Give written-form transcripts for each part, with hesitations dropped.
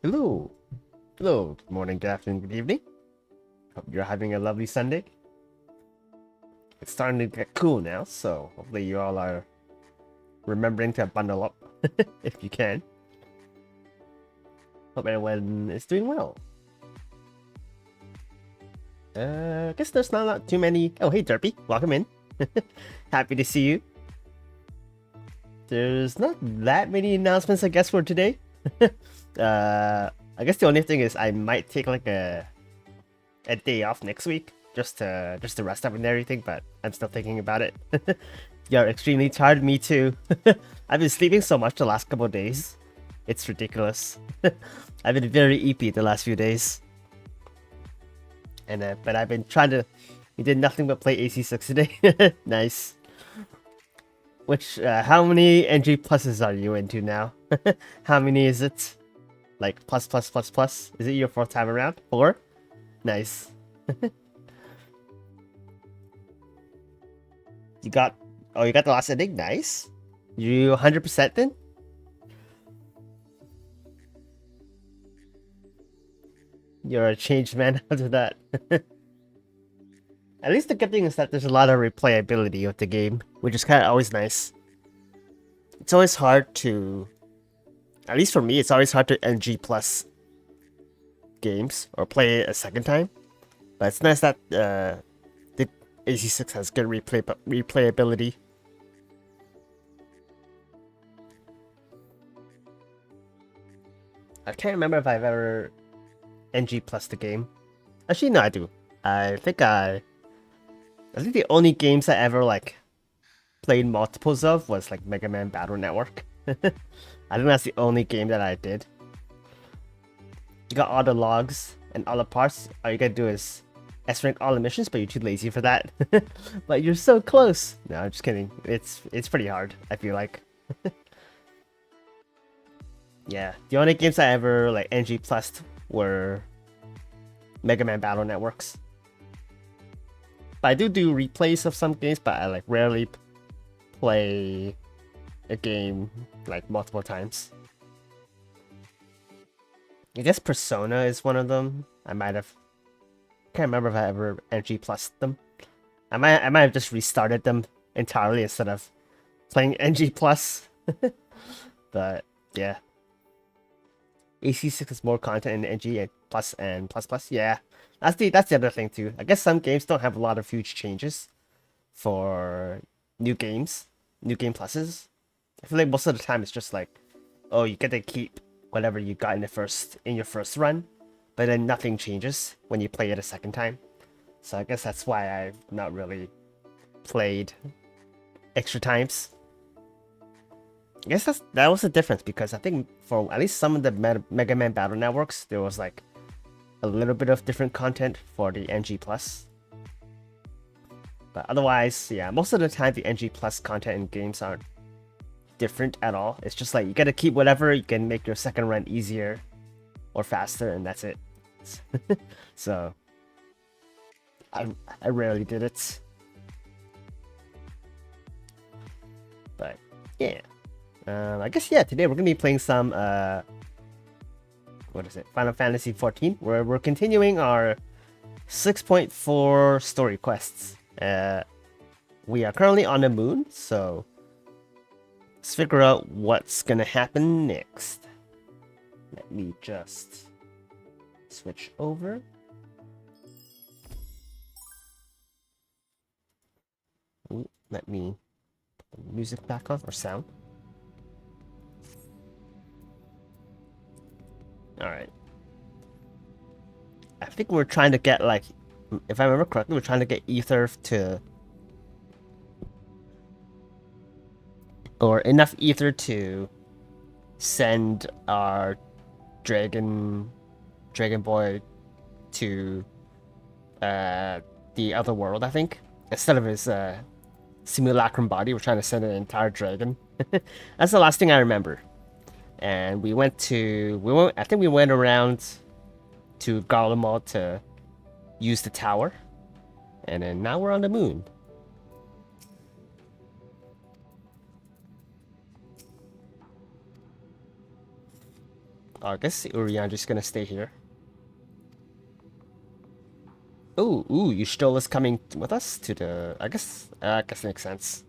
Hello. Hello. Good morning, good afternoon, good evening. Hope you're having a lovely Sunday. It's starting to get cool now, so hopefully you all are remembering to bundle up if you can. Hope everyone is doing well. I guess there's not too many. Oh, hey, Derpy. Welcome in. Happy to see you. There's not that many announcements, I guess, for today. I guess the only thing is I might take like a day off next week just to rest up and everything, but I'm still thinking about it. You're extremely tired, me too. I've been sleeping so much the last couple of days. It's ridiculous. I've been very eepy the last few days. And but I've been trying to. We did nothing but play AC6 today. Nice. Which how many NG pluses are you into now? How many is it? Like plus plus plus plus? Is it your fourth time around? 4? Nice. You got you got the last ending, nice. You 100% then? You're a changed man after that. At least the good thing is that there's a lot of replayability of the game, which is kind of always nice. It's always hard to, at least for me, it's always hard to NG plus games or play it a second time. But it's nice that the AC6 has good replayability. I can't remember if I've ever NG plus the game. Actually, no, I do. I think the only games I ever like played multiples of was like Mega Man Battle Network. I think that's the only game that I did. You got all the logs and all the parts. All you gotta do is S rank all the missions, but you're too lazy for that. But you're so close. No, I'm just kidding. It's pretty hard, I feel like. Yeah, the only games I ever like NG plus were Mega Man Battle Networks. But I do replays of some games, but I like rarely play a game like multiple times. I guess Persona is one of them. I might have can't remember if I ever NG plus them. I might have just restarted them entirely instead of playing NG plus. But yeah. AC6 is more content in NG and plus and plus plus. Yeah. That's the other thing too. I guess some games don't have a lot of huge changes for new games, new game pluses. I feel like most of the time it's just like, oh, you get to keep whatever you got in your first run, but then nothing changes when you play it a second time. So I guess that's why I've not really played extra times. I guess that was the difference because I think for at least some of the Mega Man Battle Networks, there was like a little bit of different content for the NG Plus. But otherwise, yeah, most of the time the NG Plus content in games aren't different at all. It's just like you gotta keep whatever you can make your second run easier or faster, and that's it. So I rarely did it. But yeah. I guess yeah, today we're gonna be playing some what is it? Final Fantasy 14, where we're continuing our 6.4 story quests. We are currently on the moon, so let's figure out what's gonna happen next. Let me just switch over. Ooh, let me put the music back on, or sound. Alright. I think we're trying to get, like, if I remember correctly, we're trying to get Ether to... or enough Ether to send our Dragon Boy to the other world, I think. Instead of his simulacrum body, we're trying to send an entire dragon. That's the last thing I remember. And I think we went around to Garlemald to use the tower. And then now we're on the moon. Oh, I guess Urian just gonna stay here. Oh, ooh, Yushtola's coming with us to the. I guess makes sense.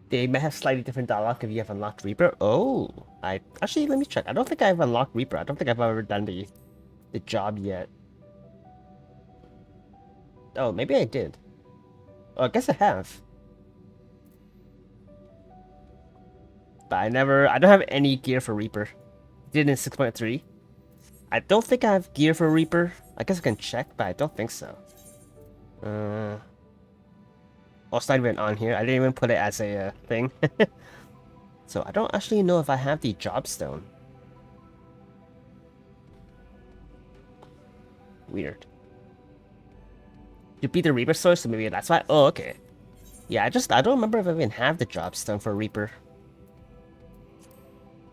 They may have slightly different dialogue if you have unlocked Reaper. Oh, actually let me check. I don't think I've unlocked Reaper. I don't think I've ever done the job yet. Oh, maybe I did. Oh, I guess I have. But I don't have any gear for Reaper. Did in 6.3. I don't think I have gear for Reaper. I guess I can check, but I don't think so. Oh, it's not even on here. I didn't even put it as a thing. So I don't actually know if I have the job stone. Weird. You beat the Reaper source, so maybe that's why. Oh, okay. Yeah, I don't remember if I even have the job stone for Reaper.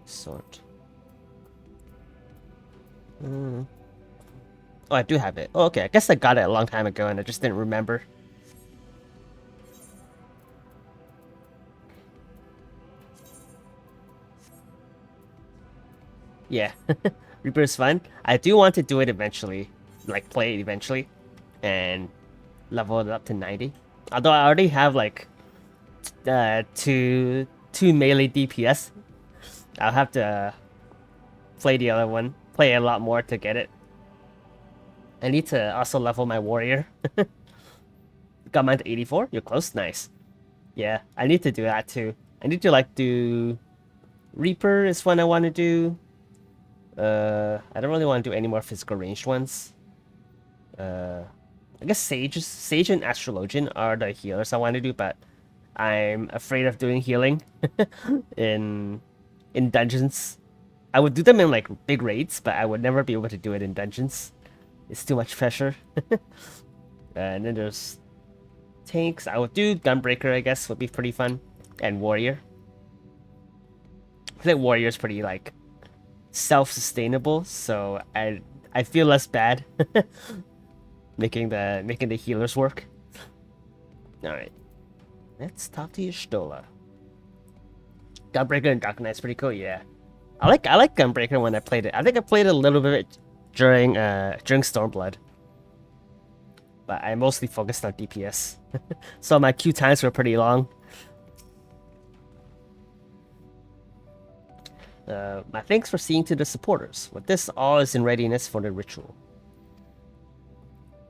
Sort. Oh, I do have it. Oh, okay. I guess I got it a long time ago and I just didn't remember. Yeah. Reaper is fun. I do want to do it eventually. Like, play it eventually. And level it up to 90. Although I already have, like, two melee DPS. I'll have to play the other one. Play a lot more to get it. I need to also level my warrior. Got mine to 84? You're close? Nice. Yeah, I need to do that too. I need to, like, do... Reaper is one I want to do. I don't really want to do any more physical ranged ones. I guess Sage and Astrologian are the healers I want to do, but I'm afraid of doing healing in dungeons. I would do them in like big raids, but I would never be able to do it in dungeons. It's too much pressure. And then there's tanks. I would do Gunbreaker, I guess, would be pretty fun, and Warrior. I think Warrior is pretty like self-sustainable, so I feel less bad making the healers work. All right, let's talk to Y'shtola. Gunbreaker and Dark Knight's pretty cool. Yeah, I like Gunbreaker when I played it. I think I played it a little bit during Stormblood, but I mostly focused on DPS, so my queue times were pretty long. My thanks for seeing to the supporters. With this, all is in readiness for the ritual.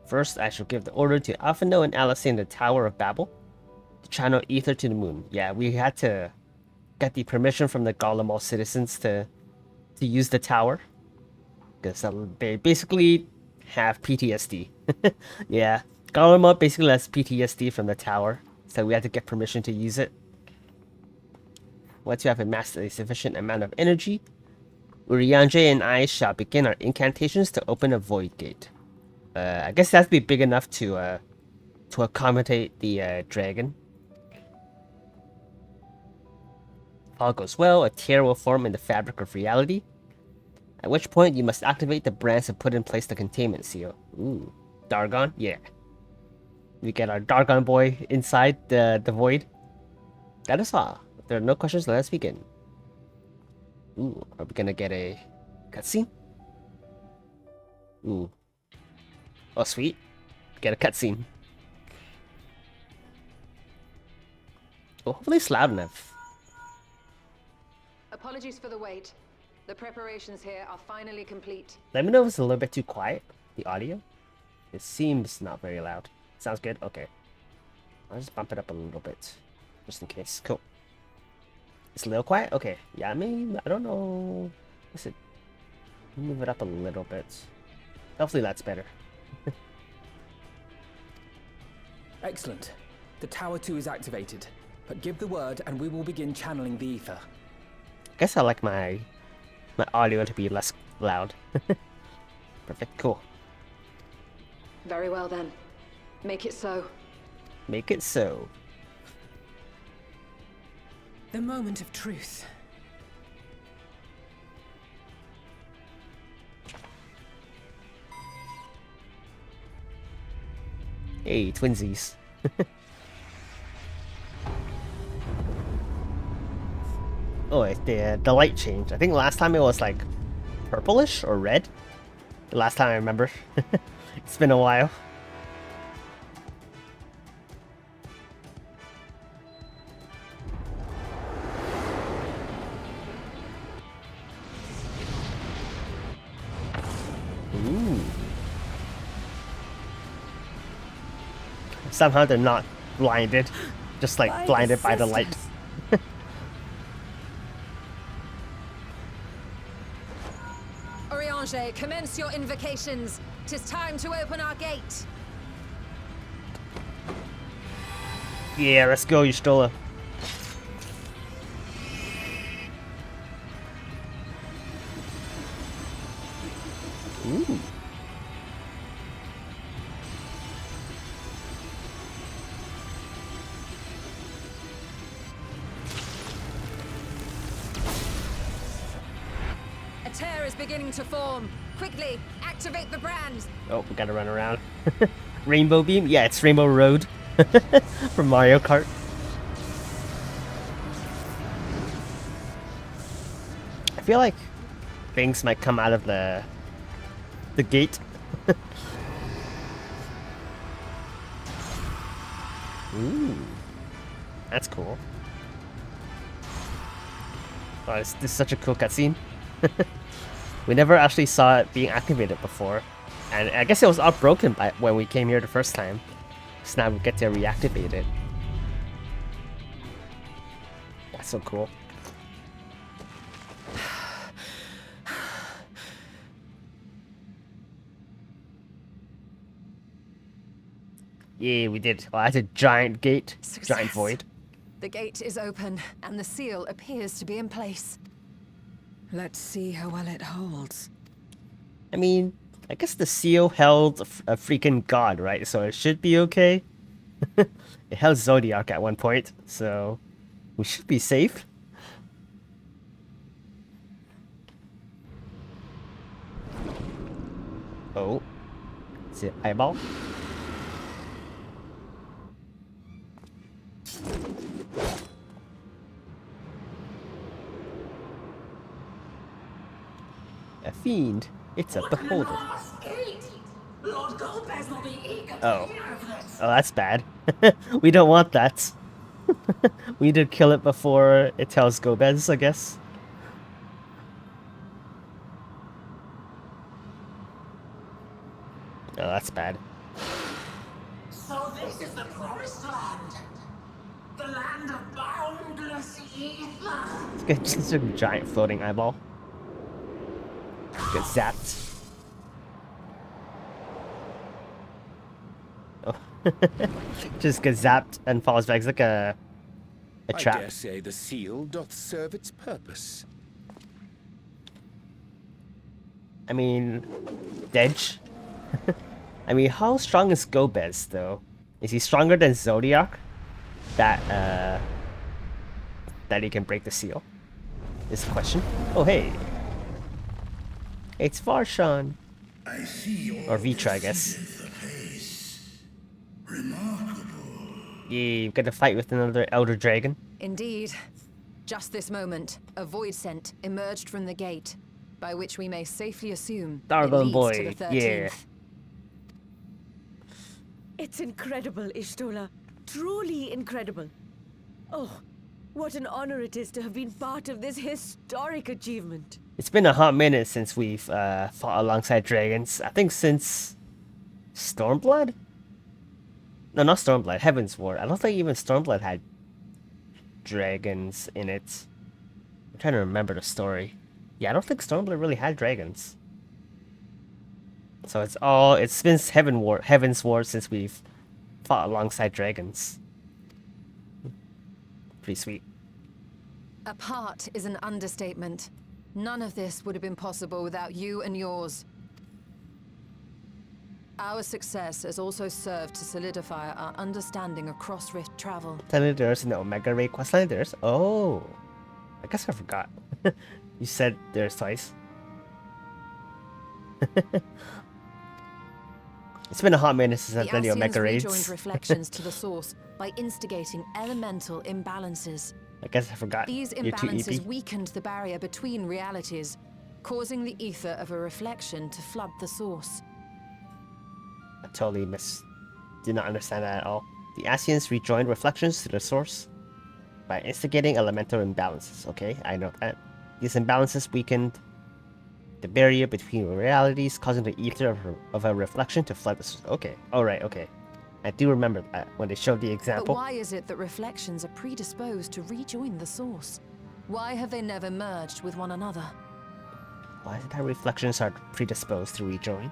First, I shall give the order to Alphino and Alice in the Tower of Babel to channel ether to the moon. Yeah, we had to get the permission from the Garlemald citizens to use the tower, because they basically have PTSD. Yeah, Garlemald basically has PTSD from the tower, so we had to get permission to use it. Once you have amassed a sufficient amount of energy, Urianger and I shall begin our incantations to open a void gate. I guess it has to be big enough to accommodate the dragon. If all goes well, a tear will form in the fabric of reality, at which point you must activate the branch and put in place the containment seal. Ooh, Dargon? Yeah. We get our Dargon boy inside the void. That is all. If there are no questions, let us begin. Ooh, are we gonna get a cutscene? Ooh. Oh, sweet. Get a cutscene. Oh, hopefully it's loud enough. Apologies for the wait. The preparations here are finally complete. Let me know if it's a little bit too quiet, the audio. It seems not very loud. Sounds good? Okay. I'll just bump it up a little bit, just in case. Cool. It's a little quiet? Okay. Yeah, I mean, I don't know. What's it? Move it up a little bit. Hopefully that's better. Excellent. The Tower 2 is activated, but give the word and we will begin channeling the ether. I guess I like my audio to be less loud. Perfect, cool. Very well then. Make it so. Make it so. The moment of truth. Hey, twinsies. Oh, the light changed. I think last time it was like purplish or red. The last time I remember. It's been a while. Ooh. Somehow they're not blinded. Just like blinded by the light. Oriange, commence your invocations. 'Tis time to open our gate. Yeah, let's go, Y'shtola. Ooh. A tear is beginning to form. Quickly, activate the brand. Oh, we gotta run around. Rainbow Beam? Yeah, it's Rainbow Road from Mario Kart. I feel like things might come out of the gate. Ooh, that's cool. Oh, this is such a cool cutscene. We never actually saw it being activated before, and I guess it was all broken by when we came here the first time. So now we get to reactivate it. That's so cool. Yeah, we did. Oh, that's a giant gate. Success. Giant void. The gate is open, and the seal appears to be in place. Let's see how well it holds. I mean, I guess the seal held a freaking god, right? So it should be okay. It held Zodiac at one point, so we should be safe. Oh. Is it eyeball? A fiend. It's a beholder. Oh. Oh, that's bad. We don't want that. We need to kill it before it tells Gomez, I guess. Oh, that's bad. So this is the promised land. The land of boundless ether. It's just a giant floating eyeball. Get zapped. Oh. Just get zapped and falls back. It's like a trap. I dare say the seal doth serve its purpose. I mean, Dedge. I mean, how strong is Gomez though? Is he stronger than Zodiac? That he can break the seal? Is the question. Oh hey. It's Varshan. I see Or Vitra, I guess. the pace. Remarkable. Yeah, you've got to fight with another Elder Dragon. Indeed. Just this moment, a void scent emerged from the gate, by which we may safely assume it Dargon leads boy, to the 13th. yeah. It's incredible, Y'shtola. Truly incredible. Oh, what an honor it is to have been part of this historic achievement. It's been a hot minute since we've fought alongside dragons. I think since Stormblood? No, not Stormblood, Heaven's Ward. I don't think even Stormblood had dragons in it. I'm trying to remember the story. Yeah, I don't think Stormblood really had dragons. So it's been Heaven's Ward since we've fought alongside dragons. Pretty sweet. Apart is an understatement. None of this would have been possible without you and yours. Our success has also served to solidify our understanding across rift travel. Senators and the Omega Ray quest senators. Oh, I guess I forgot. You said there's twice. It's been a hot minute since I've The done the Ascians Omega rejoined raids. reflections to the source by instigating elemental imbalances. I guess I forgot. These You're too imbalances EP. weakened the barrier between realities, causing the ether of a reflection to flood the source. I totally did not understand that at all. The Ascians rejoined reflections to the source by instigating elemental imbalances. Okay, I know that. These imbalances weakened the barrier between realities, causing the ether of a reflection to flood the source. Okay, alright, okay. I do remember that when they showed the But example. why is it that reflections are predisposed to rejoin the source? Why have they never merged with one another? Why is it that reflections are predisposed to rejoin?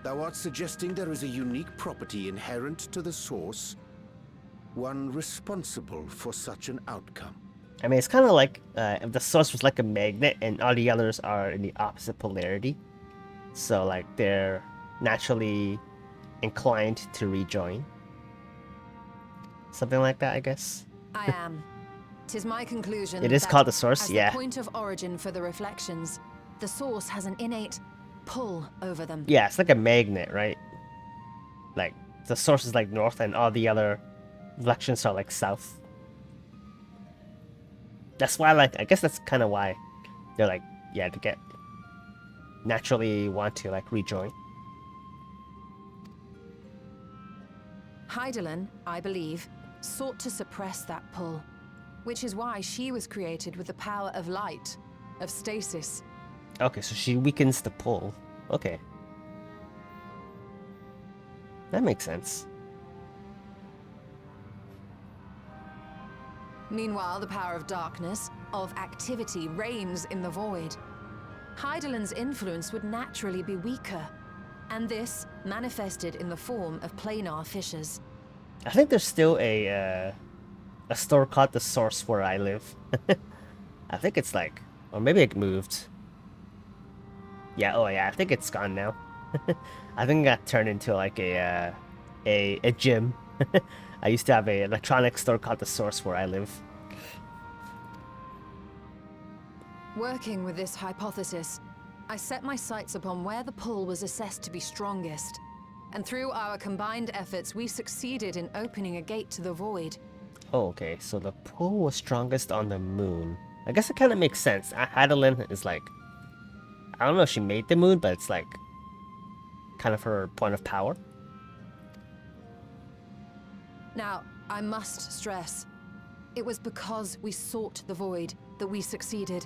Thou art suggesting there is a unique property inherent to the source, one responsible for such an outcome. I mean, it's kind of like if the source was like a magnet and all the others are in the opposite polarity. So, like, they're naturally inclined to rejoin. Something like that, I guess. I am. 'Tis my conclusion It is that called the source, as yeah. the point of origin for the reflections, the source has an innate pull over them. Yeah, it's like a magnet, right? Like, the source is like north and all the other reflections are like south. That's why, like, I guess that's kind of why they're like, yeah, to get naturally want to like rejoin. Heidelin, I believe, sought to suppress that pull, which is why she was created with the power of light, of stasis. Okay, so she weakens the pull. Okay. That makes sense. Meanwhile, the power of darkness, of activity, reigns in the void. Heidelin's influence would naturally be weaker, and this manifested in the form of planar fissures. I think there's still a store called the Source where I live. I think it's like, or maybe it moved. Yeah, oh yeah, I think it's gone now. I think it got turned into like a gym. I used to have an electronics store called the Source where I live. Working with this hypothesis, I set my sights upon where the pull was assessed to be strongest, and through our combined efforts, we succeeded in opening a gate to the void. Oh, okay, so the pull was strongest on the moon. I guess it kind of makes sense. Heidelin is like, I don't know if she made the moon, but it's like kind of her point of power. Now, I must stress, it was because we sought the void that we succeeded.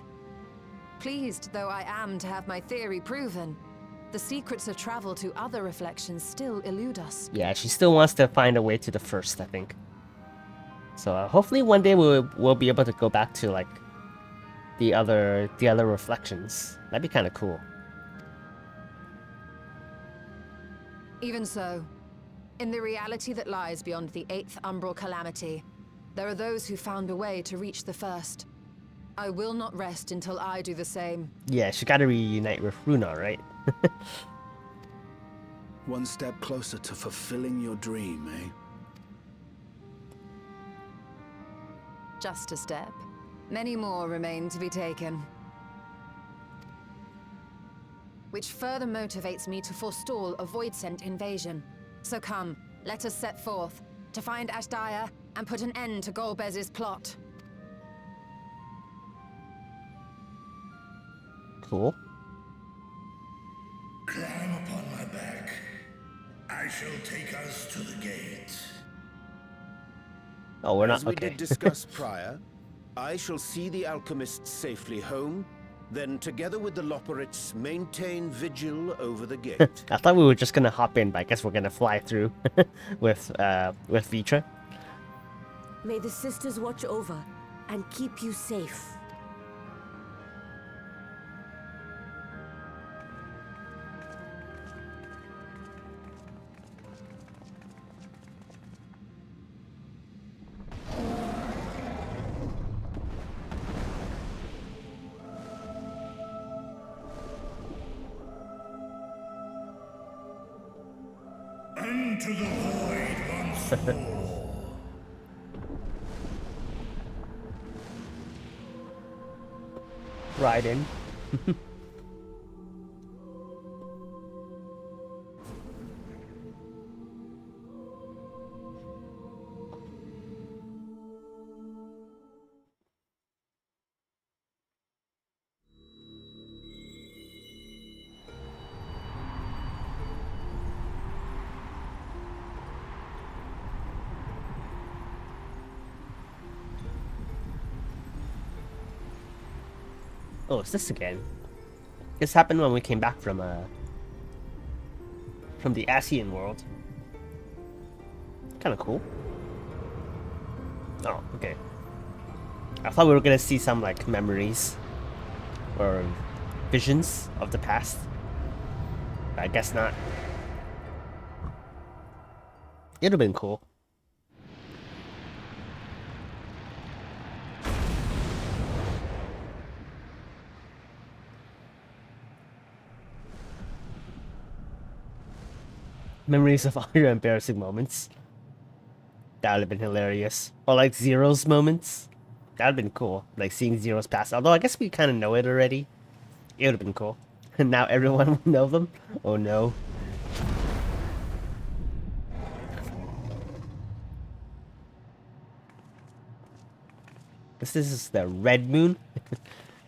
Pleased though I am to have my theory proven, the secrets of travel to other reflections still elude us. Yeah, she still wants to find a way to the first, I think. So hopefully one day we'll be able to go back to like the other reflections. That'd be kind of cool. Even so, in the reality that lies beyond the 8th umbral calamity, there are those who found a way to reach the first. I will not rest until I do the same. Yeah, she gotta reunite with Runa, right? One step closer to fulfilling your dream, eh? Just a step. Many more remain to be taken. Which further motivates me to forestall a void-sent invasion. So come, let us set forth, to find Ashdaya and put an end to Golbez's plot. Cool. Climb upon my back. I shall take us to the gate. Oh, we're not As we okay. did discuss prior, I shall see the alchemists safely home, then together with the Loporits maintain vigil over the gate. I thought we were just gonna hop in, but I guess we're gonna fly through with Vitra. May the sisters watch over and keep you safe. Into the void once more. Ride in. Oh, it's this again. This happened when we came back from the Asian world. Kind of cool. Oh, okay. I thought we were gonna see some like memories or visions of the past. But I guess not. It'd have been cool. Memories of all your embarrassing moments. That would have been hilarious. Or like Zero's moments. That would have been cool. Like seeing Zero's past. Although I guess we kind of know it already. It would have been cool. And now everyone will know them. Oh no. This is the red moon.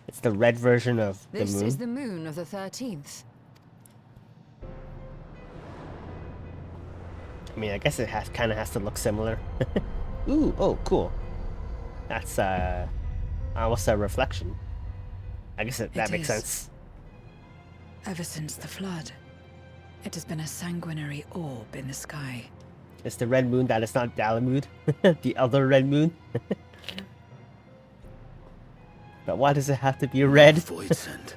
It's the red version of the moon. This is the moon of the 13th. I mean, I guess it kind of has to look similar. Ooh, oh, cool. That's almost a reflection. I guess that makes sense. Ever since the flood, it has been a sanguinary orb in the sky. It's the red moon that is not Dalamud, the other red moon. But why does it have to be red? Void sent.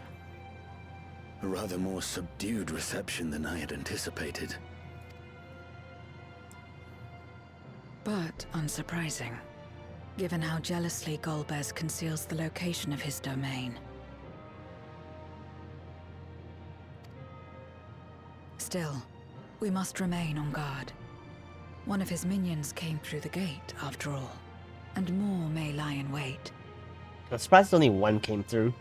A rather more subdued reception than I had anticipated. But unsurprising, given how jealously Golbez conceals the location of his domain. Still, we must remain on guard. One of his minions came through the gate, after all, and more may lie in wait. I'm surprised only one came through.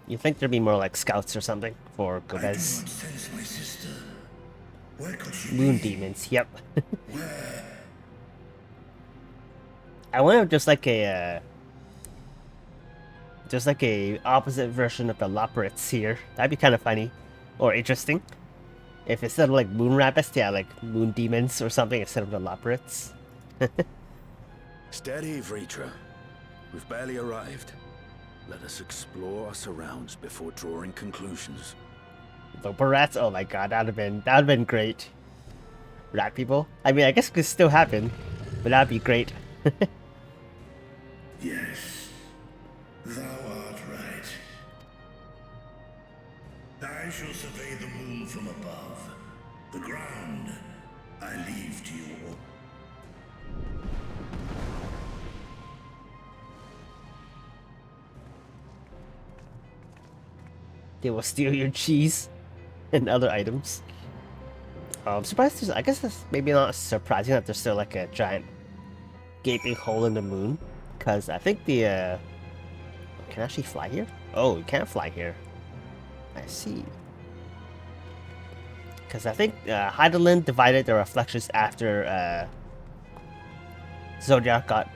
You think there'd be more like scouts or something for I do not Gomez? sense my sister. Where could she Moon be? demons, yep. Where? I wonder if just like a opposite version of the Loporits here. That'd be kind of funny or interesting. If instead of like moon rabbits, they had like moon demons or something instead of the Loporits. Steady, Vritra. We've barely arrived. Let us explore our surrounds before drawing conclusions. Loper rats? Oh my god, that'd have been great. Rat people? I mean, I guess it could still happen, but that'd be great. Yes, thou art right. I shall survey the moon from above. The ground I leave to you all. They will steal your cheese and other items. I'm surprised I guess it's maybe not surprising that there's still like a giant gaping hole in the moon. Because I think the can I actually fly here? Oh, you can't fly here. I see. Because I think Heidelin divided the reflections after Zodiac got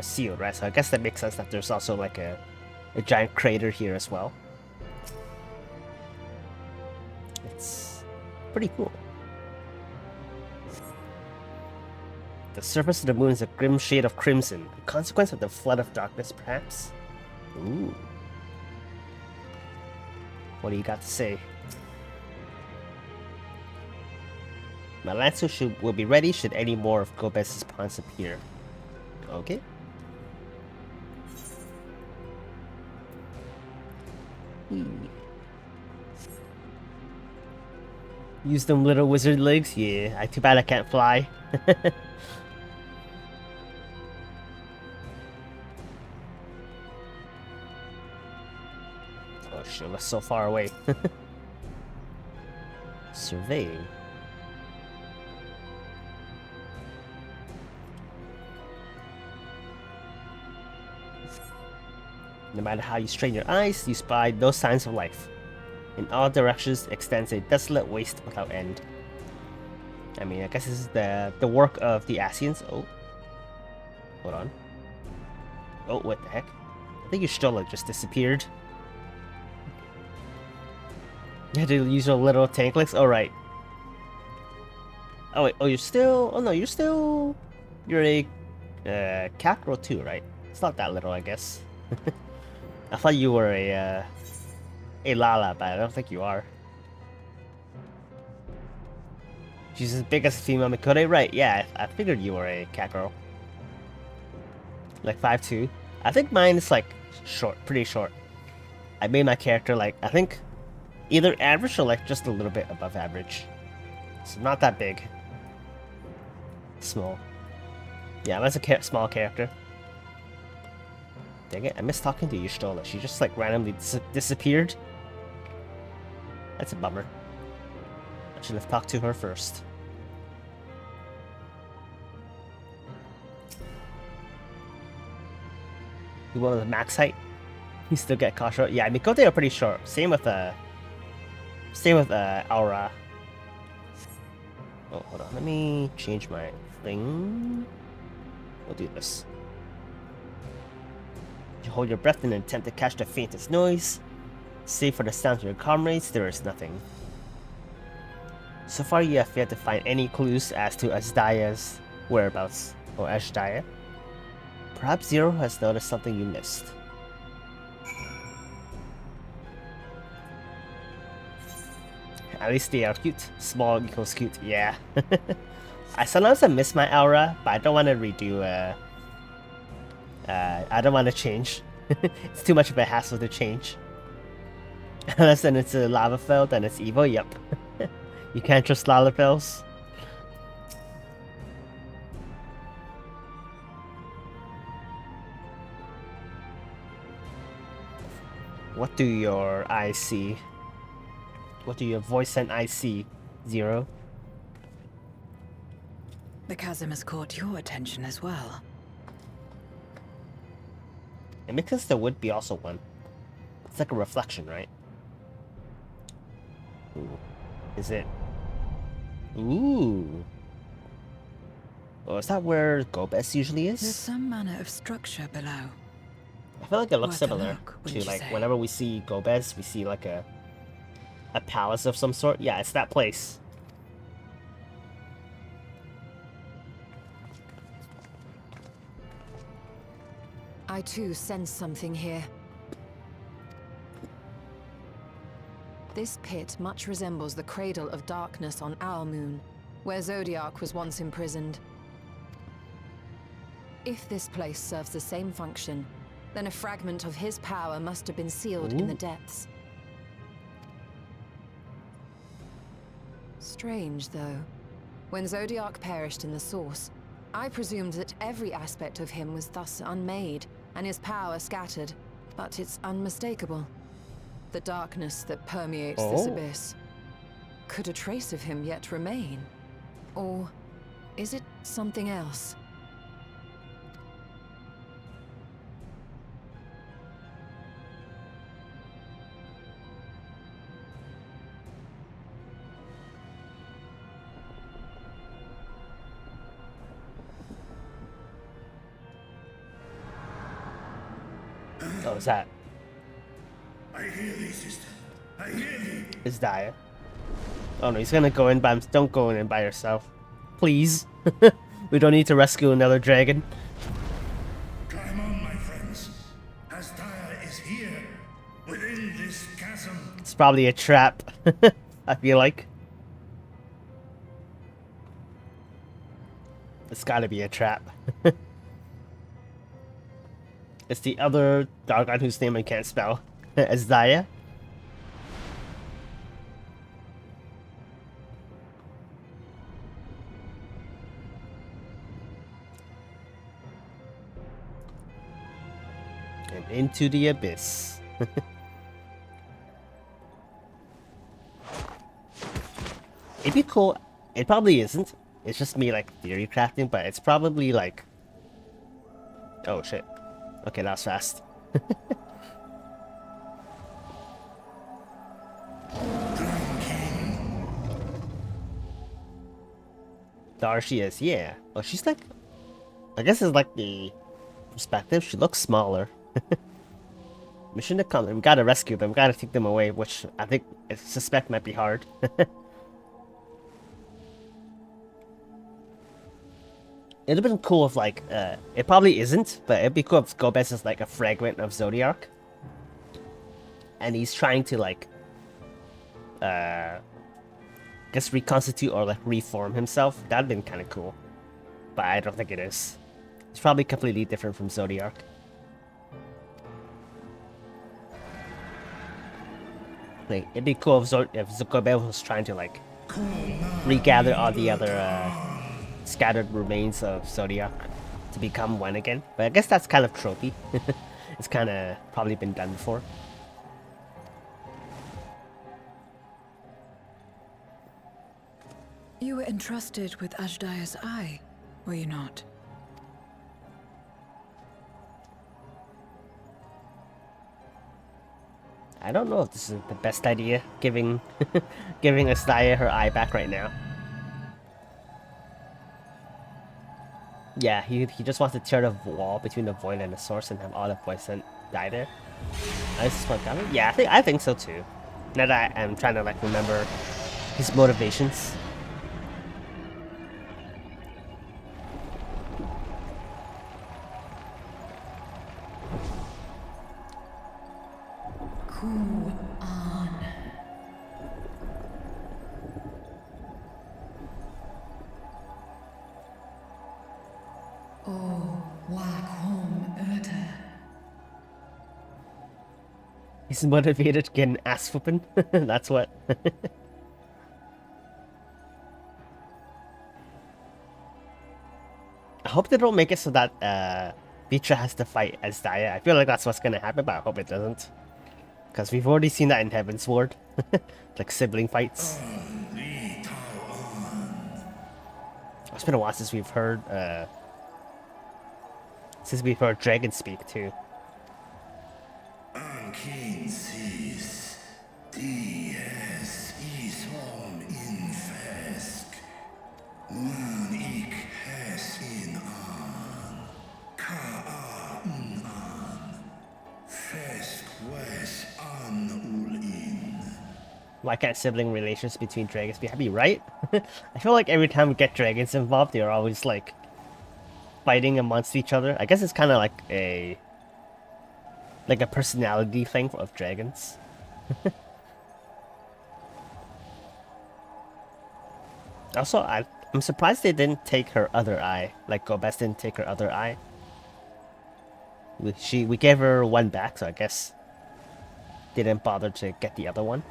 sealed, right? So I guess that makes sense that there's also like a giant crater here as well. It's pretty cool. The surface of the moon is a grim shade of crimson, a consequence of the flood of darkness, perhaps? Ooh. What do you got to say? My lancer will be ready should any more of Gobez's pawns appear. Okay. Use them little wizard legs? Yeah, too bad I can't fly. Oh shit, that's so far away. Surveying. No matter how you strain your eyes, you spy no signs of life. In all directions extends a desolate waste without end. I mean, I guess this is the work of the Asians. Oh. Hold on. Oh, what the heck? I think your Stola just disappeared. You had to use your little tank legs? Alright. Oh wait, oh you're still... Oh no, you're still... You're a Cackerel too, right? It's not that little, I guess. I thought you were a Lala, but I don't think you are. She's as big as a female Mikode, right? Yeah, I figured you were a Cackerel. Like 5'2". I think mine is like short, pretty short. I made my character like, I think either average or like just a little bit above average. So not that big. Small. Yeah, that's a small character. Dang it, I miss talking to Y'shtola. She just like randomly disappeared. That's a bummer. I should have talked to her first. You wanted the max height? You still get caught short. Yeah, Mikote are pretty short. Same with Aura. Oh, hold on. Let me change my thing. We'll do this. You hold your breath and attempt to catch the faintest noise. Save for the sound of your comrades, there is nothing. So far, you have yet to find any clues as to Azdaya's whereabouts, or Ashdaya. Perhaps Zero has noticed something you missed. At least they are cute. Small equals cute, yeah. Sometimes I miss my aura, but I don't want to redo, I don't want to change. It's too much of a hassle to change. Unless then it's a lava fell, then it's evil, yep. You can't trust lava fells. What do your eyes see? What do your voice and eyes see, Zero? The chasm has caught your attention as well. It makes sense there would be also one. It's like a reflection, right? Ooh. Is it? Ooh. Oh, is that where Gobes usually is? There's some manner of structure below. I feel like it looks Worth a similar look, to wouldn't you like say? whenever we see Gobes, we see like a palace of some sort. Yeah, it's that place. I too sense something here. This pit much resembles the cradle of darkness on our moon, where Zodiac was once imprisoned. If this place serves the same function, then a fragment of his power must have been sealed in the depths. Strange, though. When Zodiac perished in the source, I presumed that every aspect of him was thus unmade, and his power scattered. But it's unmistakable. The darkness that permeates this abyss. Could a trace of him yet remain? Or is it something else? Oh, is that? I hear thee, sister. I hear thee. Is Daya? Oh no, he's gonna go in by don't go in by yourself. Please. We don't need to rescue another dragon. Climb on, my friends. Astaya is here, within this chasm. It's probably a trap. I feel like. It's gotta be a trap. It's the other Dargon whose name I can't spell. Azaya. And into the abyss. It'd be cool. It probably isn't. It's just me like theory crafting, but it's probably like... Oh shit. Okay, that was fast. There she is, yeah. Oh, she's like... I guess it's like the perspective. She looks smaller. Mission to come. We gotta rescue them. We gotta take them away, which I suspect might be hard. It'd have been cool if like it probably isn't, but it'd be cool if Gomez is like a fragment of Zodiac, and he's trying to like guess reconstitute or like reform himself. That'd been kind of cool, but I don't think it is. It's probably completely different from Zodiac. Like it'd be cool if Gomez was trying to like regather all the other scattered remains of Zodiac to become one again. But I guess that's kind of tropey. It's kind of probably been done before. You were entrusted with Ajdaya's eye, were you not? I don't know if this is the best idea, giving giving Ajdaya her eye back right now. Yeah, he just wants to tear the wall between the void and the source and have all the poison die there. Is this what coming? Yeah, I think so too. Now that I'm trying to like remember his motivations. He's motivated to get an ass whooping. That's what. I hope they don't make it so that Vitra has to fight Ajdaya. I feel like that's what's gonna happen, but I hope it doesn't. Because we've already seen that in Heaven's Ward. Like sibling fights. It's been a while since we've heard Dragon speak too. Why can't sibling relations between dragons be happy, right? I feel like every time we get dragons involved, they're always like fighting amongst each other. I guess it's kind of like a personality thing of dragons. Also, I'm surprised they didn't take her other eye. Like Gomez didn't take her other eye. We gave her one back, so I guess they didn't bother to get the other one.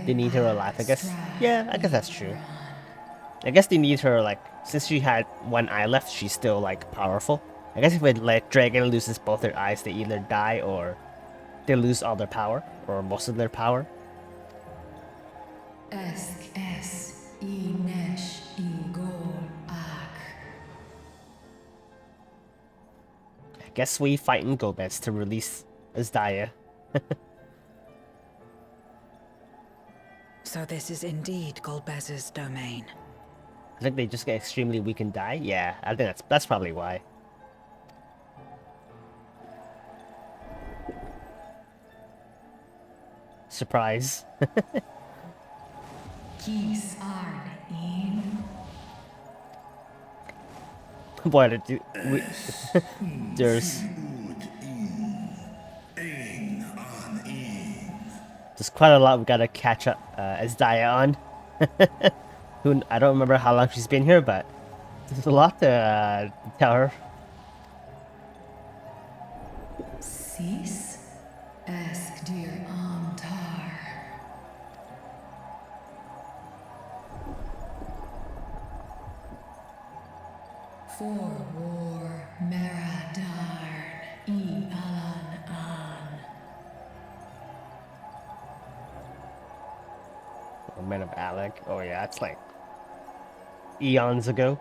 They need her alive, I guess. Yeah, I guess that's true. I guess they need her, like, since she had one eye left, she's still, like, powerful. I guess if we let Dragon loses both their eyes, they either die or they lose all their power, or most of their power. I guess we fight in Gomez to release Ajdaya. So this is indeed Golbez's domain. I think they just get extremely weak and die? Yeah, I think that's probably why. Surprise. Boy, there's quite a lot we gotta catch up Ajdaya on. I don't remember how long she's been here, but there's a lot to tell her. Cease, ask dear Antar. For war, Meradarn, Alan An. Men of Alec. Oh yeah, it's like eons ago.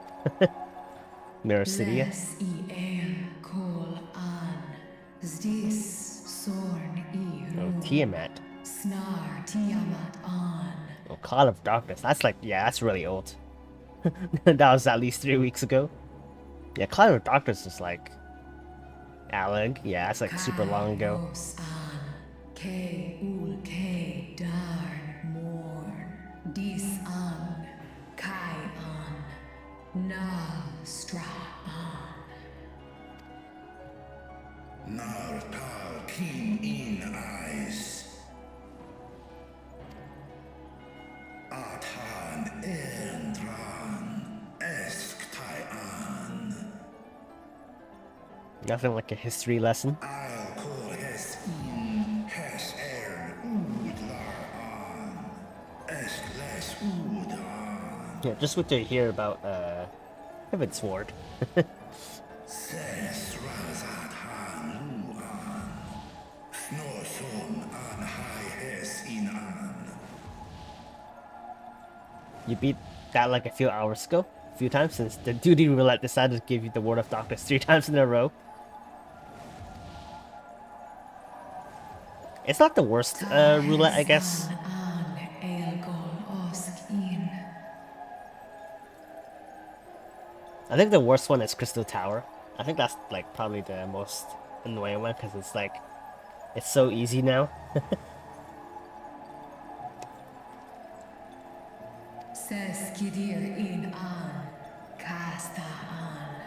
Mirror City. Oh, Tiamat. Oh, Cloud of Darkness. That's like, yeah, that's really old. That was at least 3 weeks ago. Yeah, Cloud of Darkness is like Alag, yeah, it's like super long ago. Os an, K ul K darn morn, dis an, kai an, na stra an. Nar tal keen in eyes. Athan endran esk an. Nothing like a history lesson. I'll call hes in hes udlar an. Esk les an. Yeah, just what to hear about Pivot Sword. Ses razat han lu an. Snorson an high hes in an. You beat that like a few hours ago, a few times since the duty roulette decided to give you the Word of Darkness 3 times in a row. It's not the worst roulette, I guess. I think the worst one is Crystal Tower. I think that's like probably the most annoying one because it's like it's so easy now. Seskidir in an, kasta an.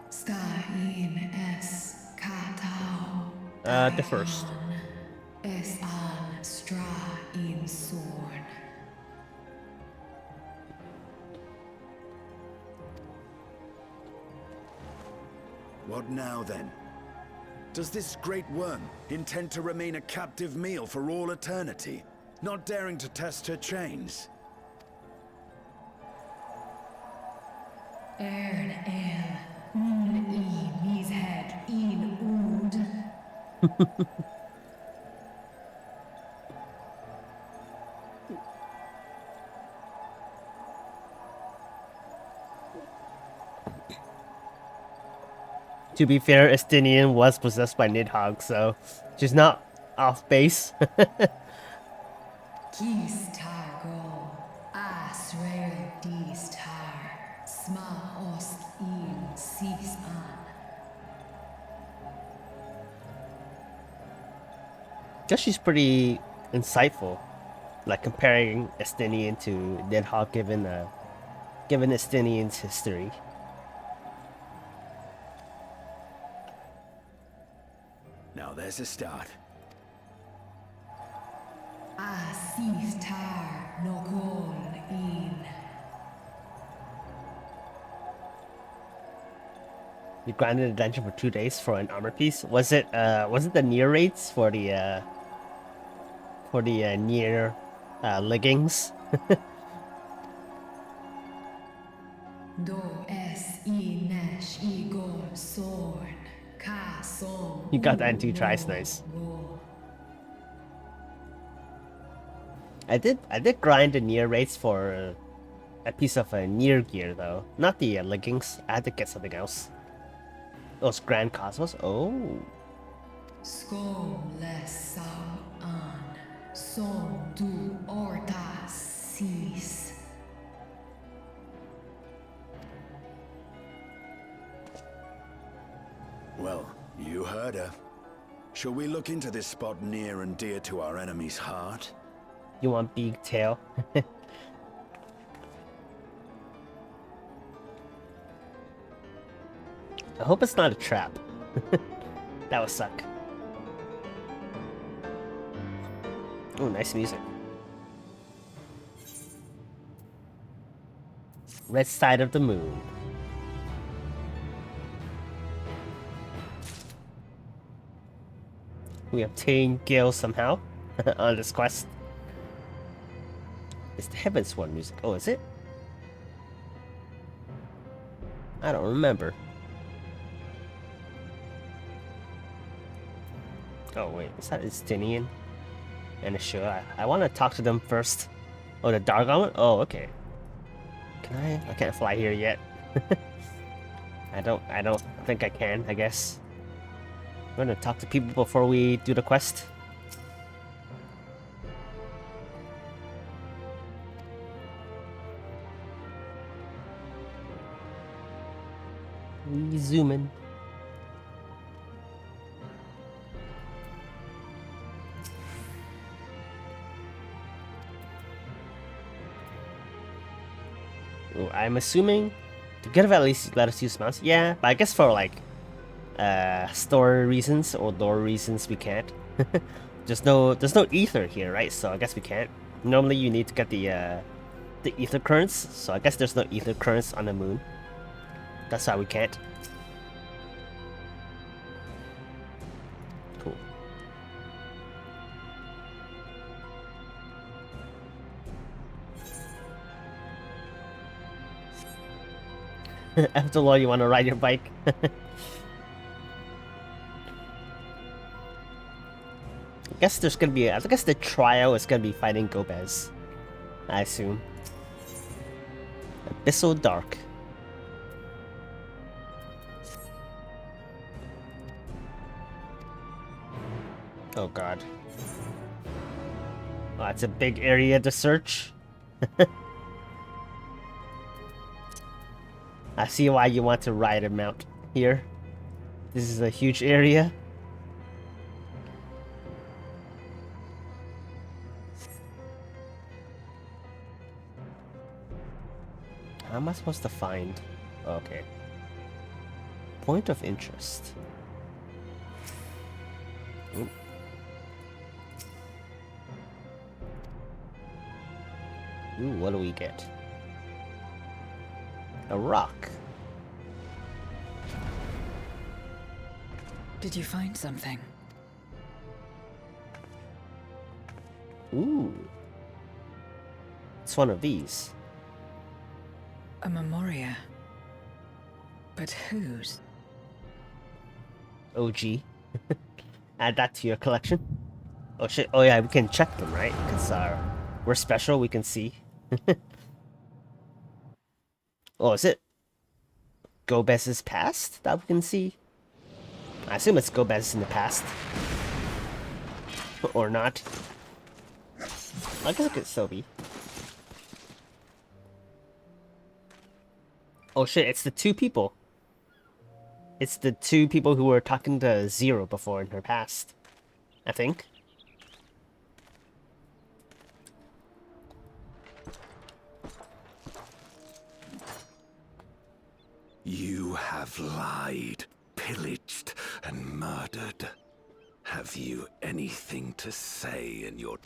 Sta in es katao. The first. Es an stra in sorn. What now, then? Does this great worm intend to remain a captive meal for all eternity, not daring to test her chains? Ern el, in his head, in ood. To be fair, Estinian was possessed by Nidhogg, so she's not off base. Kis targo, asrael dis tar, sma osk in sis an. Guess she's pretty insightful, like comparing Estinian to Nidhogg given Estinian's history. Now there's a start. Asis tar no gol in. You grinded a dungeon for 2 days for an armor piece. Was it the near rates for the near leggings? Do es i nesh i gol sorn. Ka som. You got that in 2 tries, nice. I did grind the near rates for a piece of near gear though, not the leggings. I had to get something else. Those Grand Cosmos. Oh. Skom les sam an. Som du orta sis. Well, you heard her. Shall we look into this spot near and dear to our enemy's heart? You want big tail? I hope it's not a trap. That would suck. Oh, nice music. Red side of the moon. We obtain Gale somehow on this quest. It's the Heavens One music. Oh, is it? I don't remember. Oh wait, is that Estinian? And sure, I want to talk to them first. Oh, the Dargon one? Oh, okay. Can I? I can't fly here yet. I don't think I can. I guess. I'm gonna talk to people before we do the quest. We zoom in. Ooh, I'm assuming to get at least let us use mouse. Yeah, but I guess for like story reasons or lore reasons we can't. there's no ether here, right? So I guess we can't. Normally you need to get the ether currents, so I guess there's no ether currents on the moon. That's why we can't. Cool. After all, you want to ride your bike? I guess there's gonna be. I guess the trial is gonna be fighting Gomez. I assume. Abyssal Dark. Oh god. Oh, it's a big area to search. I see why you want to ride a mount here. This is a huge area. How am I supposed to find? Okay. Point of interest. Ooh. Ooh, what do we get? A rock. Did you find something? Ooh. It's one of these. A memoria. But whose? OG. Add that to your collection. Oh shit, oh yeah, we can check them, right? Because we're special, we can see. Oh, is it Gomez's past that we can see? I assume it's Gomez in the past. Or not. I guess it could still be. Oh shit, it's the two people. It's the two people who were talking to Zero before in her past. I think. You have lied, pillaged, and murdered. Have you anything to say in your...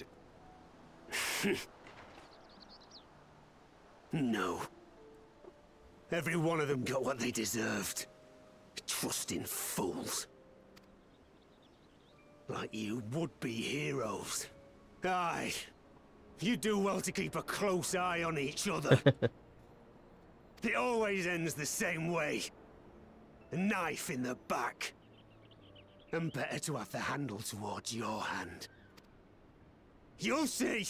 No. Every one of them got what they deserved. Trusting fools. Like you would-be heroes. Aye. You do well to keep a close eye on each other. It always ends the same way. A knife in the back. And better to have the handle towards your hand. You'll see!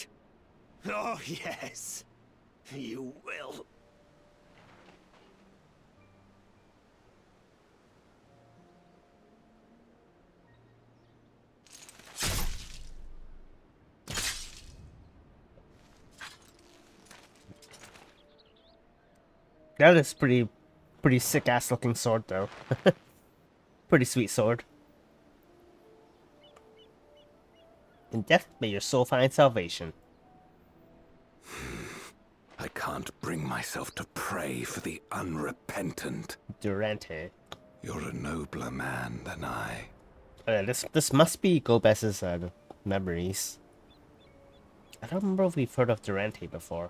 Oh, yes. You will. That is pretty sick ass looking sword though. Pretty sweet sword. In death may your soul find salvation. I can't bring myself to pray for the unrepentant. Durante. You're a nobler man than I. This must be Gomez's memories. I don't remember if we've heard of Durante before.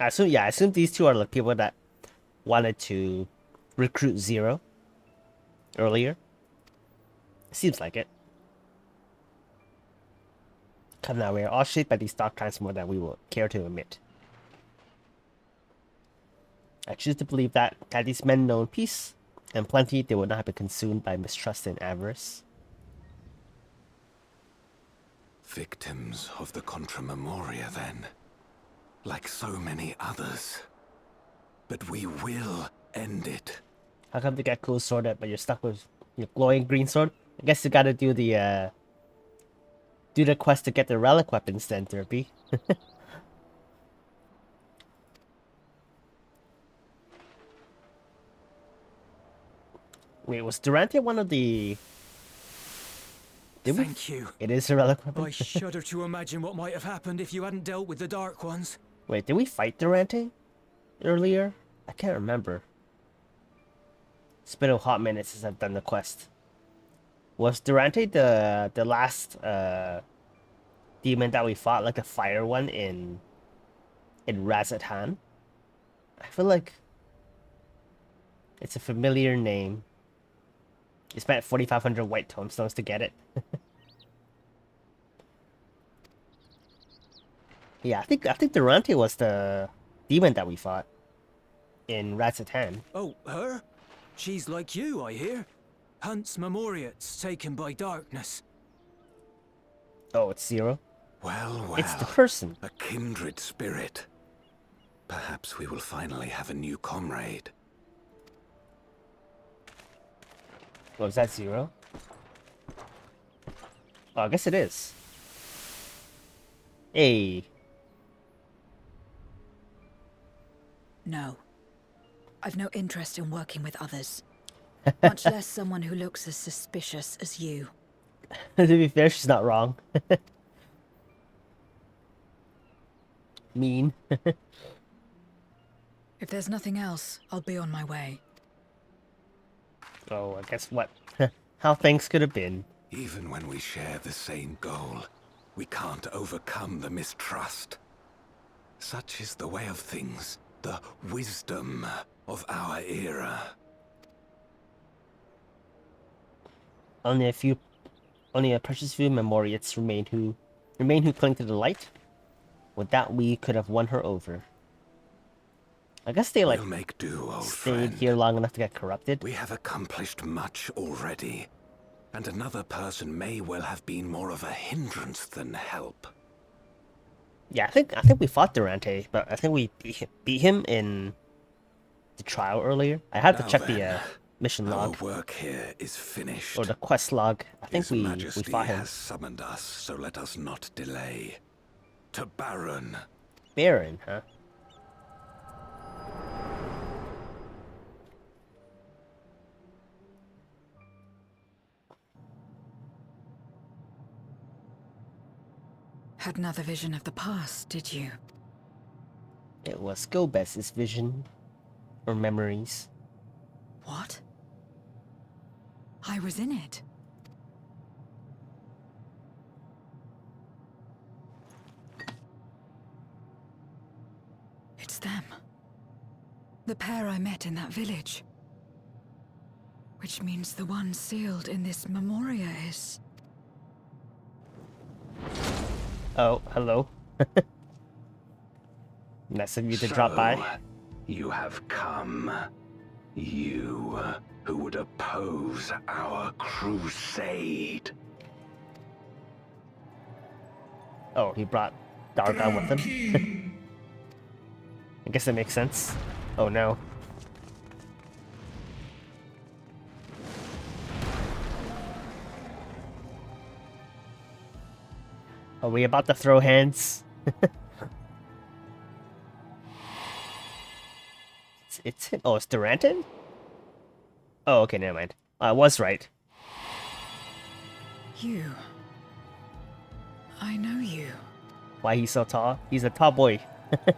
I assume these two are the people that wanted to recruit Zero earlier. Seems like it. Come now, we are all shaped by these dark times more than we will care to admit. I choose to believe that had these men known peace and plenty, they would not have been consumed by mistrust and avarice. Victims of the Contra Memoria, then. Like so many others. But we will end it. How come they got cool sword up, but you're stuck with your glowing green sword? I guess you gotta do the quest to get the relic weapons then, Therapy. Wait, was Durante one of the... Thank you. It is a relic weapon? I shudder to imagine what might have happened if you hadn't dealt with the Dark Ones. Wait, did we fight Durante earlier? I can't remember. It's been a hot minute since I've done the quest. Was Durante the last demon that we fought, like the fire one in Razatan? I feel like it's a familiar name. You spent 4,500 white tomestones to get it. Yeah, I think Durante was the demon that we fought in Razatan. Oh, her? She's like you, I hear. Hunts Memoriats taken by darkness. Oh, it's Zero? Well, It's the person. a kindred spirit. Perhaps we will finally have a new comrade. Was that Zero? Oh, I guess it is. Hey. No. I've no interest in working with others. Much less someone who looks as suspicious as you. To be fair, she's not wrong. Mean. If there's nothing else, I'll be on my way. Oh, I guess what? How things could have been. Even when we share the same goal, we can't overcome the mistrust. Such is the way of things, the wisdom of our era. Only a precious few Memoriats remain who cling to the light. With that, we could have won her over. I guess they We'll make do, old stayed friend. here long enough to get corrupted. We have accomplished much already, and another person may well have been more of a hindrance than help. Yeah, I think we fought Durante, but I think we beat him in the trial earlier. I had to Now check then, the mission Our log work here is finished. or the quest log. I think His we Majesty fought him. has summoned us, so let us not delay. To Baron. Baron, huh? Had another vision of the past, did you? It was Gobez's vision or memories. What? I was in it. It's them. The pair I met in that village. Which means the one sealed in this memoria is... Oh, hello. Nice of you to drop by. You have come. You who would oppose our crusade. Oh, he brought Dargon with him. I guess that makes sense. Oh no. Are we about to throw hands? it's him. Oh, it's Duranton? Oh, okay, never mind. I was right. You. I know you. Why he's so tall? He's a tall boy.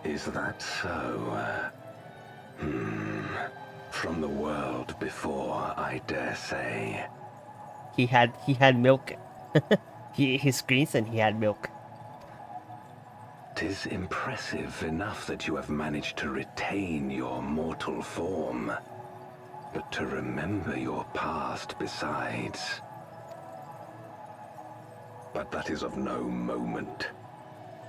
Is that so? From the world before, I dare say. He had milk. He ate his greens and he had milk. 'Tis impressive enough that you have managed to retain your mortal form, but to remember your past besides. But that is of no moment.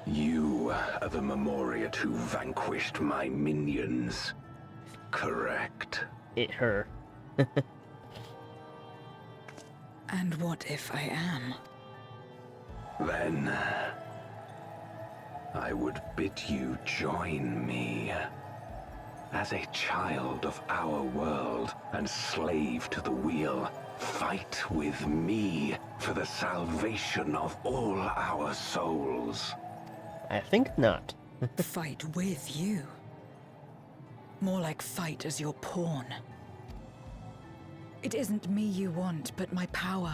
You are the Memoriat who vanquished my minions. Correct. It her. And what if I am? Then I would bid you join me. As a child of our world and slave to the wheel, fight with me for the salvation of all our souls. I think not. Fight with you. More like fight as your pawn. It isn't me you want, but my power.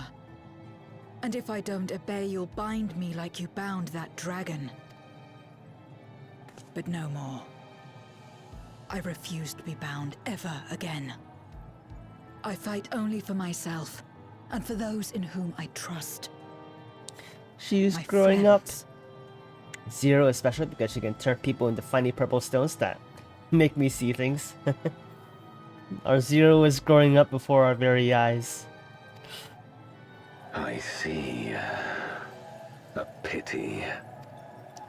And if I don't obey, you'll bind me like you bound that dragon. But no more. I refuse to be bound ever again. I fight only for myself, and for those in whom I trust. She's My growing friends. up. Zero is special because she can turn people into funny purple stones that make me see things. Our Zero is growing up before our very eyes. I see. A pity.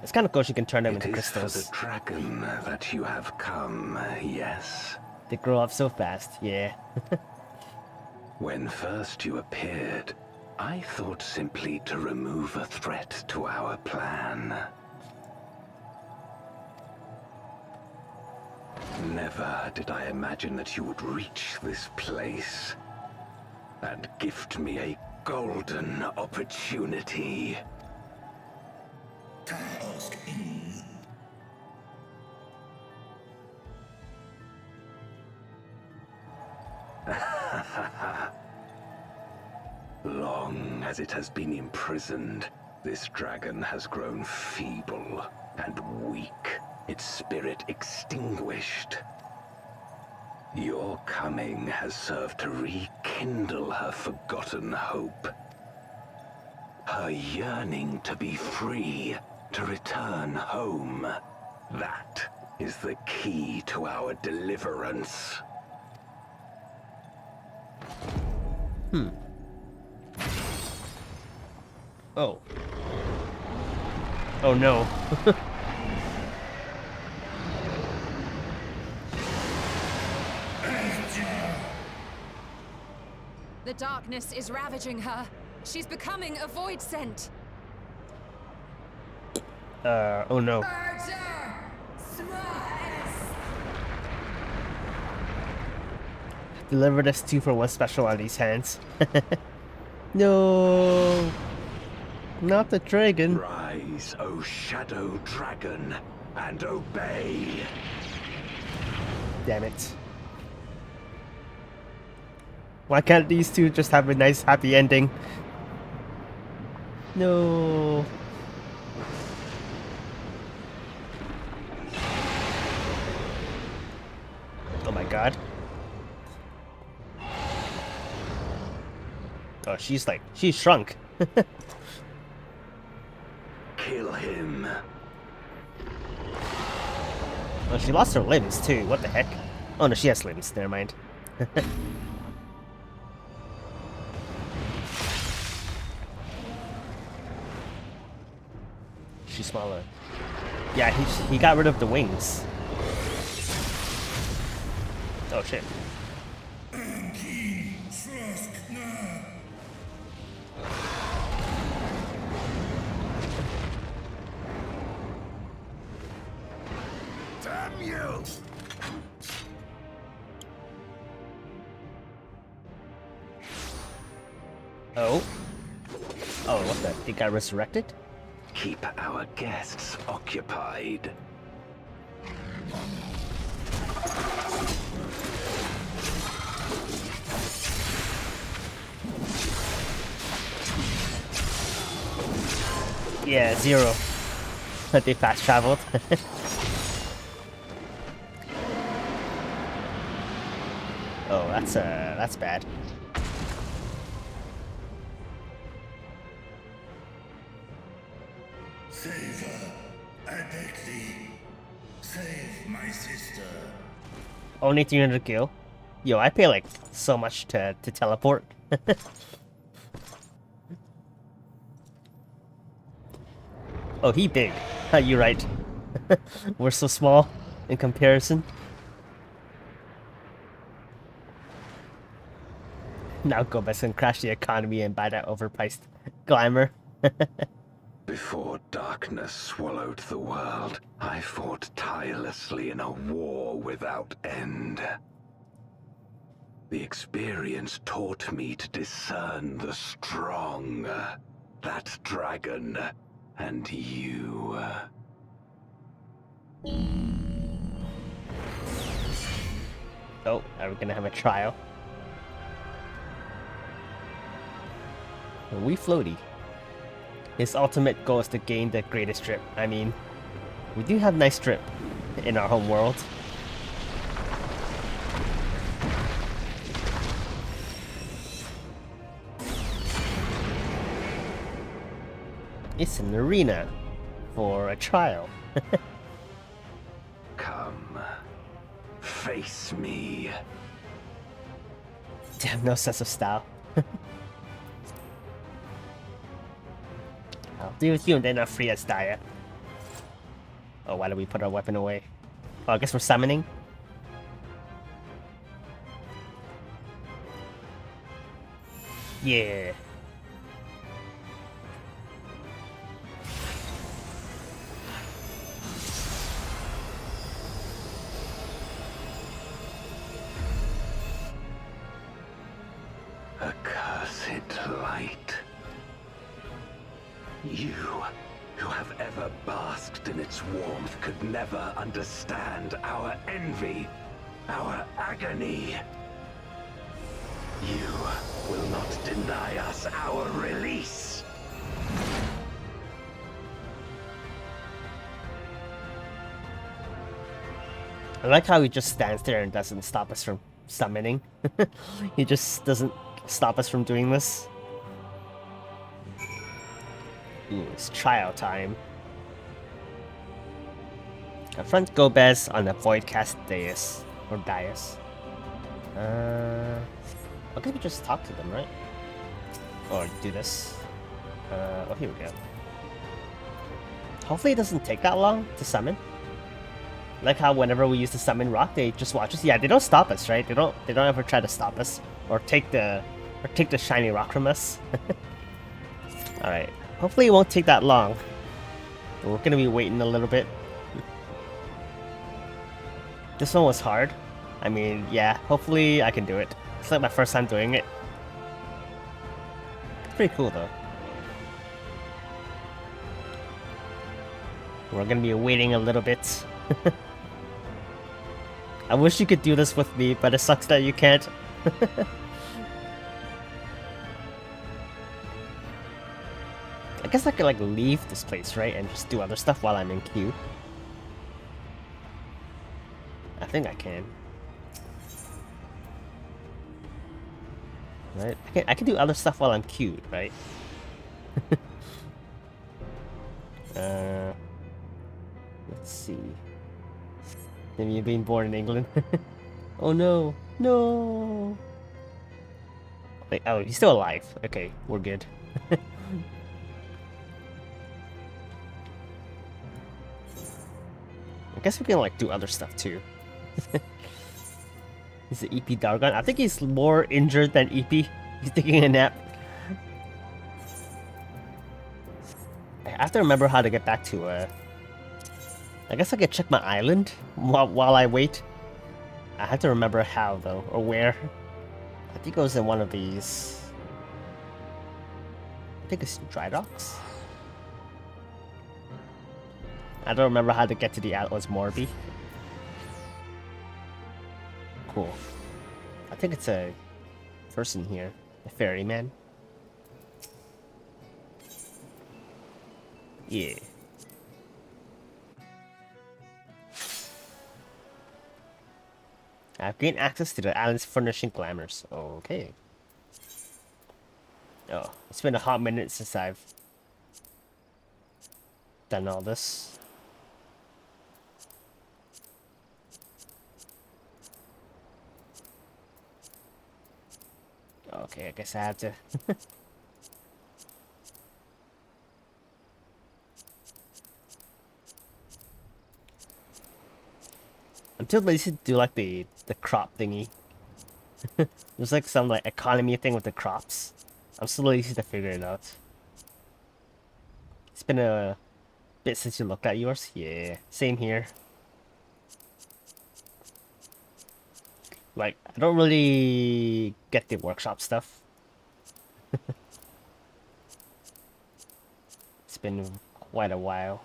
It's kind of cool she can turn them It into is for crystals. the dragon that you have come, yes? They grow up so fast, yeah. When first you appeared, I thought simply to remove a threat to our plan. Never did I imagine that you would reach this place and gift me a golden opportunity. Task in. Long as it has been imprisoned, this dragon has grown feeble and weak, its spirit extinguished. Your coming has served to rekindle her forgotten hope. Her yearning to be free, to return home. That is the key to our deliverance. Oh. Oh no. The darkness is ravaging her. She's becoming a void scent. Oh no. Deliver this 2-for-1 special on these hands. No. Not the dragon. Rise, O shadow dragon, and obey. Damn it. Why can't these two just have a nice happy ending? No. Oh my god. Oh, she's shrunk. Kill him. Oh, she lost her limbs too. What the heck? Oh no, she has limbs. Never mind. She's smaller. Yeah, he got rid of the wings. Oh shit. Damn you! Oh. Oh, what the? He got resurrected? Keep our guests occupied. Yeah, 0. They fast traveled. Oh, that's bad. Save her. I beg thee. Save my sister. Only 300 gil. Yo, I pay like so much to teleport. Oh, he big. You're right. We're so small in comparison. Now Gomez can crash the economy and buy that overpriced glamour. Before darkness swallowed the world, I fought tirelessly in a war without end. The experience taught me to discern the strong, that dragon, and you. Oh, are we gonna have a trial? A wee floaty. His ultimate goal is to gain the greatest strip. I mean, we do have nice strip in our home world. It's an arena for a child. Come, face me. Damn, no sense of style. I'll deal with you and then not free as Daya. Oh, why did we put our weapon away? Oh, I guess we're summoning. Yeah. Accursed light. You, who have ever basked in its warmth, could never understand our envy, our agony. You will not deny us our release. I like how he just stands there and doesn't stop us from summoning. He just doesn't stop us from doing this. Ooh, it's trial time. Confront Gomez on the Voidcast dais. Or dais. Okay, we just talk to them, right? Or do this. Oh, here we go. Hopefully it doesn't take that long to summon. Like how whenever we use the summon rock, they just watch us. Yeah, they don't stop us, right? They don't ever try to stop us or take the shiny rock from us. All right. Hopefully it won't take that long. We're gonna be waiting a little bit. This one was hard. I mean, yeah. Hopefully I can do it. It's like my first time doing it. It's pretty cool though. We're gonna be waiting a little bit. I wish you could do this with me, but it sucks that you can't. I guess I could like leave this place, right? And just do other stuff while I'm in queue. I think I can. Right? I can do other stuff while I'm queued, right? Let's see. Maybe you're being born in England. Oh no. No. Wait, oh, he's still alive. Okay, we're good. I guess we can like do other stuff too. Is it EP Dargon? I think he's more injured than EP. He's taking a nap. I have to remember how to get back to I guess I could check my island while I wait. I have to remember how though, or where. I think it was in one of these. I think it's dry docks. I don't remember how to get to the Atlas Morbi. Cool. I think it's a person here. A ferryman. Yeah. I've gained access to the island's furnishing glamours. Okay. Oh, it's been a hot minute since I've done all this. Okay, I guess I have to. I'm too lazy to do like the crop thingy. There's like some like economy thing with the crops. I'm so lazy to figure it out. It's been a bit since you looked at yours. Yeah, same here. Like, I don't really get the workshop stuff. It's been quite a while.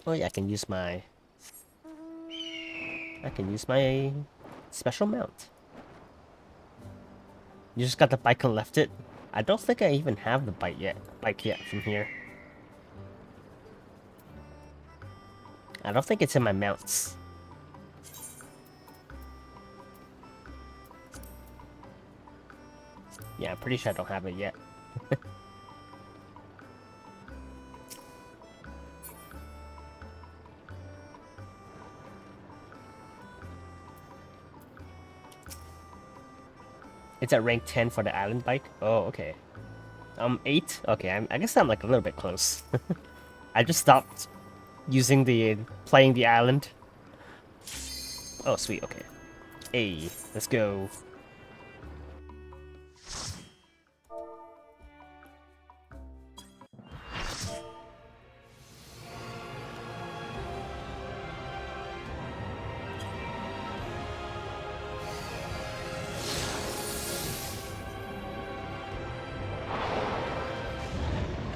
Oh yeah, I can use my I can use my special mount. You just got the bike and left it? I don't think I even have the bike yet from here. I don't think it's in my mounts. Yeah, I'm pretty sure I don't have it yet. It's at rank 10 for the island bike. Oh, okay. 8? Okay, I guess I'm like a little bit close. I just stopped playing the island. Oh, sweet, okay. Hey, let's go.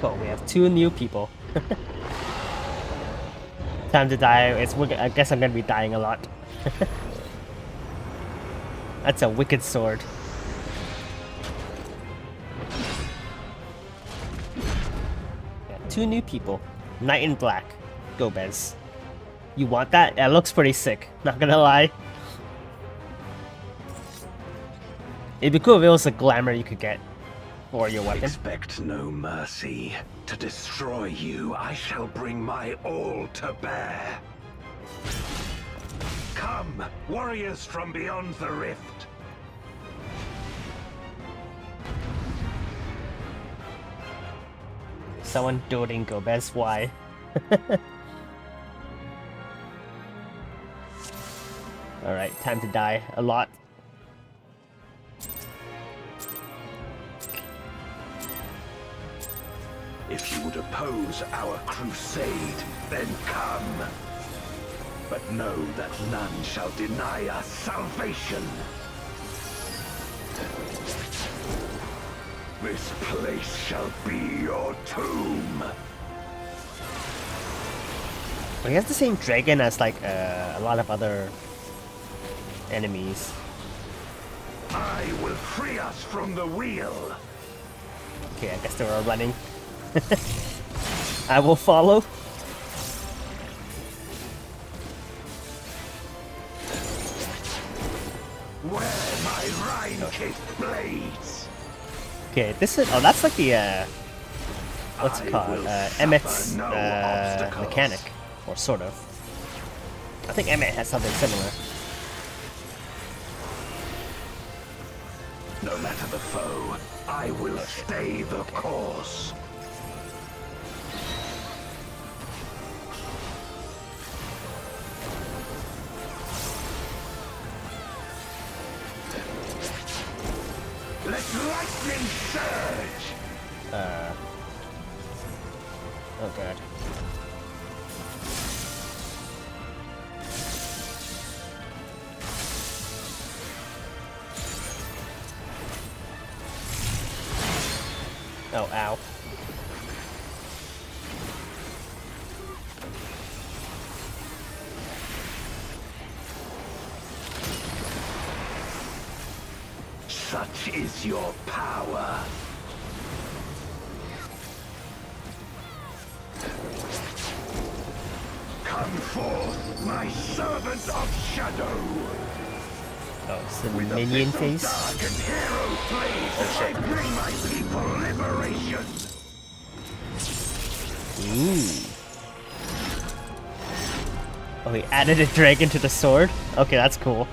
Cool, we have 2 new people. Time to die. I guess I'm gonna be dying a lot. That's a wicked sword. Yeah, 2 new people. Knight in black. Go Bez. You want that? It looks pretty sick, not gonna lie. It'd be cool if it was a glamour you could get for your weapon. Expect no mercy. To destroy you, I shall bring my all to bear. Come, warriors from beyond the rift. Someone doting Gomez, why? Alright, time to die a lot. If you would oppose our crusade, then come. But know that none shall deny us salvation. This place shall be your tomb. He has the same dragon as like a lot of other enemies. I will free us from the wheel. Okay, I guess they were running. I will follow. Where my Rhine-kissed blades. Okay, this is that's like the what's it called? Emmett's mechanic, or sort of. I think Emmett has something similar. No matter the foe, I will stay the course. Let lightning surge! Oh god. Oh, ow. Such is your power. Come forth, my servant of shadow. Oh, it's the minion face. Dark and hero blades, I bring my people liberation. Ooh. Oh, he added a dragon to the sword? Okay, that's cool.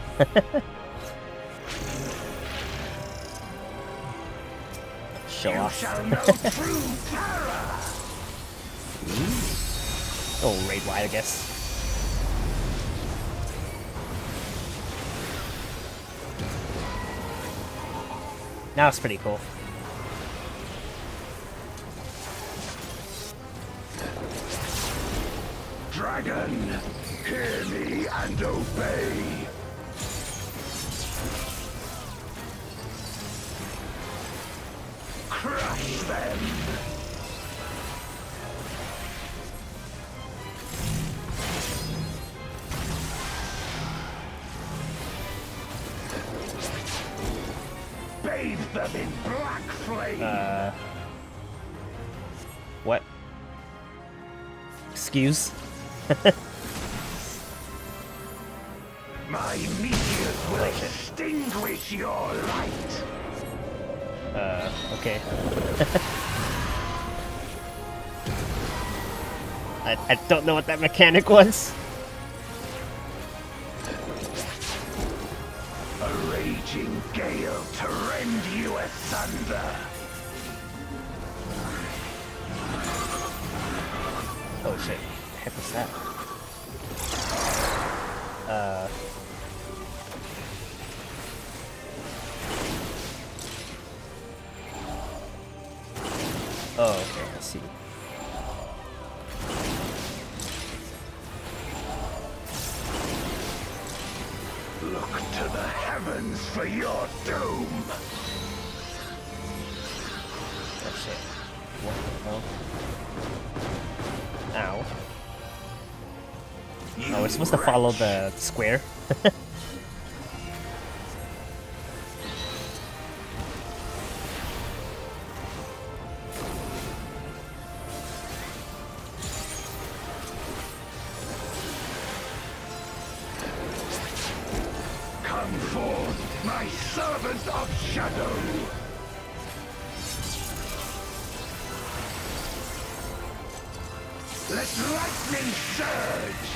Show off. Oh, raid wide, I guess. Now it's pretty cool. Dragon, hear me and obey. Crush them. bathe them in black flame. What? Excuse? My meteors will extinguish your light. Okay. I don't know what that mechanic was. A raging gale to rend you asunder. Oh shit. What the heck was that? Oh, okay, I see. Look to the heavens for your doom. Oh shit. What the hell? Ow. Oh, we're supposed to follow the square? Come forth, my servant of shadow. Let lightning surge.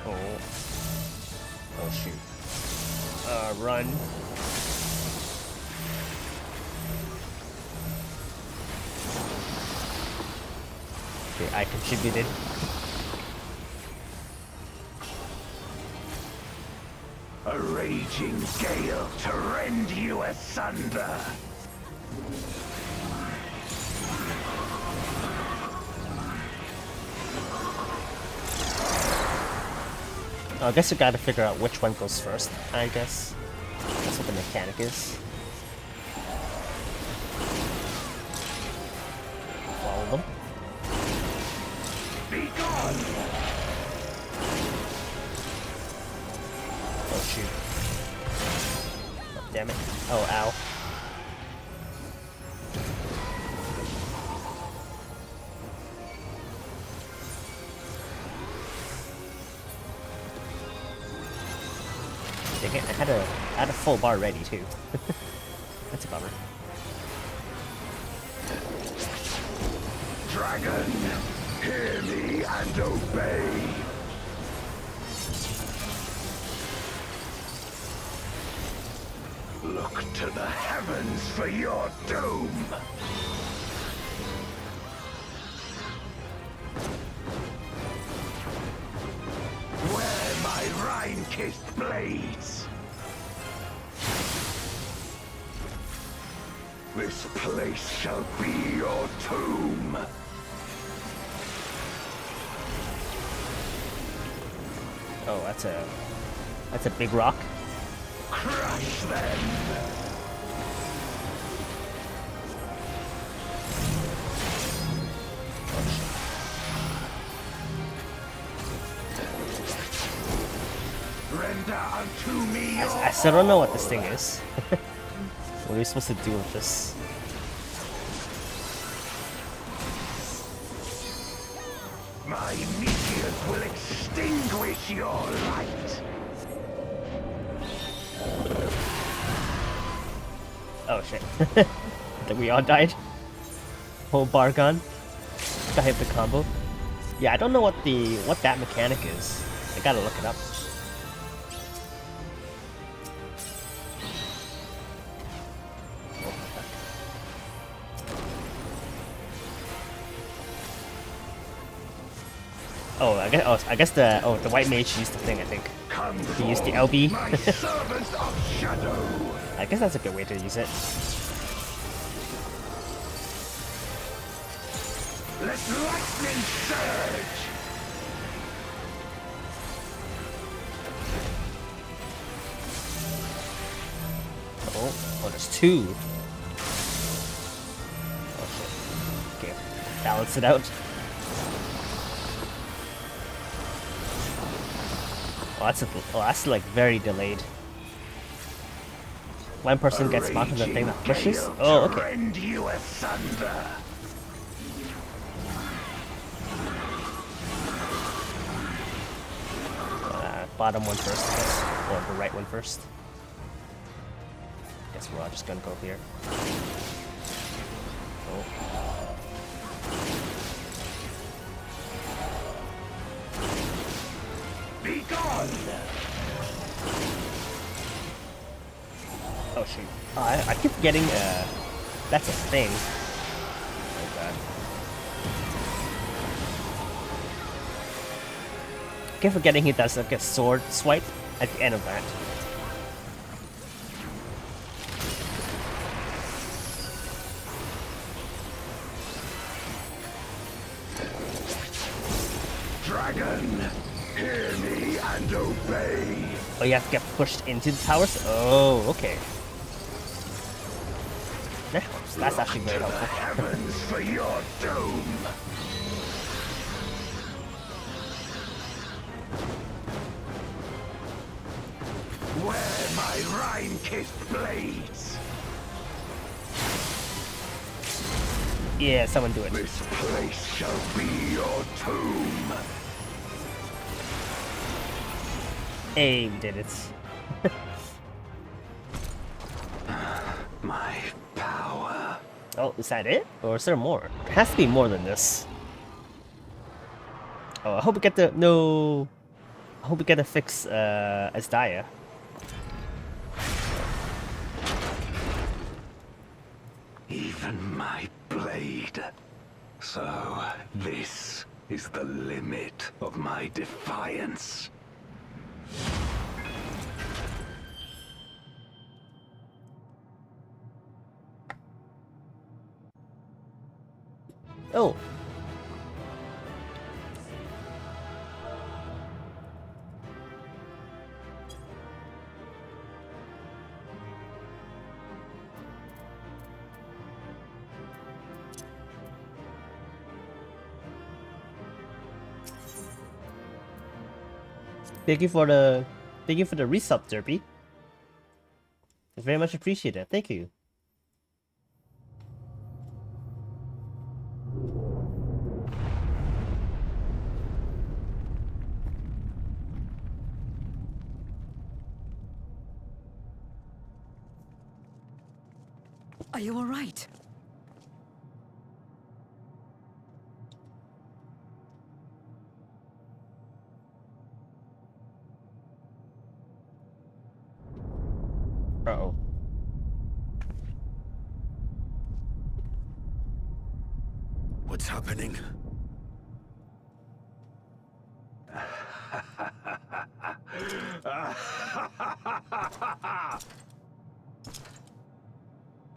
Oh. Oh shoot. Run. Okay, I contributed. A raging gale to rend you asunder. I guess you gotta figure out which one goes first, I guess. That's what the mechanic is. Follow them. Be gone! Oh shoot. Oh, damn it. Oh, ow. Dang it, I had a full bar ready too. That's a bummer. Dragon, hear me and obey. Look to the heavens for your doom. Wear my rime-kissed blades. This place shall be your tomb. Oh, that's a big rock. Crush them. Render unto me your I still don't know what this thing is. What are we supposed to do with this? My meteors will extinguish your light. Oh shit. That we all died. Whole bar gone. Got hit the combo. Yeah, I don't know what that mechanic is. I gotta look it up. Oh, I guess the white mage used the thing. I think he used the LB. I guess that's a good way to use it. Let lightning surge. Oh, there's two. Oh shit. Okay, balance it out. that's like very delayed. One person gets marked on the thing that pushes. Oh, okay. Rend you asunder. Bottom one first, I guess. Or the right one first. Guess we're all just gonna go here. Oh. Be gone! Oh shoot. Oh, I keep forgetting, that's a thing. Oh god. I keep forgetting he does like a sword swipe at the end of that. Dragon, hear me and obey. Oh, you have to get pushed into the towers? Oh, okay. That helps. That's actually very helpful. Heavens for your doom. Where my Rhine-kissed blades. Yeah, someone do it. This place shall be your tomb. Hey, we did it. My power. Oh, is that it? Or is there more? There has to be more than this. Oh, I hope we get the... No... I hope we get to fix, Asdaya. Even my blade. So, this is the limit of my defiance. Oh. Thank you for the resub, Derby. It's very much appreciated. Thank you. Are you all right? Uh-oh. What's happening?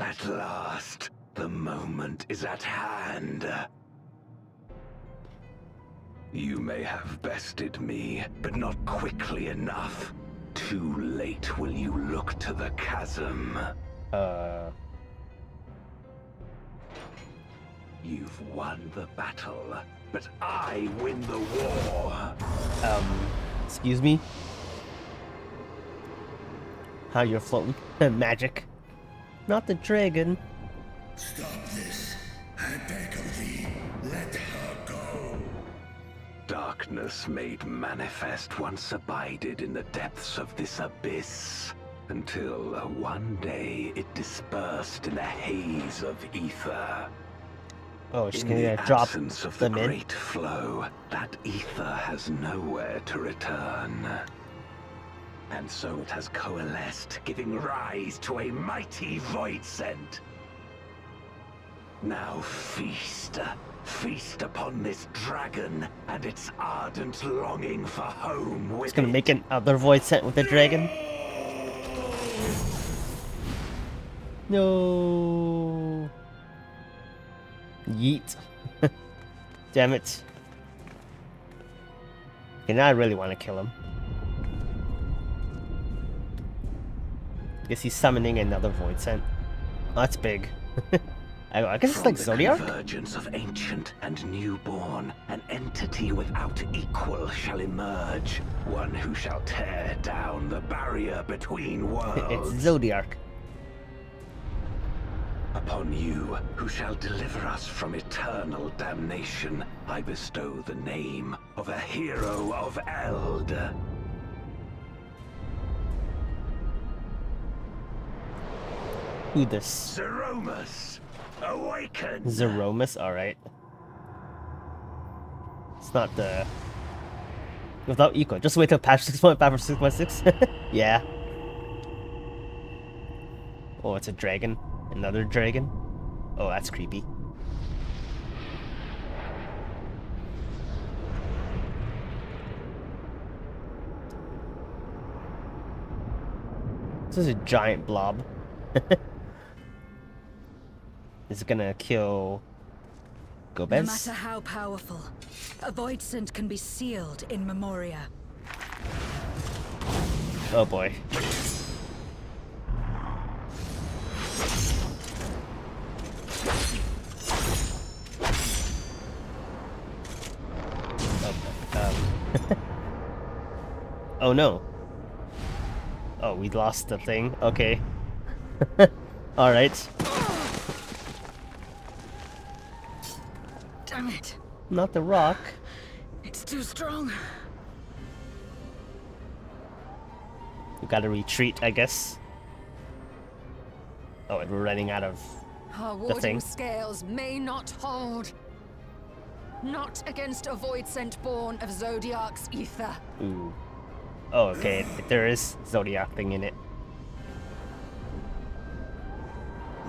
At last, the moment is at hand. You may have bested me, but not quickly enough. Too late will you look to the chasm. You've won the battle, but I win the war. Excuse me? How you're floating? Magic. Not the dragon. Stop this. I beg of thee, let her go. Darkness made manifest once abided in the depths of this abyss, until one day it dispersed in a haze of ether. Oh, she's In gonna the drop absence of the them in. great flow, that ether has nowhere to return. And so it has coalesced, giving rise to a mighty void scent. Now feast. Feast upon this dragon and its ardent longing for home with It's gonna it. make another void set with the dragon. No. Yeet. Damn it. Okay, now I really want to kill him. Guess he's summoning another void scent. Oh, that's big. I guess it's From like the Zodiac? convergence of ancient and newborn, an entity without equal shall emerge. One who shall tear down the barrier between worlds. It's Zodiac. Upon you, who shall deliver us from eternal damnation, I bestow the name of a hero of Eld. Who this? Zeromus, awaken! Zeromus, alright. It's not the... Without equal. Just wait till patch 6.5 or 6.6. Yeah. Oh, it's a dragon. Another dragon. Oh, that's creepy. This is a giant blob. Is it gonna kill Gobez? No matter how powerful, a void scent can be sealed in Memoria. Oh boy. Oh no. Oh, we lost the thing. Okay. Alright. Damn it. Not the rock. It's too strong. We gotta retreat, I guess. Oh, and we're running out of Our the warding thing. scales may not hold. Not against a void scent born of Zodiac's ether. Ooh. Oh, okay. There is Zodiac thing in it.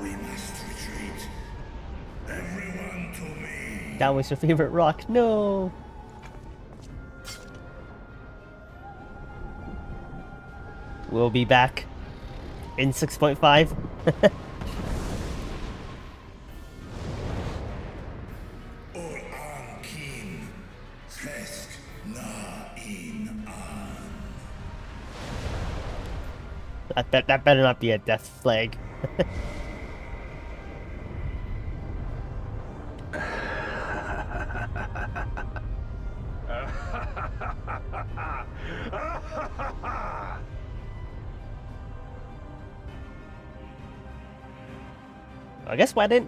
We must retreat. Everyone to me. That was your favorite rock. No. We'll be back in 6.5. Or King. Fest na in an. That better not be a death flag.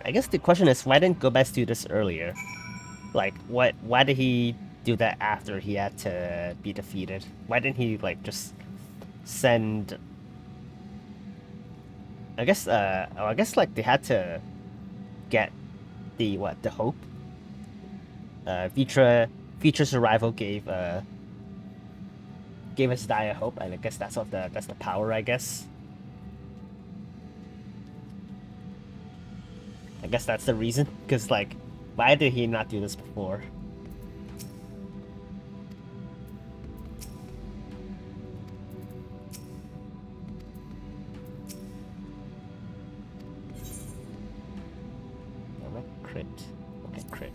I guess the question is, why didn't Gobez do this earlier? Like, why did he do that after he had to be defeated? Why didn't he, like, just send... I guess, like, they had to get the hope? Vitra's arrival gave us dire hope, and I guess that's the power, I guess. I guess that's the reason, because, like, why did he not do this before? Crit. Okay, crit.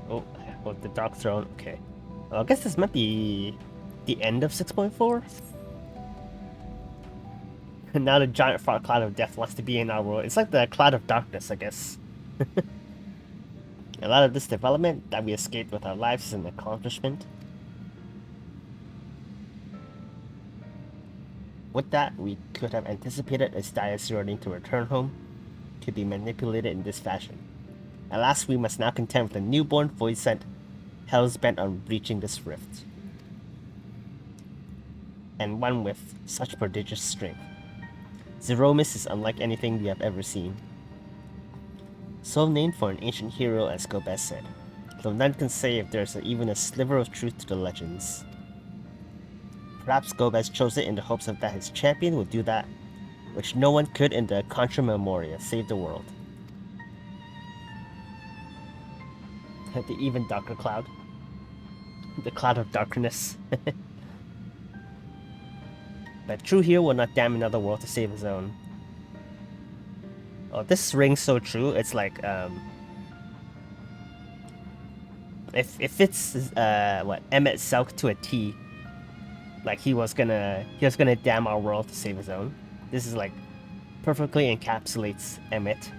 Oh, the Dark Throne. Okay. Well, I guess this might be the end of 6.4. And now the giant fog cloud of death wants to be in our world. It's like the cloud of darkness, I guess. A lot of this development that we escaped with our lives is an accomplishment. With that, we could have anticipated Estia's yearning to return home, to be manipulated in this fashion. Alas, we must now contend with a newborn void scent, hell's bent on breaching this rift. And one with such prodigious strength. Zeromus is unlike anything we have ever seen. So named for an ancient hero, as Gobez said, though none can say if there's even a sliver of truth to the legends. Perhaps Gobez chose it in the hopes of that his champion would do that which no one could in the Contra Memoria, save the world. The even darker cloud. The cloud of darkness. But true hero will not damn another world to save his own. Oh, this rings so true. It's like, It fits what Emmett Selk to a T. Like he was gonna damn our world to save his own. This is like perfectly encapsulates Emmett.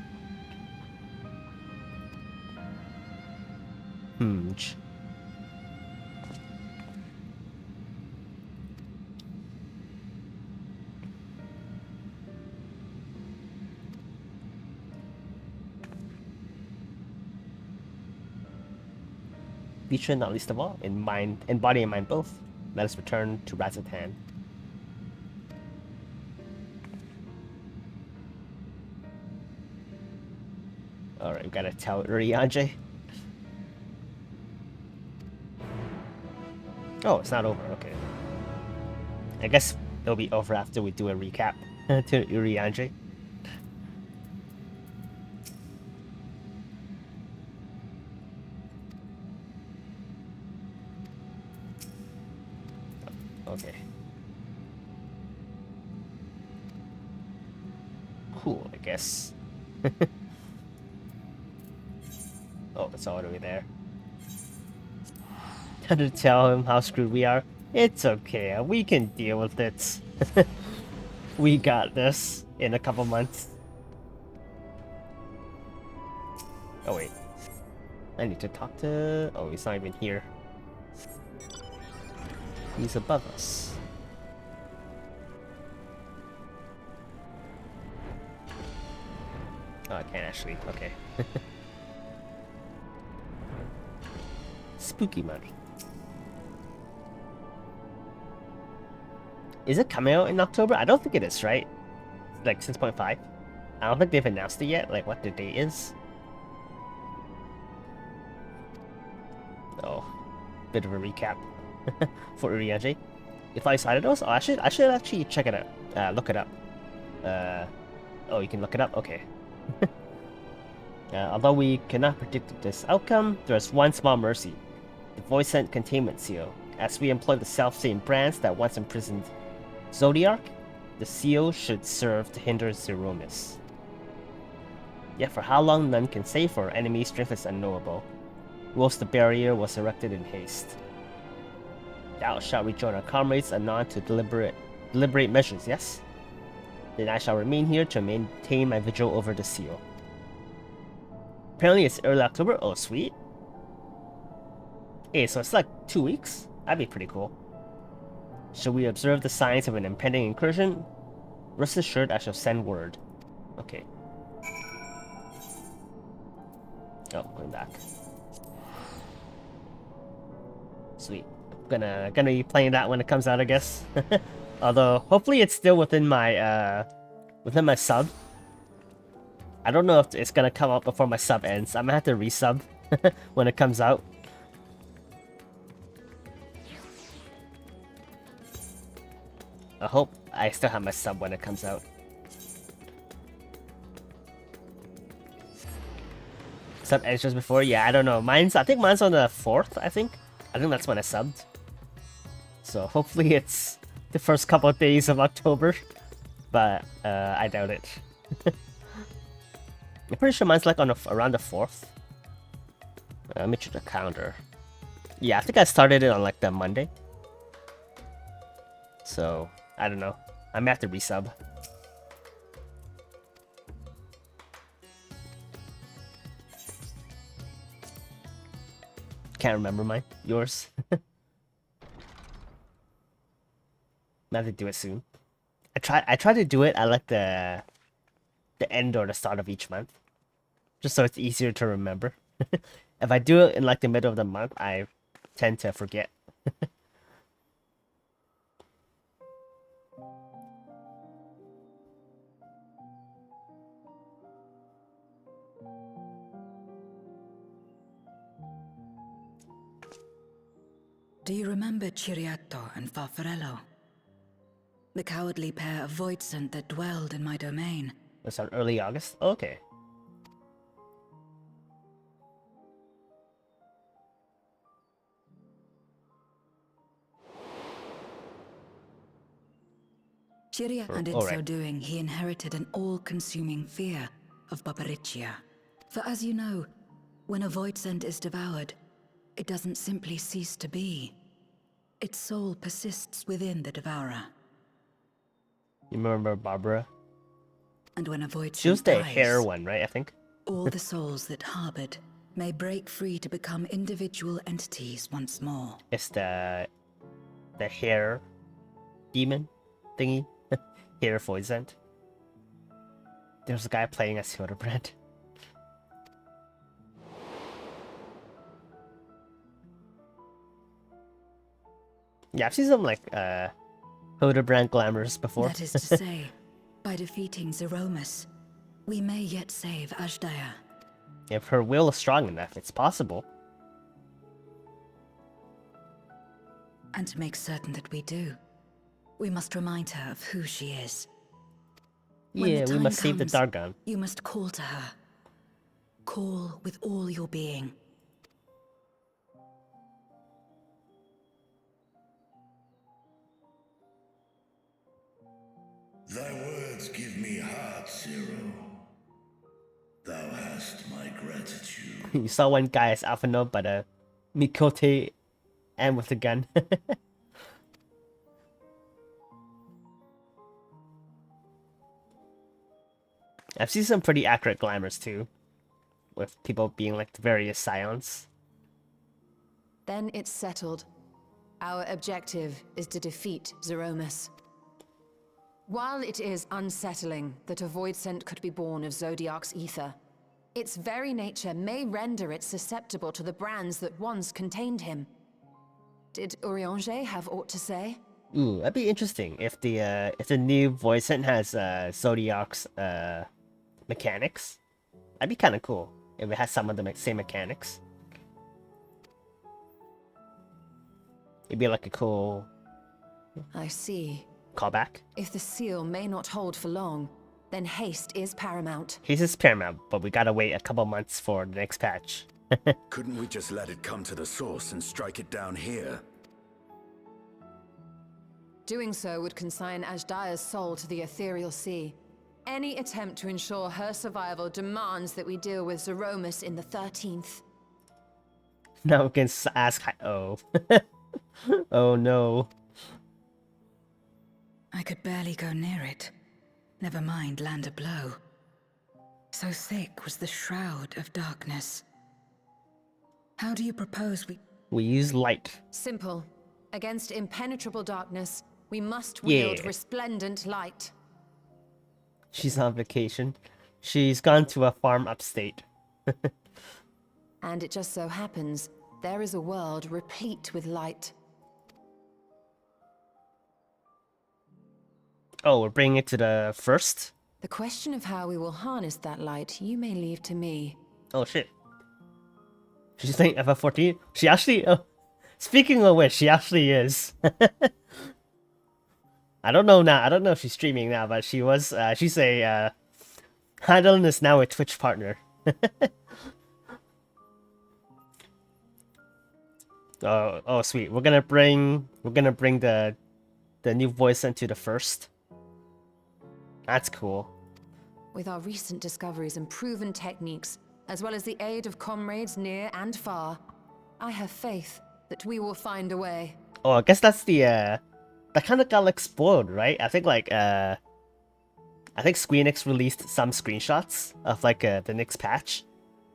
Huge. Feature not least of all, in body and mind both. Let us return to Razatan. Alright, we gotta tell Urianger. Oh, it's not over, okay. I guess it'll be over after we do a recap to Urianger. Okay. Cool, I guess. Oh, it's all the way there. Time to tell him how screwed we are. It's okay, we can deal with it. We got this in a couple months. Oh wait. I need to talk to... Oh, he's not even here. He's above us. Oh, I can't actually. Okay. Spooky money. Is it coming out in October? I don't think it is, right? Like 6.5? I don't think they've announced it yet, like what the date is. Oh, bit of a recap for Urianger. If I cited those, oh, I should actually check it out. Look it up. Oh, you can look it up? Okay. Although we cannot predict this outcome, there is one small mercy. The Voice-Sent Containment Seal. As we employ the self-same brands that once imprisoned Zodiac, the seal should serve to hinder Zeromus. Yet for how long none can say, for our enemy's strength is unknowable. Whilst the barrier was erected in haste. Thou shalt rejoin our comrades anon to deliberate measures, yes? Then I shall remain here to maintain my vigil over the seal. Apparently it's early October. Oh, sweet. Hey, so it's like 2 weeks? That'd be pretty cool. Should we observe the signs of an impending incursion? Rest assured I shall send word. Okay. Oh, going back. Sweet. Gonna be playing that when it comes out, I guess. Although hopefully it's still within my sub. I don't know if it's gonna come out before my sub ends. I'm gonna have to resub when it comes out. I hope I still have my sub when it comes out. Sub ends just before? Yeah, I don't know. I think mine's on the 4th, I think that's when I subbed. So hopefully it's the first couple of days of October. But I doubt it. I'm pretty sure mine's like on around the 4th. Let me check the calendar. Yeah, I think I started it on like the Monday. So, I don't know. I may have to resub. Can't remember mine. Yours? I have to do it soon. I try to do it at like the end or the start of each month. Just so it's easier to remember. If I do it in like the middle of the month, I tend to forget. Do you remember Ciriato and Farfarello? The cowardly pair of Voidsent that dwelled in my domain. It's on early August? Okay. And in so doing, he inherited an all-consuming fear of Barbariccia. For as you know, when a Voidsent is devoured, it doesn't simply cease to be. Its soul persists within the Devourer. You remember Barbara? And when a void She was scent the dies, hair one, right? I think. all the souls that harbored may break free to become individual entities once more. It's the hair demon thingy. Hair void scent. There's a guy playing as Hildebrand. Yeah, I've seen some like Hildebrand glamours before. That is to say, by defeating Zeromus, we may yet save Ashdaya. If her will is strong enough, it's possible. And to make certain that we do, we must remind her of who she is. When the Yeah, we time must save the comes, Dargon. You must call to her. Call with all your being. Thy words give me heart, Zero. Thou hast my gratitude. You saw one guy as Alphino, but Mikote and with the gun. I've seen some pretty accurate glamours too, with people being like the various scions. Then it's settled. Our objective is to defeat Zeromus. While it is unsettling that a void scent could be born of Zodiac's ether, its very nature may render it susceptible to the brands that once contained him. Did Urianger have aught to say? Ooh, that'd be interesting if the new void scent has Zodiac's mechanics. That'd be kind of cool if it has some of the same mechanics. It'd be like a cool I see. callback. If the seal may not hold for long, then haste is paramount. Haste is paramount, but we gotta wait a couple months for the next patch. Couldn't we just let it come to the source and strike it down here? Doing so would consign Ashdaya's soul to the ethereal sea. Any attempt to ensure her survival demands that we deal with Zeromus in the 13th. Now we can ask. Oh, oh no. I could barely go near it. Never mind land a blow. So thick was the shroud of darkness. How do you propose we use light? Simple. Against impenetrable darkness, we must wield Yeah. resplendent light. She's on vacation. She's gone to a farm upstate. And it just so happens, there is a world replete with light. Oh, we're bringing it to the first? The question of how we will harness that light, you may leave to me. Oh shit. She's saying FF14? She actually... speaking of which, she actually is. I don't know now. I don't know if she's streaming now, but she was... she's a... Heidelin is now a Twitch partner. Oh, sweet. We're gonna bring the new voice into the first. That's cool. With our recent discoveries and proven techniques, as well as the aid of comrades near and far, I have faith that we will find a way. Oh, I guess that's the that kind of got like spoiled, right? I think like I think Squeenix released some screenshots of like the next patch,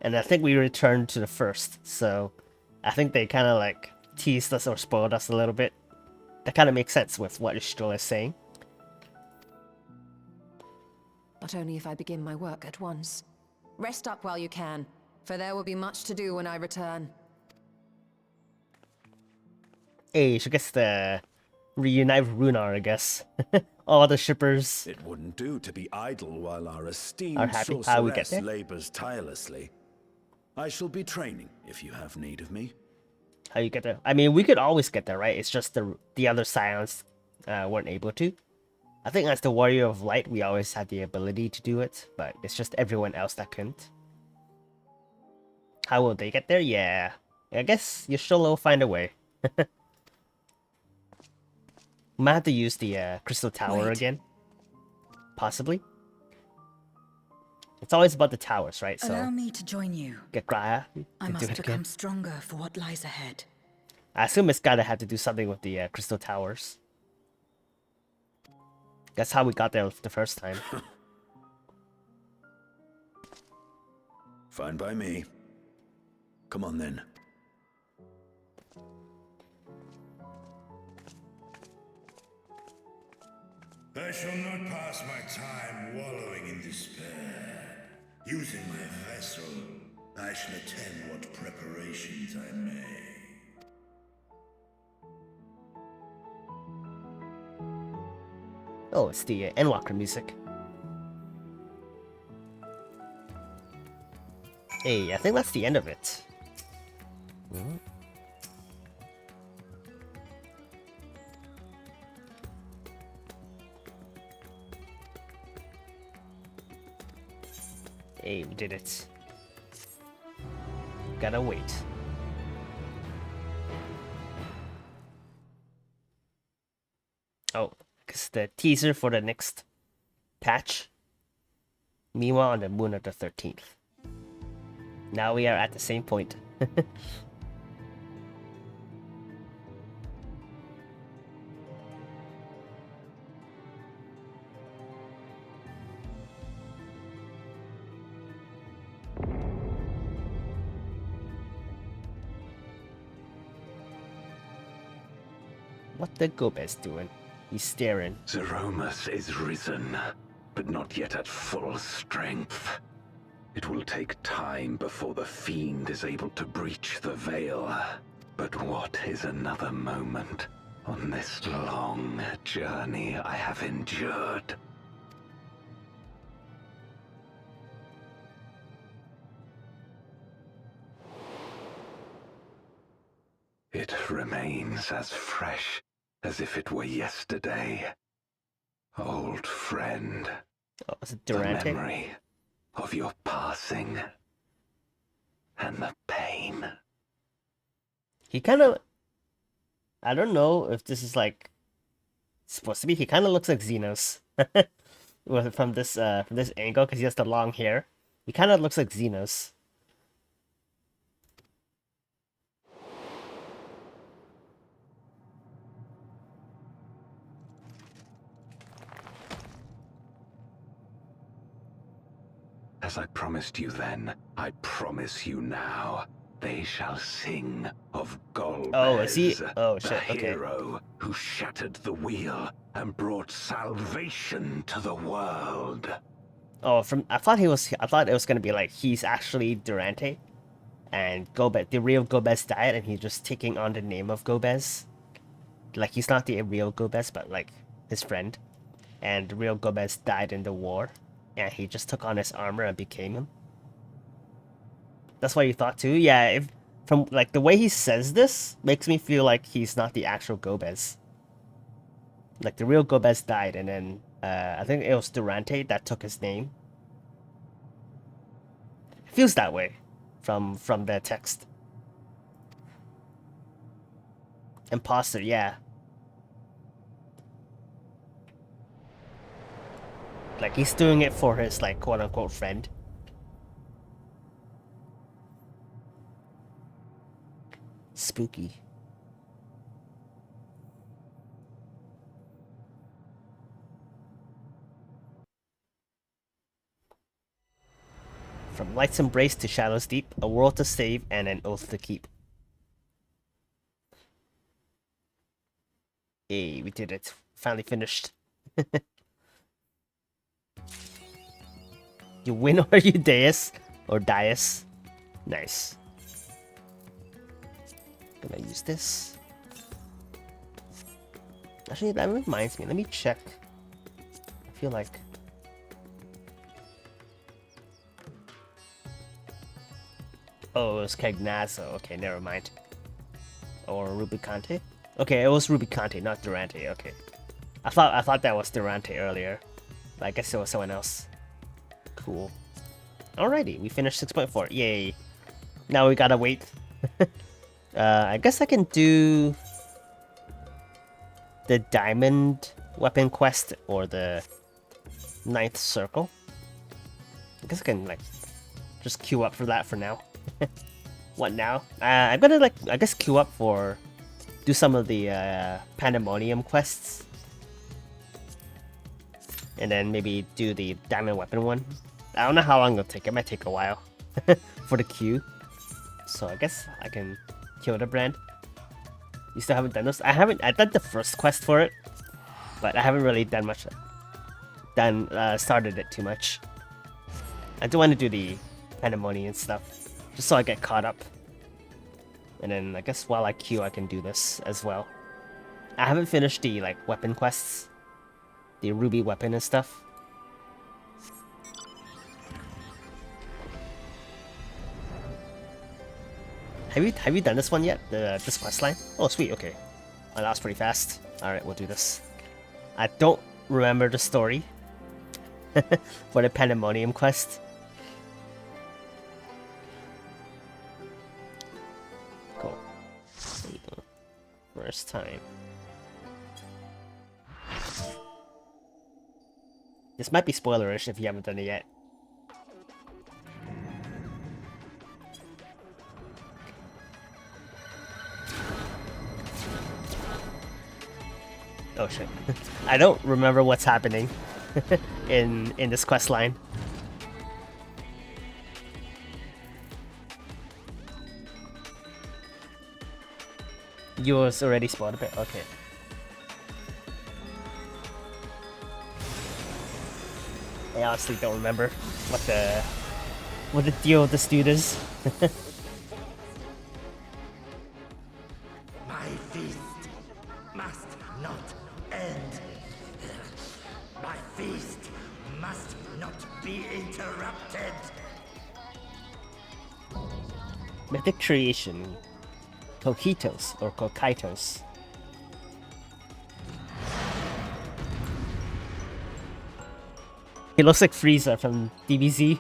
and I think we returned to the first. So I think they kind of like teased us or spoiled us a little bit. That kind of makes sense with what Ishtola is saying. But only if I begin my work at once. Rest up while you can, for there will be much to do when I return. Hey, she gets to reunite with Runar, I guess. All the shippers It wouldn't do to be idle while our esteemed are happy. How we get sorceress there? labors tirelessly. I shall be training if you have need of me. How you get there? I mean, we could always get there, right? It's just the other scions weren't able to. I think as the Warrior of Light, we always had the ability to do it, but it's just everyone else that couldn't. How will they get there? Yeah, I guess Yasholo will find a way. Might have to use the Crystal Tower Wait. again. Possibly. It's always about the towers, right? So Allow me to join you. get Gaia I to do must it become again. stronger for what lies ahead. I assume it's gotta have to do something with the crystal towers. That's how we got there the first time. Fine by me. Come on then. I shall not pass my time wallowing in despair. Using my vessel, I shall attend what preparations I may. Oh, it's the Endwalker music. Hey, I think that's the end of it. Hey, we did it. Gotta wait. Oh, because the teaser for the next patch. Meanwhile, on the moon of the 13th. Now we are at the same point. What the Gobez doing? He's staring. Zeromus is risen, but not yet at full strength. It will take time before the fiend is able to breach the veil. But what is another moment on this long journey I have endured? It remains as fresh as if it were yesterday. Old friend. Oh, is it The Durante? memory of your passing and the pain. He kind of... I don't know if this is like... supposed to be. He kind of looks like Xenos. from this angle, because he has the long hair. He kind of looks like Xenos. As I promised you then, I promise you now. They shall sing of Golbez, Oh, is he? Oh, the shit, okay. hero who shattered the wheel and brought salvation to the world. Oh, I thought it was gonna be like he's actually Durante, and Gobez, the real Gobez died, and he's just taking on the name of Gobez. Like he's not the real Gobez, but like his friend, and the real Gobez died in the war, and he just took on his armor and became him. That's what you thought too? Yeah, if from like the way he says this makes me feel like he's not the actual Gobez. Like the real Gobez died, and then I think it was Durante that took his name. It feels that way from the text. Imposter, yeah. Like he's doing it for his like quote unquote friend. Spooky. From Light's Embrace to Shadow's Deep, a world to save and an oath to keep. Hey, we did it. Finally finished. You win or you Deus or Dias. Nice. Gonna use this. Actually, that reminds me. Let me check. I feel like... Oh, it was Cagnazzo. Okay, never mind. Or Rubicante? Okay, it was Rubicante, not Durante. Okay. I thought that was Durante earlier. But I guess it was someone else. Cool. Alrighty, we finished 6.4. Yay. Now we gotta wait. I guess I can do the diamond weapon quest or the ninth circle. I guess I can like just queue up for that for now. What now? I'm gonna like I guess queue up for do some of the Pandaemonium quests, and then maybe do the diamond weapon one. I don't know how long it'll take. It might take a while for the queue. So I guess I can kill the brand. You still haven't done those? I haven't. I done the first quest for it, but I haven't really done much. Started it too much. I do want to do the Pandaemonium stuff, just so I get caught up. And then I guess while I queue, I can do this as well. I haven't finished the like weapon quests, the ruby weapon and stuff. Have you done this one yet? This quest line? Oh sweet, okay. Oh, that was pretty fast. Alright, we'll do this. I don't remember the story for the Pandaemonium quest. Cool. There you go. First time. This might be spoilerish if you haven't done it yet. Oh shit. I don't remember what's happening in this quest line. Yours already spawned a bit? Okay. I honestly don't remember what the deal with this dude is. My feast must not end. My feast must not be interrupted. Mythic creation. Coquitos or Coquitos. He looks like Frieza from DBZ.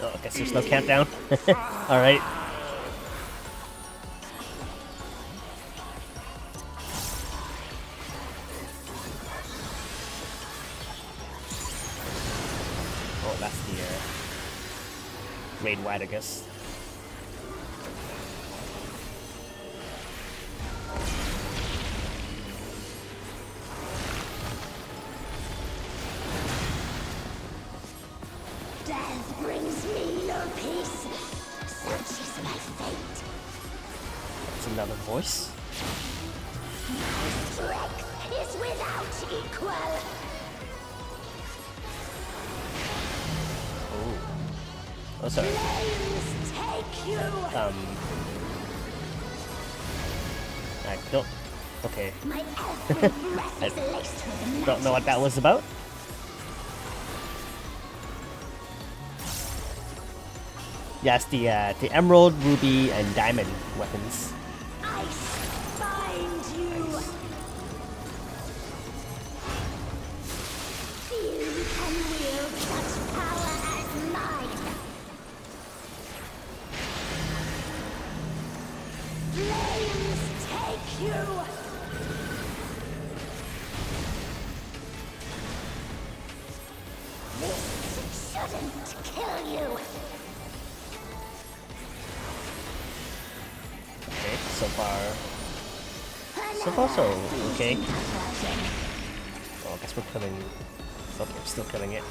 Oh, I guess there's no countdown. Alright. Oh, that's the raid wide, I guess. Death brings me no peace. Such is my fate. That's another voice. My strength is without equal. Oh, sorry. Flames take you. I don't. Okay. My every breath is laced with Don't know what that was about. Yes, the emerald, ruby, and diamond weapons. ice bind you. Nice. Few can wield such power as mine. Flames take you. This shouldn't kill you. Okay, so far so okay. Oh, I guess we're killing. Okay, we're still killing it.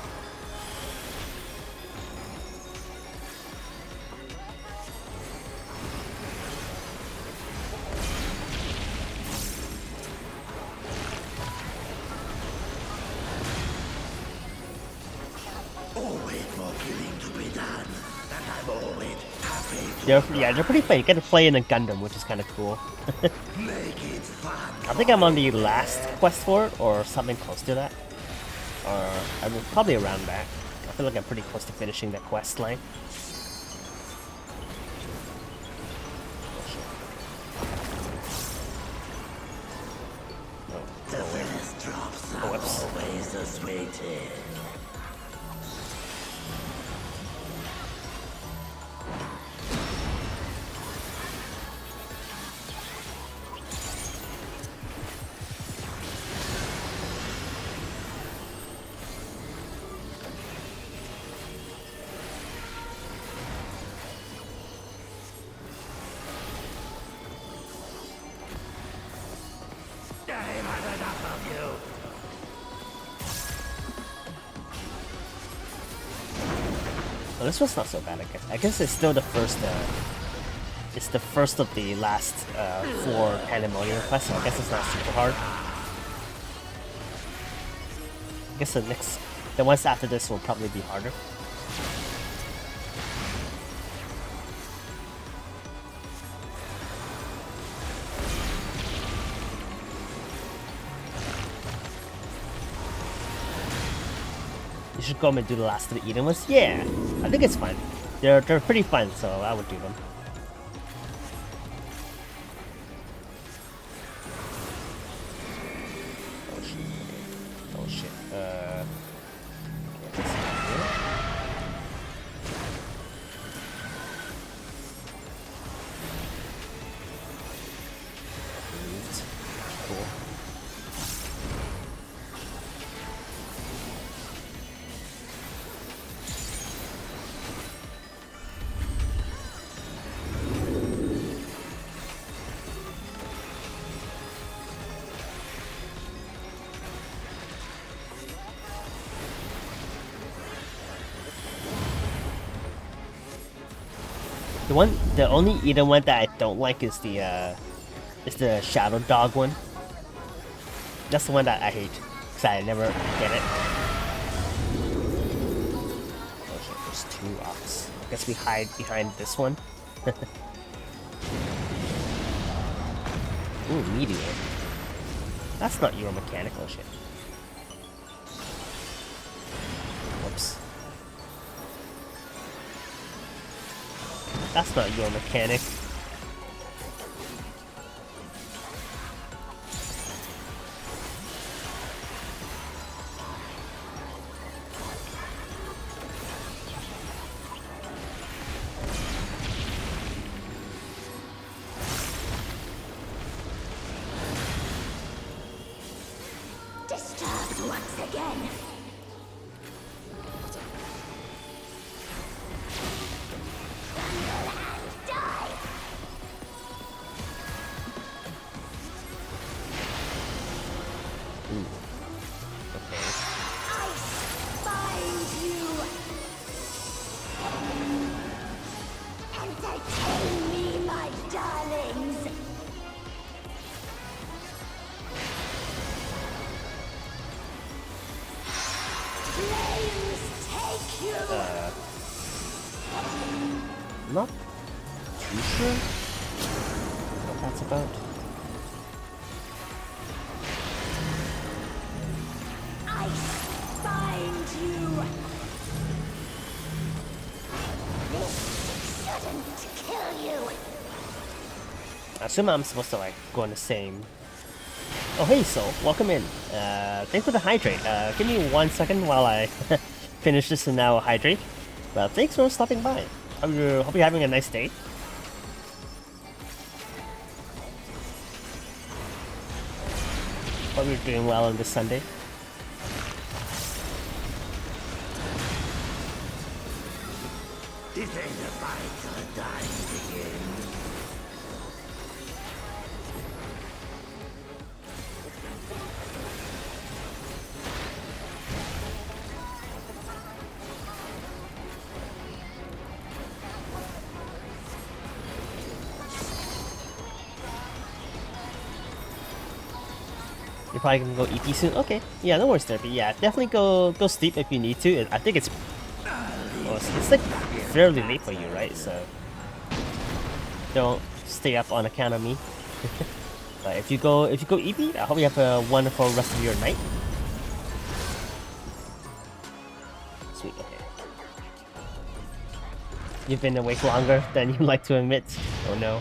Always more killing to be done, and I'm always happy to They're pretty fun. You get to play in a Gundam, which is kind of cool. make it fun. I think I'm on the last quest for it, or something close to that. Or I'm probably around that. I feel like I'm pretty close to finishing the quest line. The first drops Oh, are whoops. always the sweetest. Well, this one's not so bad, I guess. I guess it's still the first, it's the first of the last 4 Pandaemonium quests, so I guess it's not super hard. I guess the ones after this will probably be harder. You should go and do the last of the Eden ones. Yeah, I think it's fun. They're pretty fun, so I would do them. Oh shit. Okay. Oh shit. Okay, let's see here. Moved. Cool. The only Eden one that I don't like is the Shadow Dog one. That's the one that I hate, because I never get it. Oh shit, there's 2 ops. I guess we hide behind this one. Ooh, Meteor. That's not your mechanical shit. Whoops. That's not your mechanic. Disturbed once again. Not too sure what that's about. I find you. This shouldn't kill you. I assume I'm supposed to like go on the same. Oh hey Soul, welcome in. Thanks for the hydrate. Give me 1 second while I finish this and now hydrate. But thanks for stopping by. Hope you're having a nice day. Hope you're doing well on this Sunday. This ain't a fight or dying begin. You're probably gonna go EP soon. Okay, yeah, no worries there. But yeah, definitely go sleep if you need to. I think it's like fairly late for you, right? So don't stay up on account of me. But if you go EP, I hope you have a wonderful rest of your night. Sweet. Okay. You've been awake longer than you like to admit. Oh no.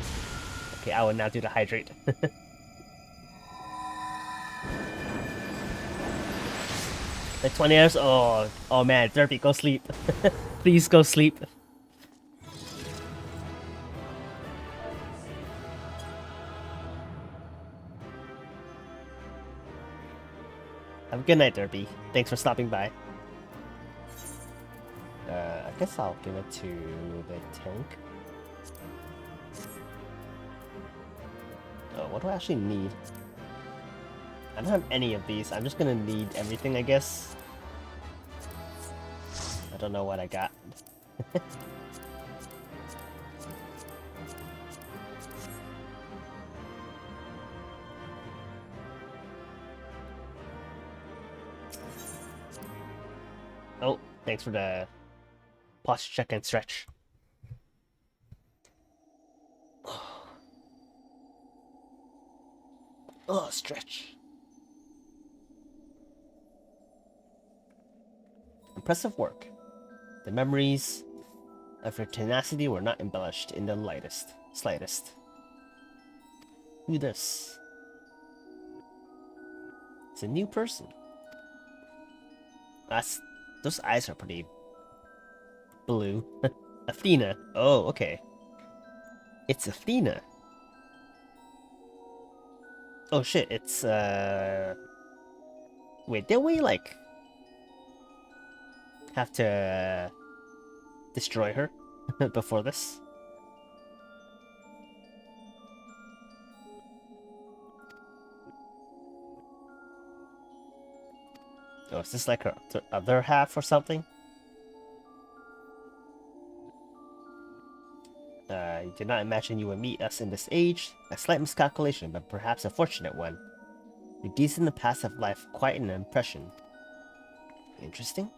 Okay, I will now do the hydrate. Like 20 hours? Oh man, Derpy, go sleep. Please go sleep. Have a good night, Derpy. Thanks for stopping by. I guess I'll give it to the tank. Oh, what do I actually need? I don't have any of these. I'm just gonna need everything, I guess. I don't know what I got. Oh, thanks for the posture check and stretch. Oh, stretch. Impressive work. The memories of your tenacity were not embellished in the slightest. Who this? It's a new person. Those eyes are pretty blue. Athena. Oh, okay. It's Athena. Oh shit, it's wait, did we like have to destroy her before this? Oh, is this like her other half or something? I did not imagine you would meet us in this age. A slight miscalculation, but perhaps a fortunate one. Your deeds in the past have left quite an impression. Interesting.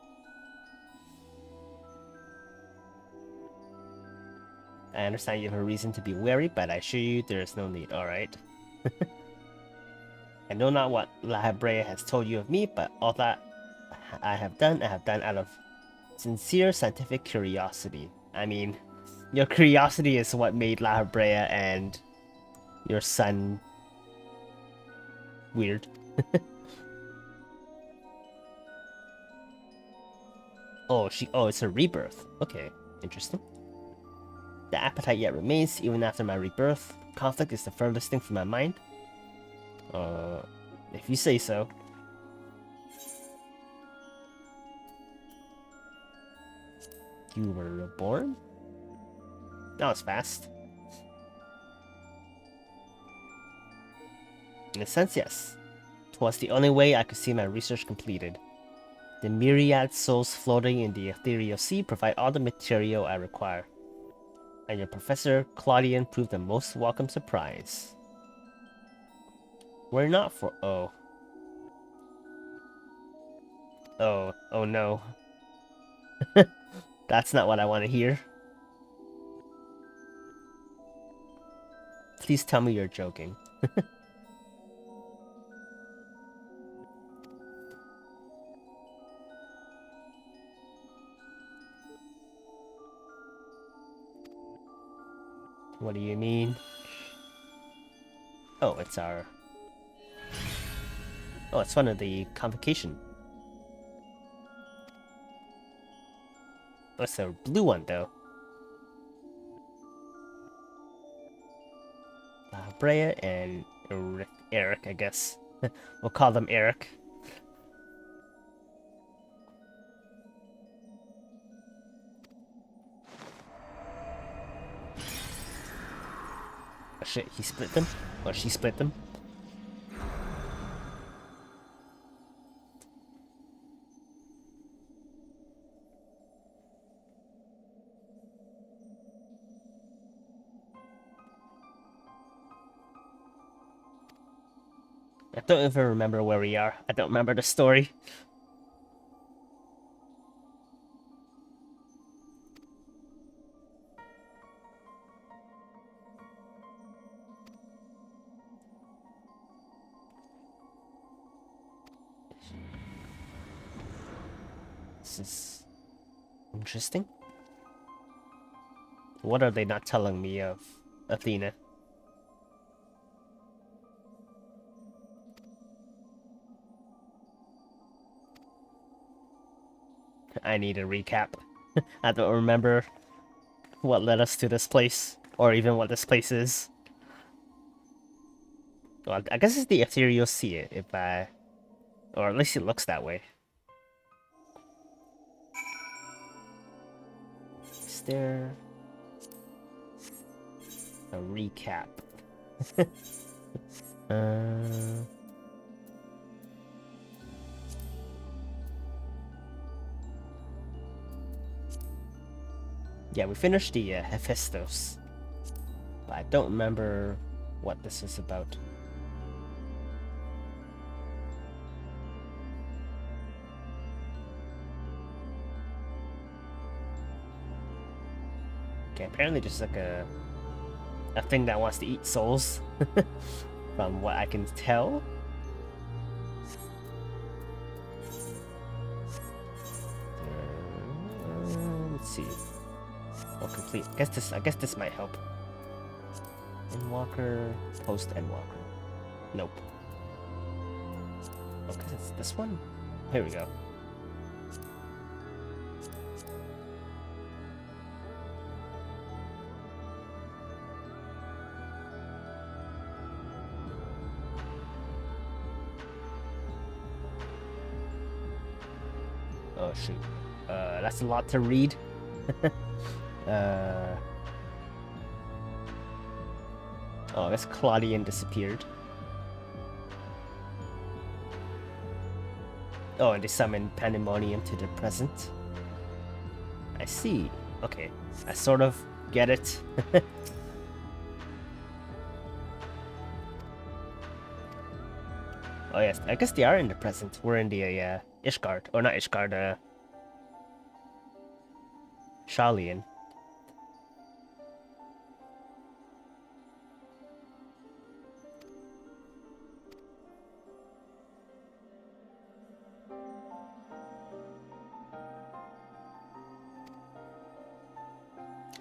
I understand you have a reason to be wary, but I assure you there is no need, alright? I know not what La Habrea has told you of me, but all that I have done out of sincere scientific curiosity. I mean, your curiosity is what made La Habrea and your son weird. Oh, it's a rebirth. Okay, interesting. The appetite yet remains, even after my rebirth. Conflict is the furthest thing from my mind. If you say so. You were reborn? That was fast. In a sense, yes. 'Twas the only way I could see my research completed. The myriad souls floating in the ethereal sea provide all the material I require. And your professor, Claudian, proved a most welcome surprise. We're not for... Oh. Oh no. That's not what I want to hear. Please tell me you're joking. What do you mean? Oh, it's our... Oh, it's one of the convocation. Oh, it's a blue one, though. Brea and Eric, I guess. We'll call them Eric. Oh shit, he split them? Or she split them? I don't even remember where we are. I don't remember the story. This is interesting. What are they not telling me of Athena? I need a recap. I don't remember what led us to this place, or even what this place is. Well, I guess it's the ethereal sea, or at least it looks that way. Is there a recap? Yeah, we finished the Hephaestus, but I don't remember what this is about. Okay, apparently just like a thing that wants to eat souls, from what I can tell. Let's see. Oh, complete. I guess this might help. Endwalker, post Endwalker. Nope. Oh, guess it's this one. Here we go. Oh shoot. That's a lot to read. Oh, I guess Claudian disappeared. Oh, and they summoned Pandaemonium to the present. I see. Okay, I sort of get it. Oh yes, I guess they are in the present. We're in the Ishgard, or not Ishgard, Sharlayan.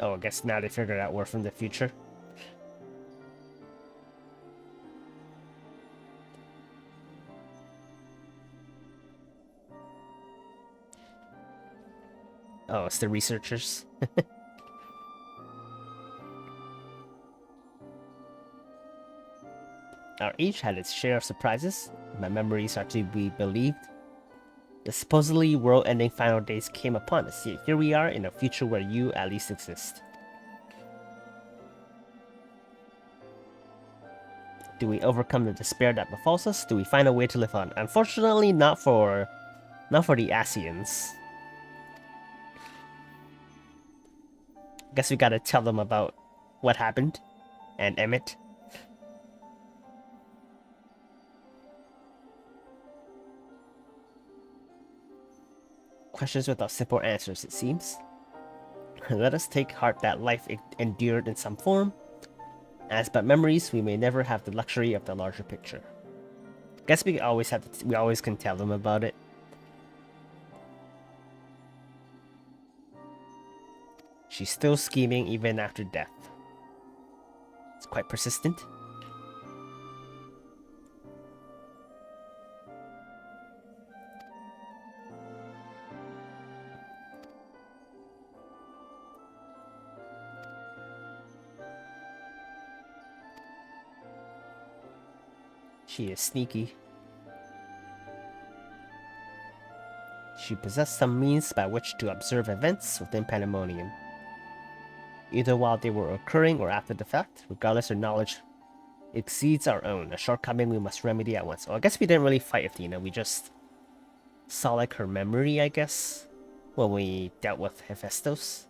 Oh, I guess now they figured out we're from the future. Oh, it's the researchers. Our age had its share of surprises. My memories are to be believed. The supposedly world-ending final days came upon us, yet here we are in a future where you at least exist. Do we overcome the despair that befalls us? Do we find a way to live on? Unfortunately, not for the Asians. Guess we gotta tell them about what happened, and Emmett. Questions without simple answers, it seems. Let us take heart that life endured in some form. As but memories, we may never have the luxury of the larger picture. Guess we always can tell them about it. She's still scheming even after death. It's quite persistent. She is sneaky. She possessed some means by which to observe events within Pandaemonium, either while they were occurring or after the fact. Regardless, her knowledge exceeds our own, a shortcoming we must remedy at once. Oh, I guess we didn't really fight Athena, we just saw like her memory, I guess, when we dealt with Hephaestus.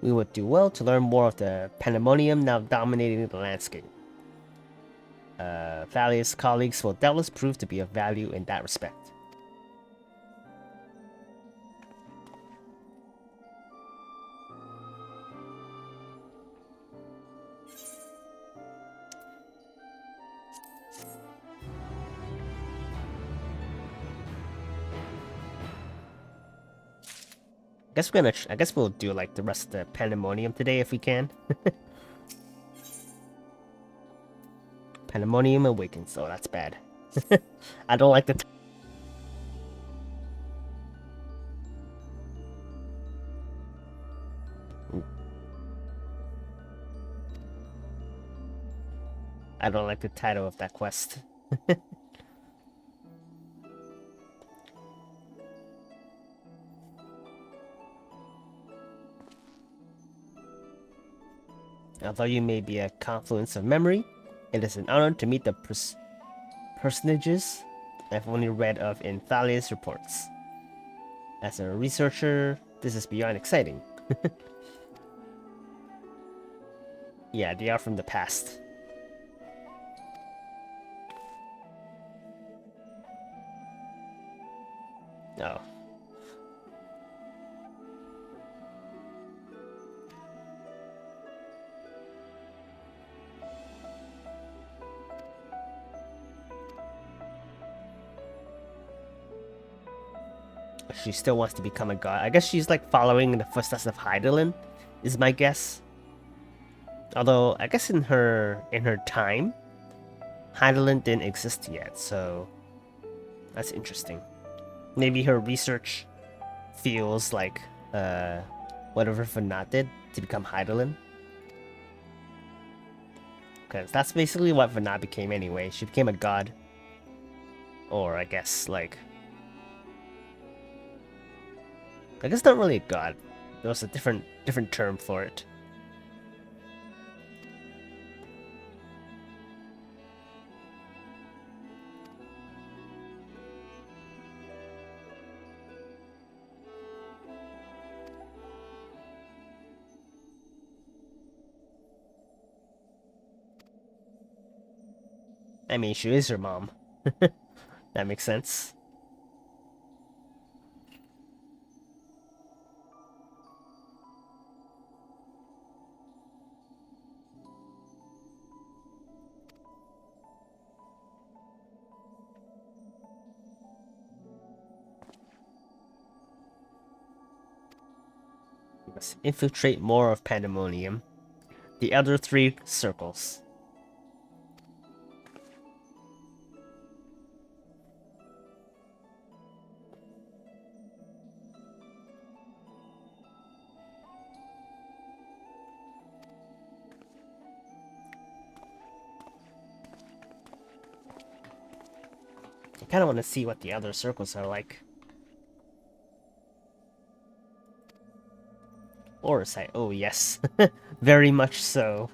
We would do well to learn more of the Pandaemonium now dominating the landscape. Valious colleagues will doubtless prove to be of value in that respect. I guess we'll do like the rest of the Pandaemonium today if we can. Pandaemonium awakens. Oh, that's bad. I don't like the. I don't like the title of that quest. Although you may be a confluence of memory, it is an honor to meet the personages I've only read of in Thalia's reports. As a researcher, this is beyond exciting. Yeah, they are from the past. Oh. She still wants to become a god. I guess she's like following in the footsteps of Hydaelyn, is my guess. Although I guess in her time, Hydaelyn didn't exist yet, so that's interesting. Maybe her research feels like whatever Vanat did to become Hydaelyn. Because that's basically what Vanat became anyway. She became a god. Or I guess like... I guess not really a god. There was a different term for it. I mean, she is her mom. That makes sense. We must infiltrate more of Pandaemonium. The other 3 circles. I kind of want to see what the other circles are like. Orsite, oh yes, very much so.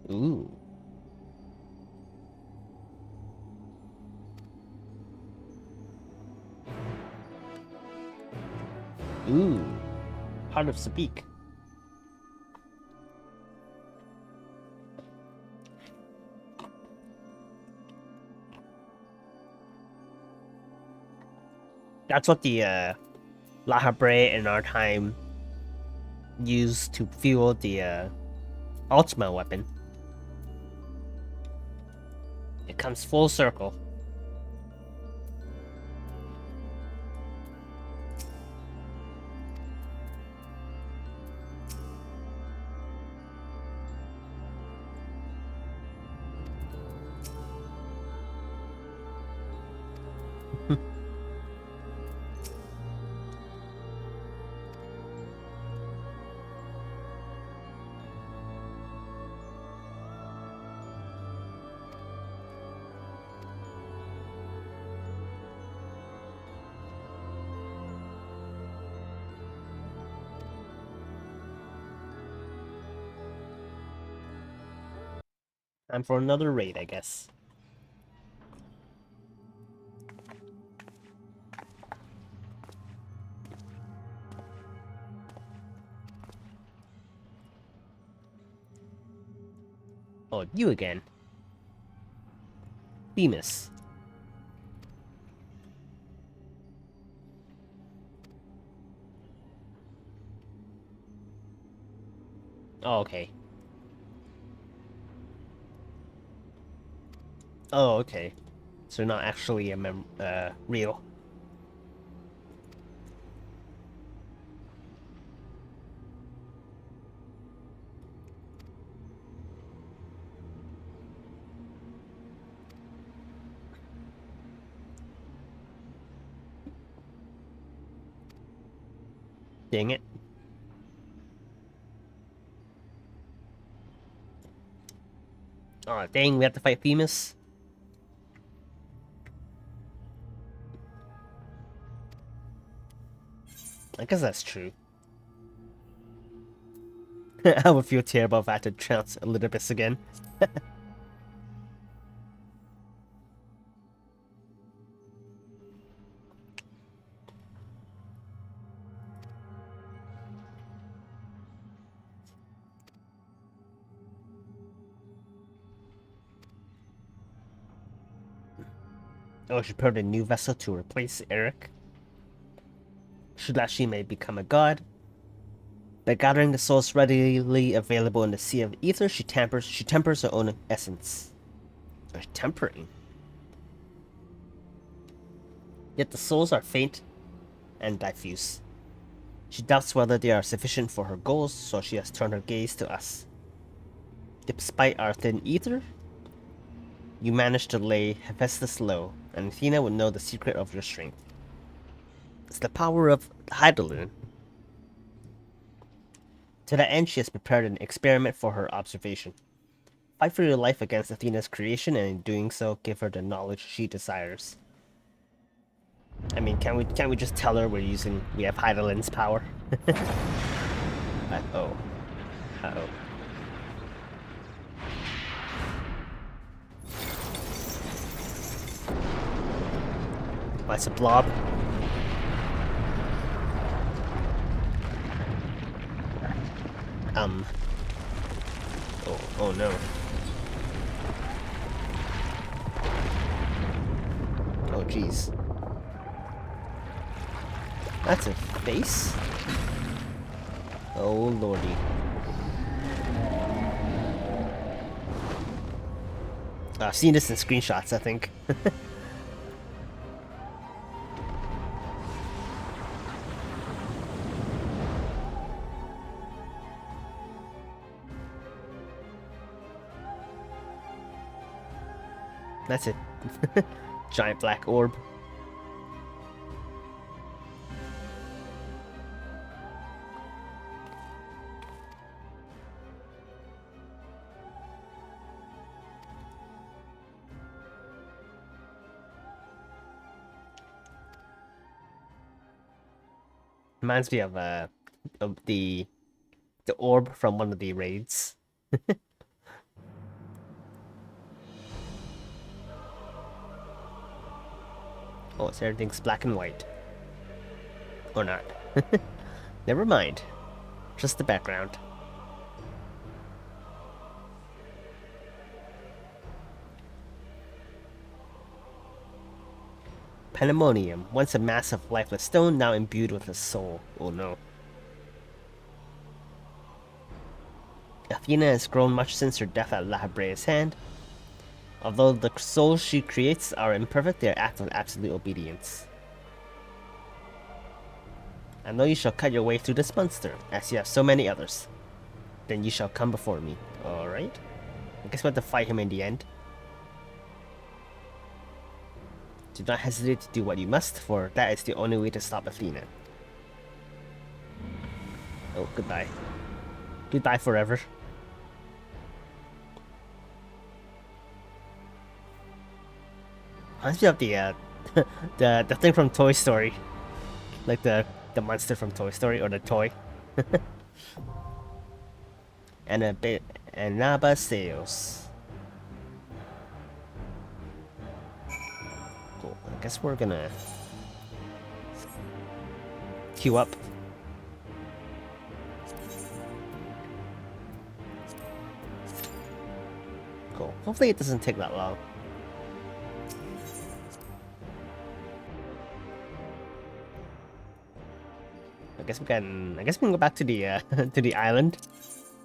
Ooh. Ooh. Heart of Sabik. That's what the La Habre in our time used to fuel the Ultima weapon. It comes full circle. Time for another raid, I guess. Oh, you again. Bemis. Oh, okay. Oh, okay. So not actually a real. Dang it. Oh, dang, we have to fight Themis? guess that's true. I would feel terrible if I had to trounce Elizabeth again. Oh, she prepared a new vessel to replace Eric. So that she may become a god. By gathering the souls readily available in the Sea of Ether, she tempers her own essence. Or tempering. Yet the souls are faint and diffuse. She doubts whether they are sufficient for her goals, so she has turned her gaze to us. Despite our thin ether, you managed to lay Hephaestus low, and Athena would know the secret of your strength. It's the power of Hydaelyn. To that end, she has prepared an experiment for her observation. Fight for your life against Athena's creation, and in doing so, give her the knowledge she desires. I mean, can't we just tell her we have Hydaelyn's power? Uh-oh. Uh-oh. Oh, it's a blob. Oh no. Oh jeez. That's a face? Oh lordy. I've seen this in screenshots, I think. That's it. Giant black orb. Reminds me of the orb from one of the raids. Oh, so everything's black and white. Or not. Never mind. Just the background. Pandaemonium, once a mass of lifeless stone, now imbued with a soul. Oh no. Athena has grown much since her death at La Habrea's hand. Although the souls she creates are imperfect, they act with absolute obedience. I know you shall cut your way through this monster, as you have so many others. Then you shall come before me. Alright. I guess we have to fight him in the end. Do not hesitate to do what you must, for that is the only way to stop Athena. Oh, goodbye. Goodbye forever. Reminds me of the the thing from Toy Story, like the monster from Toy Story, or the toy. And a bit Anabaseos. Cool. I guess we're gonna queue up. Cool. Hopefully it doesn't take that long. I guess we can go back to the to the island.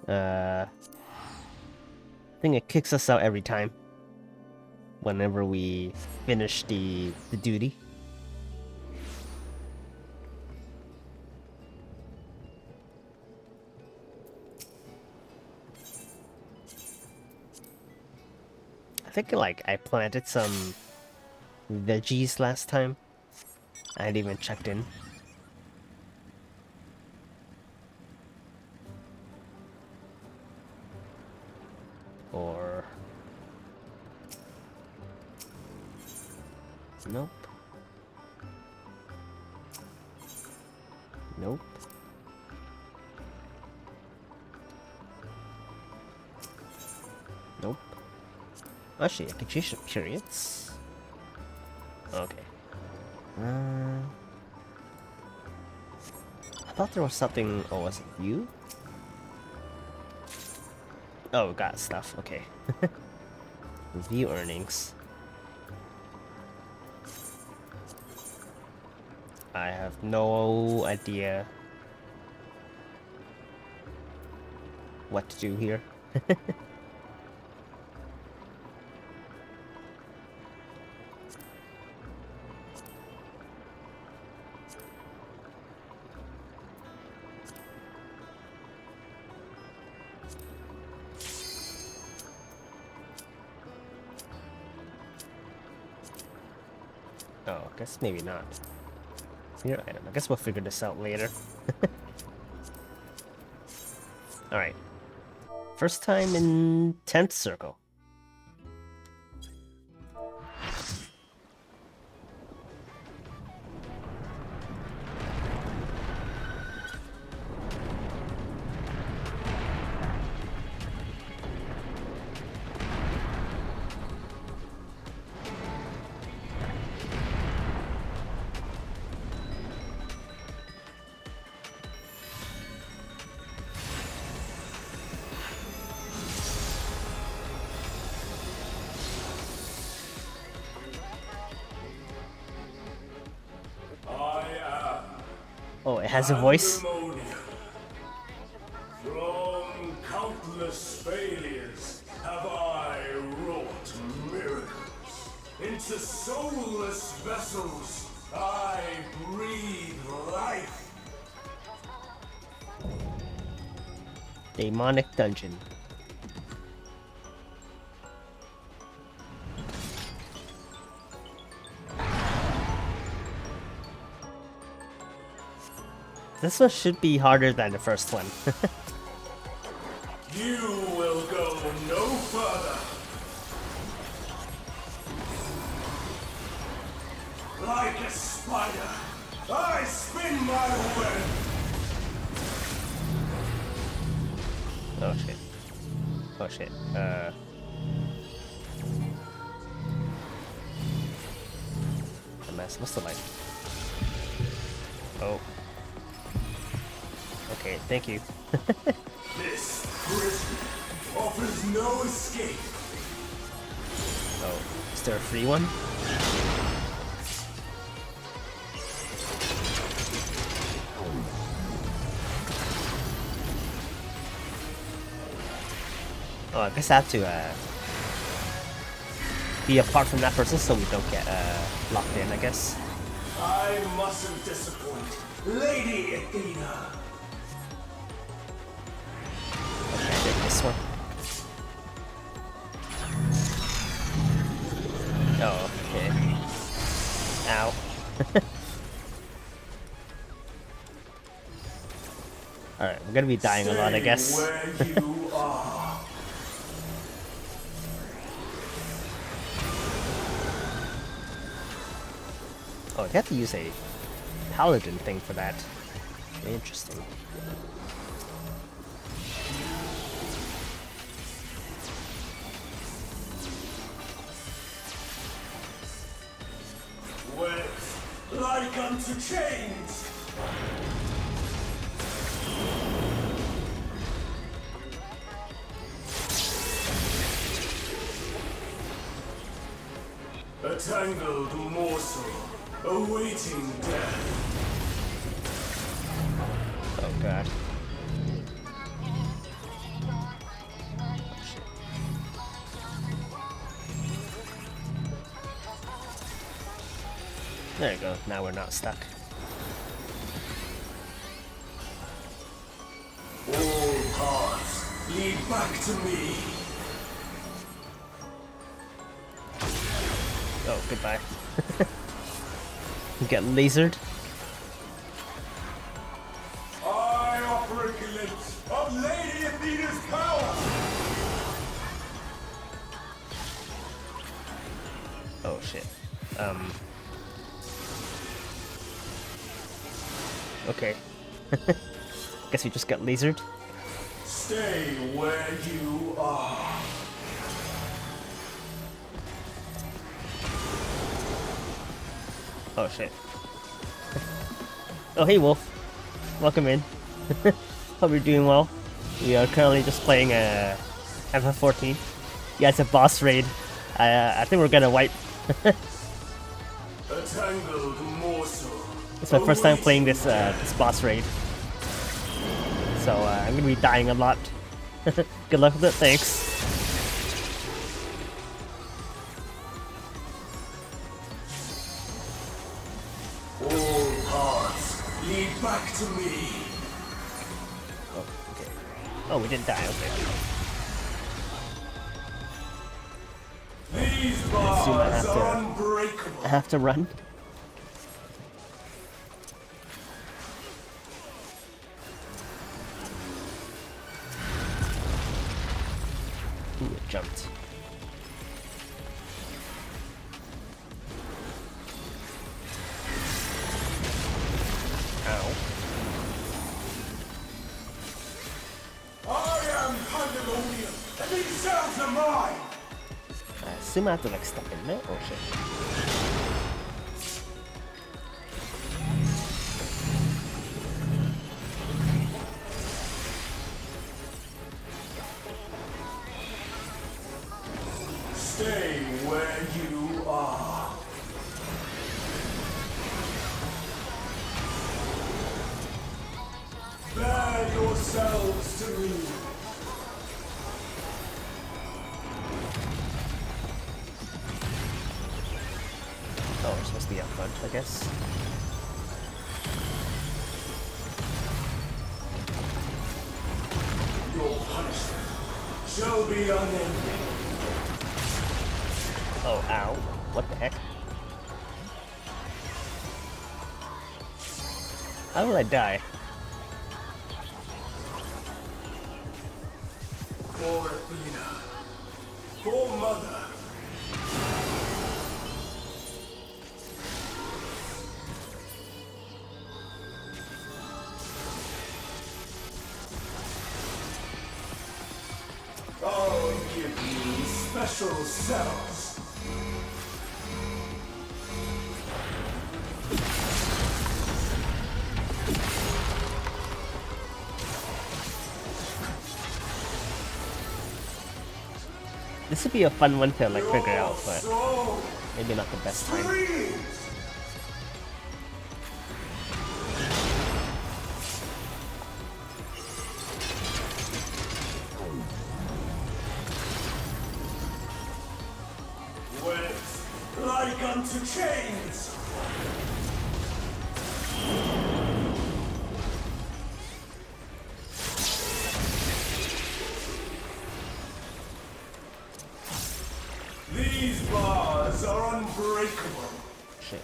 I think it kicks us out every time. Whenever we finish the duty. I think like I planted some veggies last time. I hadn't even checked in. Or nope. Nope. Nope. Actually, I can change the periods. Okay. I thought there was something. Oh, was it you? Oh, got stuff. Okay. View earnings. I have no idea what to do here. Oh, I guess maybe not. Here item. I guess we'll figure this out later. Alright. First time in 10th circle. Oh, it has a voice? Pandemonium. From countless failures have I wrought miracles. Into soulless vessels I breathe life. Demonic dungeon. This one should be harder than the first one. You will go no further. Like a spider, I spin my web. Oh shit. Oh shit. What's the light? Oh. Okay, thank you. This prison offers no escape. Oh, is there a free one? Oh, I guess I have to be apart from that person so we don't get locked in, I guess. I mustn't disappoint Lady Athena. Okay, I did this one. Oh, okay. Ow. Alright, we're gonna be dying a lot, I guess. Where you are. Oh, you have to use a paladin thing for that. Interesting. Wet like unto chains. A tangled morsel, awaiting death. Oh god. There you go, now we're not stuck. All paths lead back to me. Oh, goodbye. You get lasered. I offer a glimpse of Lady Athena's power. Oh shit. Okay. Guess we just got lasered. Stay where you are. Oh shit. Oh hey Wolf. Welcome in. Hope you're doing well. We are currently just playing FF14. Yeah, it's a boss raid. I think we're gonna wipe. A tangled morsel. It's my first time playing this this boss raid. So I'm gonna be dying a lot. Good luck with it, thanks. All paths lead back to me. Oh, okay. Oh, we didn't die, okay. These I assume are unbreakable. I have to run. Ooh, it jumped. Ow. I am Pandaemonium, and these cells are mine. I assume I have to like step in there. Oh shit. Stay where you are. Bear yourselves to me. Oh, we're supposed to be up front, I guess. Your punishment shall be unending. Oh, ow. What the heck? How will I die? For Athena. For Mother. Oh, give me special cells. This would be a fun one to like figure out, but maybe not the best time. Like unto chains. These bars are unbreakable. Shit.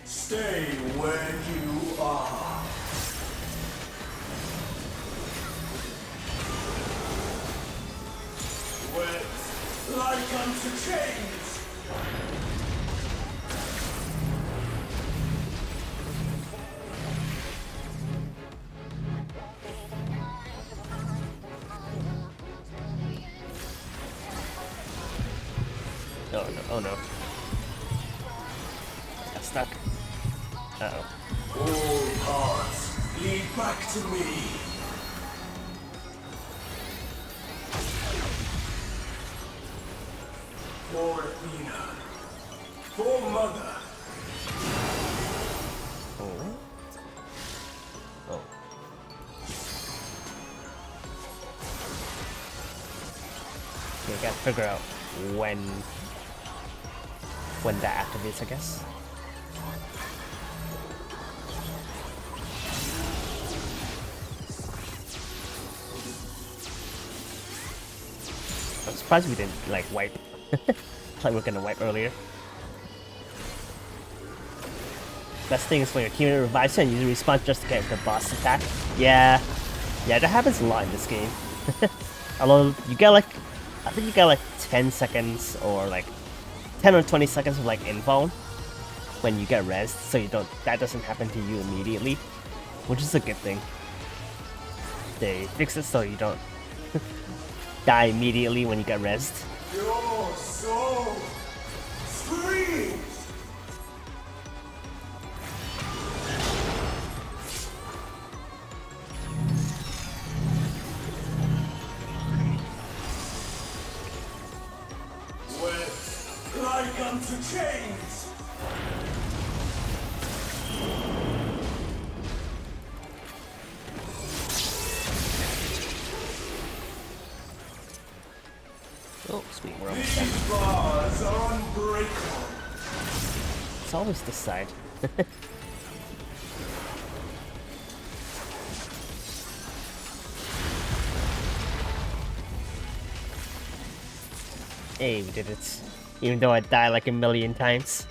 Stay where you are. Wet like unto chains. Oh no, oh no. Got stuck. Uh-oh. All paths lead back to me. For Athena. For Mother. Oh. Oh. Okay, gotta figure out when that activates, I guess. I'm surprised we didn't like wipe. Like we're gonna wipe earlier. Best thing is when your teammate revives you and you respawn just to get the boss attack. Yeah, that happens a lot in this game. Although you get like, I think you get like 10 seconds or like 10 or 20 seconds of like info when you get rezzed, so that doesn't happen to you immediately, which is a good thing. They fix it so you don't die immediately when you get rezzed. Your soul screams! Like unto chains! Oh, sweet, we're almost done. These bars are unbreakable. It's always this side. Hey, we did it. Even though I die like a million times.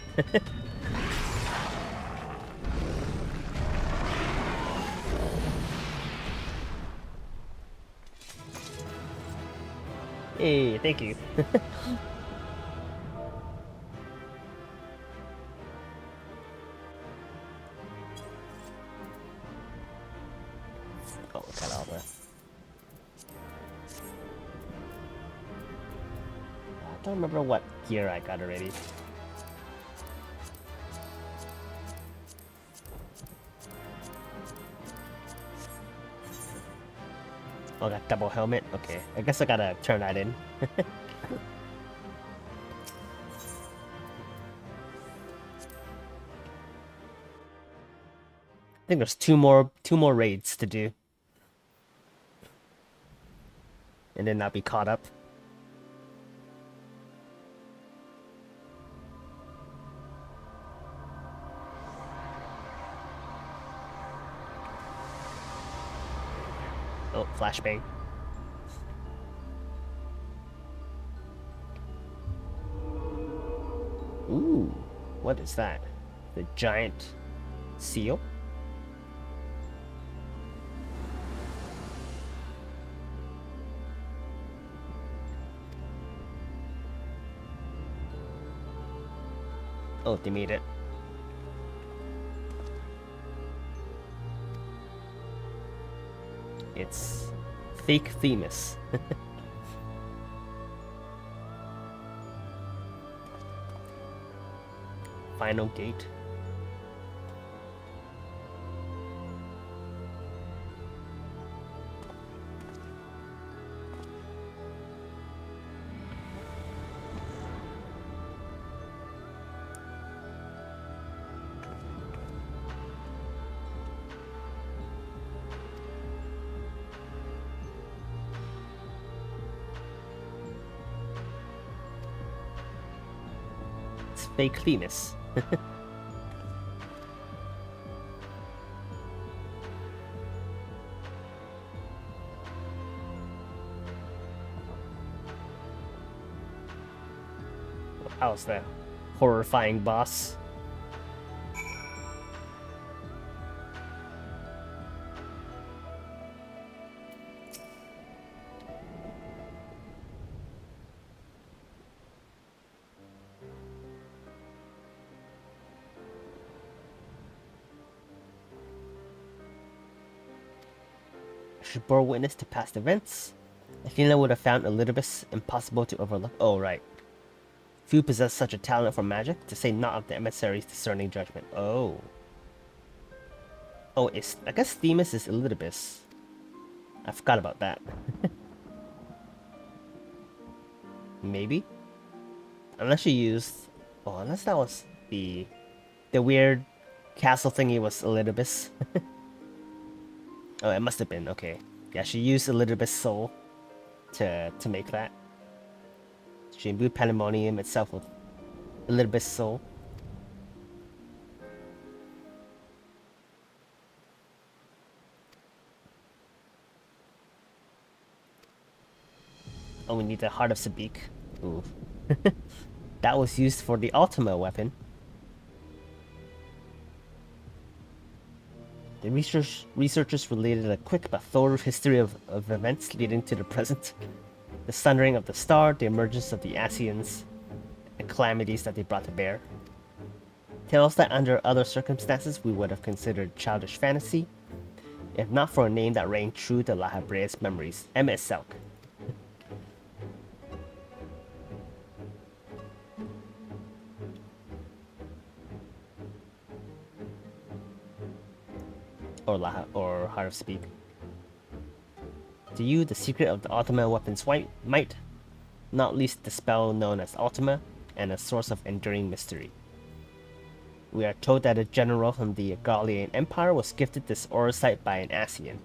Hey, thank you. Oh, got all the... I don't remember what gear I got already. Oh, got double helmet? Okay, I guess I gotta turn that in. I think there's two more raids to do. And then I'll be caught up. Oh, flashbang. Ooh, what is that? The giant seal? Oh, they made it. It's fake Themis. Final gate. Fake Themis. How's that horrifying boss? Should bore witness to past events. Athena would have found Elidibus impossible to overlook. Oh, right. Few possess such a talent for magic, to say not of the emissary's discerning judgment. Oh. Oh, I guess Themis is Elidibus. I forgot about that. Maybe? Unless you used... Oh, unless that was the weird castle thingy was Elidibus. Oh, it must have been, okay. Yeah, she used Elidibus' soul to make that. She imbued Pandaemonium itself with Elidibus' soul. Oh, we need the Heart of Sabik. Ooh. That was used for the Ultima weapon. The researchers related a quick but thorough history of events leading to the present. The sundering of the star, the emergence of the Asians, the calamities that they brought to bear. Tales that under other circumstances we would have considered childish fantasy, if not for a name that rang true to La Habrea's memories, MSQ. Or Heart of Speak. To you, the secret of the Ultima weapon's might, not least the spell known as Ultima, and a source of enduring mystery. We are told that a general from the Gallian Empire was gifted this Orosite by an Asian.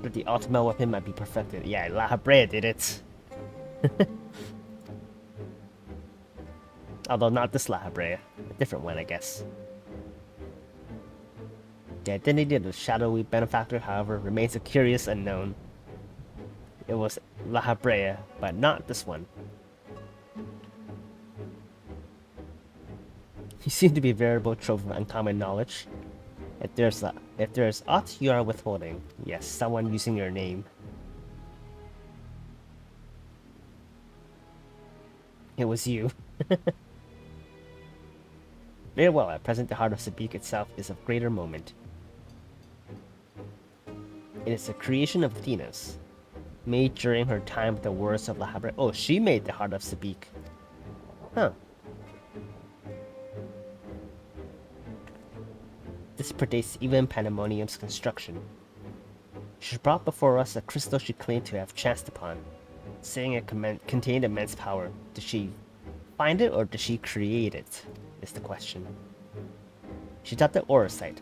That the Ultima weapon might be perfected. Yeah, La Habrea did it. Although not this La Habrea, a different one, I guess. The identity of the shadowy benefactor, however, remains a curious unknown. It was La Habrea, but not this one. You seem to be a veritable trove of uncommon knowledge. If there is aught you are withholding, yes, someone using your name. It was you. Very well, at present the heart of Sabik itself is of greater moment. It is a creation of Athena's, made during her time with the words of La Habrea. Oh, she made the heart of Sabik. Huh. This predates even Pandaemonium's construction. She brought before us a crystal she claimed to have chanced upon, saying it contained immense power. Did she find it or did she create it? Is the question. She taught the Orosite,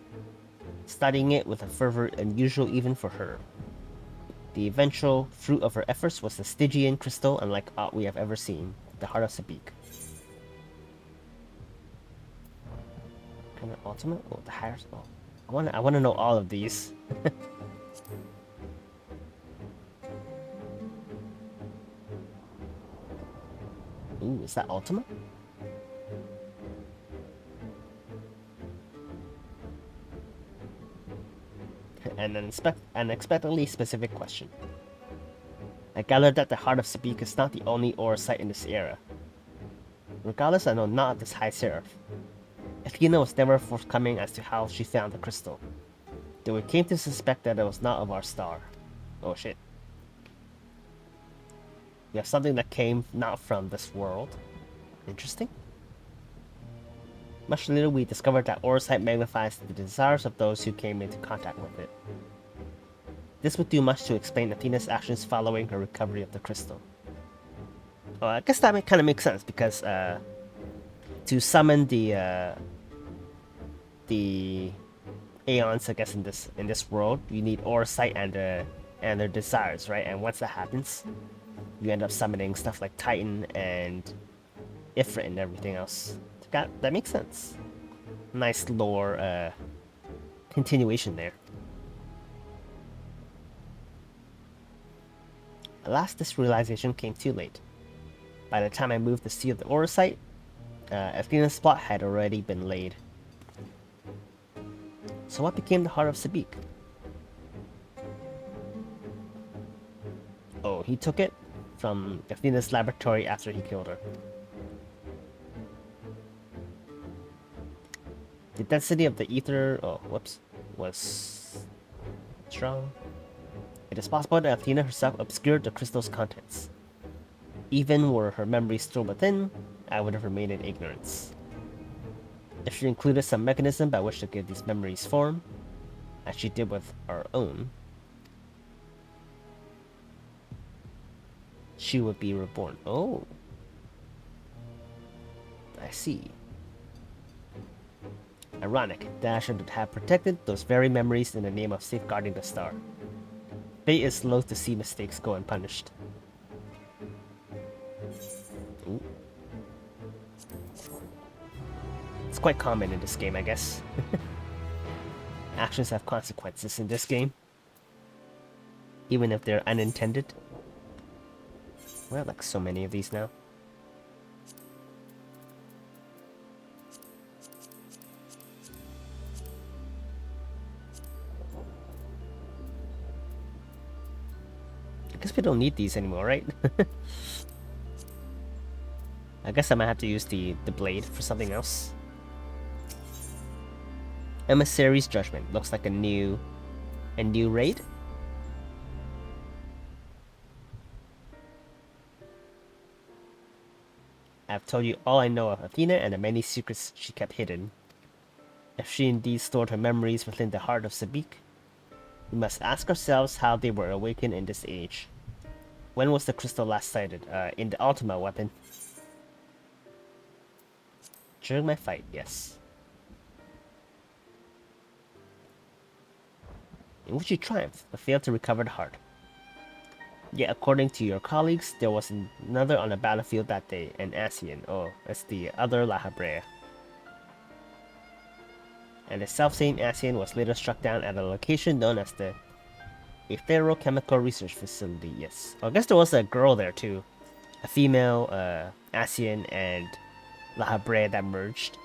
studying it with a fervor unusual even for her. The eventual fruit of her efforts was the Stygian crystal unlike aught we have ever seen, the heart of Sabik. Kind of ultimate? Oh, the higher. Oh, I want to know all of these. Ooh, is that ultimate? And an unexpectedly specific question. I gather that the heart of Sabik is not the only Orosite in this era. Regardless, I know not of this high seraph. Athena was never forthcoming as to how she found the crystal, though we came to suspect that it was not of our star. Oh shit. We have something that came not from this world. Interesting. Much later, we discovered that Orosite magnifies the desires of those who came into contact with it. This would do much to explain Athena's actions following her recovery of the crystal. Oh, I guess that kind of makes sense because to summon the Aeons, I guess in this world, you need Orosite and their desires, right? And once that happens, you end up summoning stuff like Titan and Ifrit and everything else. That makes sense. Nice lore continuation there. Alas, this realization came too late. By the time I moved the Sea of the Orosite, Athena's plot had already been laid. So what became the heart of Sabik? Oh, he took it from Athena's laboratory after he killed her. The density of the ether, was strong. It is possible that Athena herself obscured the crystal's contents. Even were her memories still within, I would have remained in ignorance. If she included some mechanism by which to give these memories form, as she did with our own, she would be reborn. Oh. I see. Ironic that I should have protected those very memories in the name of safeguarding the star. Fate is loath to see mistakes go unpunished. Ooh. It's quite common in this game, I guess. Actions have consequences in this game, even if they're unintended. We have like so many of these now. guess we don't need these anymore, right? I guess I might have to use the blade for something else. Emissary's Judgment. Looks like a new raid. I've told you all I know of Athena and the many secrets she kept hidden. If she indeed stored her memories within the heart of Sabik, we must ask ourselves how they were awakened in this age. When was the crystal last sighted? In the Ultima weapon. During my fight, yes. In which you triumphed, but failed to recover the heart. Yet according to your colleagues, there was another on the battlefield that day, an Asian. Oh, that's the other La Habrea. And the self-same Asian was later struck down at a location known as the Chemical Research Facility, yes. Oh, I guess there was a girl there too. A female Asian and La Habrea that merged.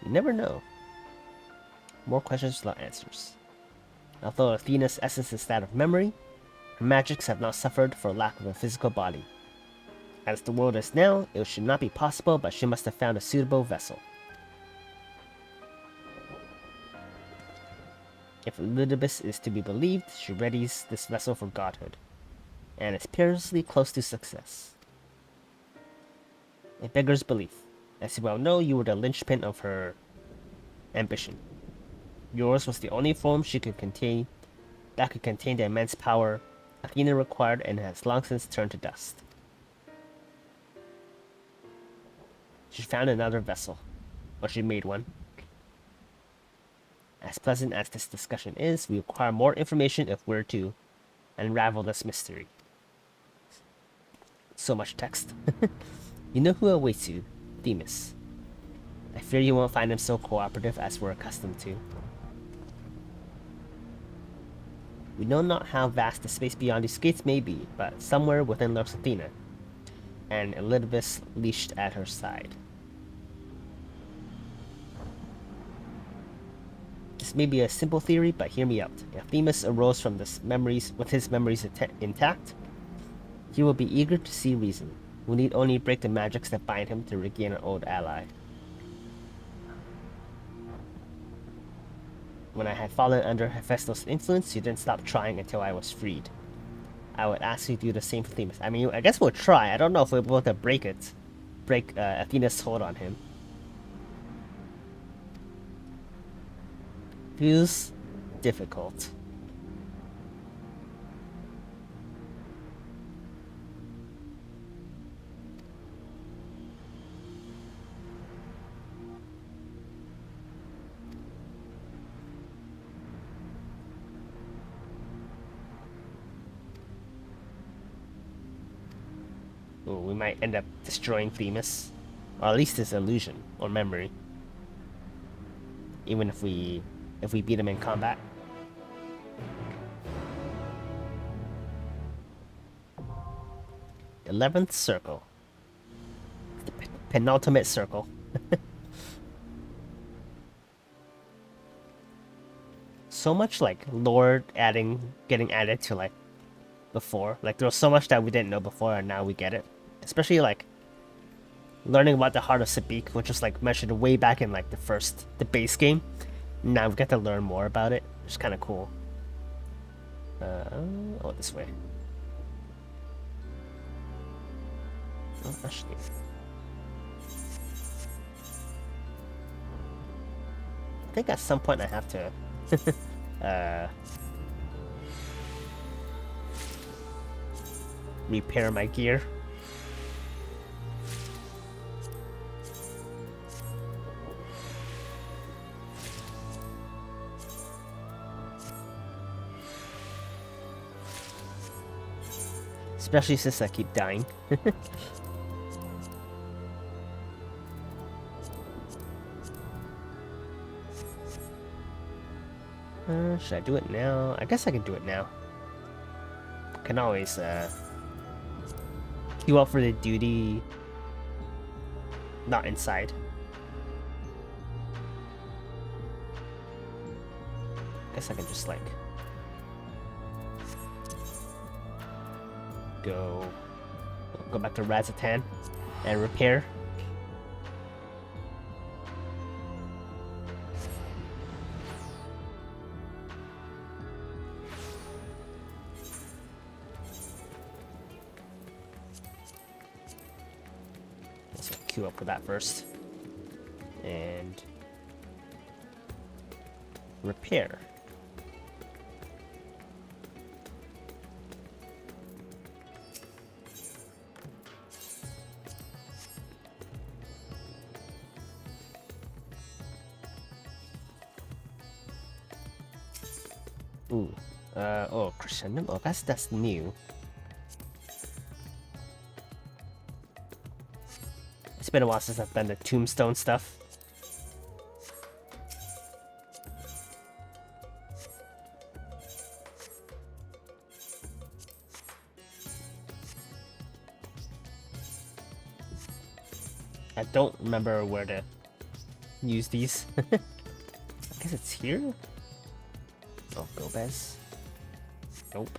You never know. More questions without answers. Although Athena's essence is that of memory, her magics have not suffered for lack of a physical body. As the world is now, it should not be possible, but she must have found a suitable vessel. If Elidibus is to be believed, she readies this vessel for godhood, and is perilously close to success. It beggars belief. As you well know, you were the linchpin of her ambition. Yours was the only form she could contain that could contain the immense power Athena required and has long since turned to dust. She found another vessel, or she made one. As pleasant as this discussion is, we require more information if we're to unravel this mystery. So much text. You know who awaits you, Themis. I fear you won't find him so cooperative as we're accustomed to. We know not how vast the space beyond these gates may be, but somewhere within lurks Athena, and Elidibus leashed at her side. This may be a simple theory, but hear me out. If Themis arose from his memories intact, he will be eager to see reason. We need only break the magics that bind him to regain an old ally. When I had fallen under Hephaestus' influence, you didn't stop trying until I was freed. I would ask you to do the same for Themis. I mean, I guess we'll try. I don't know if we'll be able to break Athena's hold on him. Feels difficult. Ooh, we might end up destroying Themis, or at least his illusion or memory. Even if we beat him in combat. The 11th circle. The penultimate circle. So much like lore getting added to like before. Like there was so much that we didn't know before and now we get it. Especially like learning about the heart of Sabik, which was like mentioned way back in like the base game. Now we get to learn more about it. It's kind of cool. Oh, this way. Oh, actually. I think at some point I have to repair my gear. Especially since I keep dying. Should I do it now? I guess I can do it now. Can always queue up for the duty not inside. Guess I can just like go back to Razatan and repair. Let's queue up for that first. And repair. Ooh, oh, Crescendum. Oh, that's new. It's been a while since I've done the tombstone stuff. I don't remember where to use these. I guess it's here? Oh, Gomez. Nope.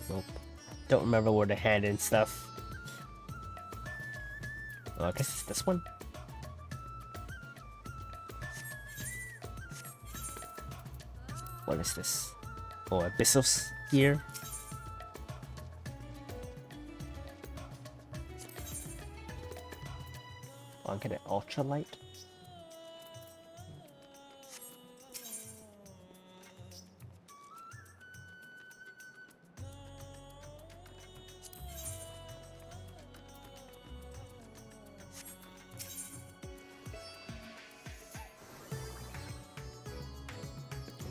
Nope. Don't remember where to hand in stuff. Oh, I guess it's this one. What is this? Oh, Abyssos here. Oh, I'll get an ultralight.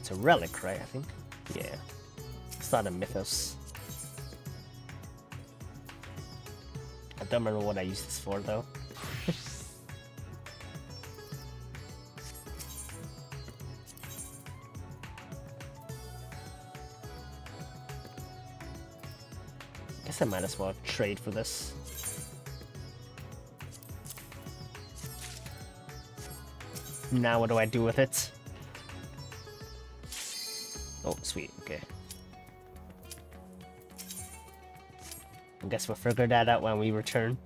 It's a relic, right? I think. Yeah. It's not a mythos. I don't remember what I used this for though. Guess I might as well trade for this. Now what do I do with it? Oh, sweet, okay. I guess we'll figure that out when we return.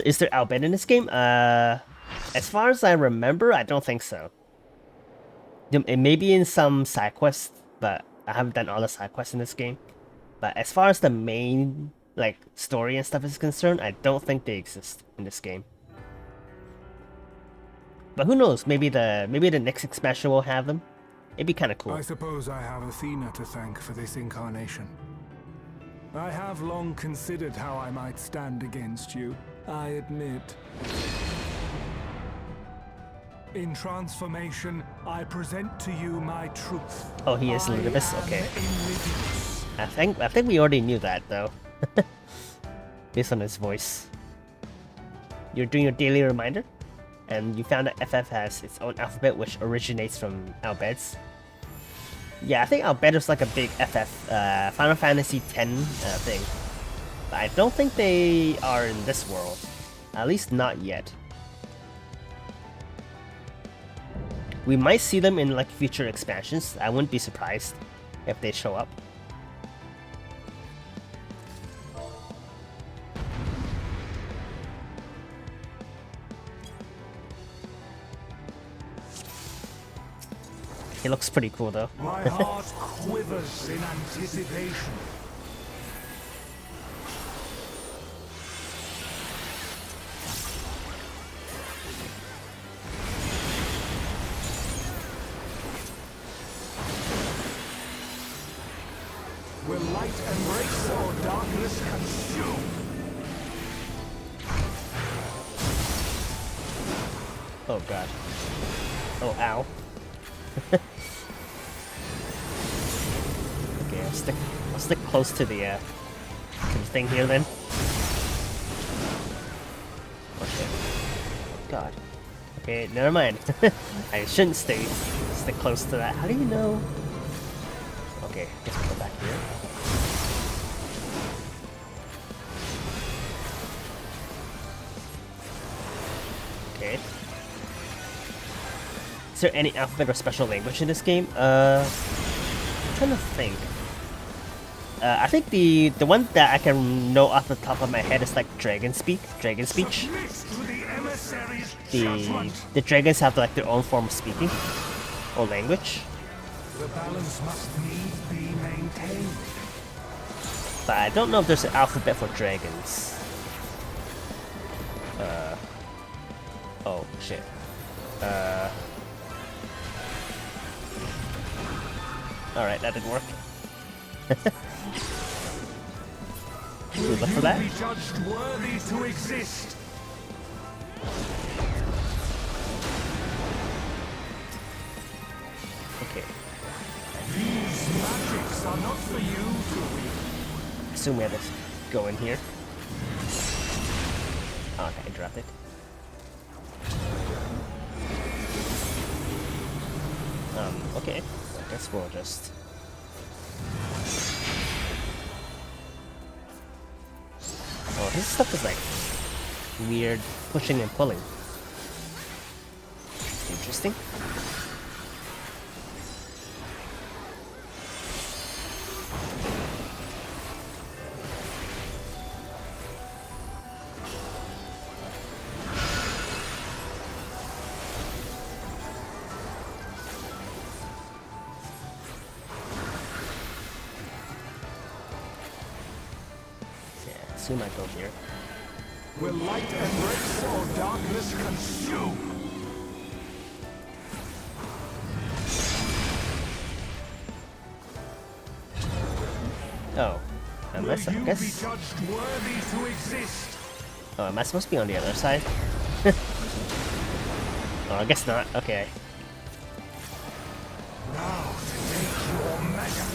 Is there Albed in this game? As far as I remember, I don't think so. It may be in some side quests, but I haven't done all the side quests in this game. But as far as the main like story and stuff is concerned, I don't think they exist in this game. But who knows? Maybe the next expansion will have them. It'd be kind of cool. I suppose I have Athena to thank for this incarnation. I have long considered how I might stand against you, I admit. In transformation, I present to you my truth. Oh, he is Ludibus? Okay. I think we already knew that though. Based on his voice. You're doing your daily reminder, and you found that FF has its own alphabet which originates from Albed's. Yeah, I think Albed was like a big FF Final Fantasy X thing. But I don't think they are in this world. At least not yet. We might see them in like future expansions. I wouldn't be surprised if they show up. He looks pretty cool though. My heart quivers in anticipation. Will light embrace or darkness consume? Oh god. Oh, ow. Okay, I'll stick close to the thing here then. Okay. God. Okay, never mind. I shouldn't stay stick close to that. How do you know? Okay, guess we'll go back here. Okay. Is there any alphabet or special language in this game? I'm trying to think. I think the one that I can know off the top of my head is like dragon speak, dragon speech. The dragons have like their own form of speaking or language. The balance must needs be maintained. But I don't know if there's an alphabet for dragons. Oh shit. Alright, that didn't work. Look for that. Be judged worthy to exist. Okay. These magics are not for you to wield. Assume we have to go in here. Oh, okay, I dropped it. Okay. I guess we'll just... Oh, his stuff is like weird pushing and pulling. Interesting. Assume I go here. Will light embrace or darkness consume? Oh, am I Will you guess? be judged worthy to exist? Oh, am I supposed to be on the other side? Oh, I guess not. Okay. Now take your measure.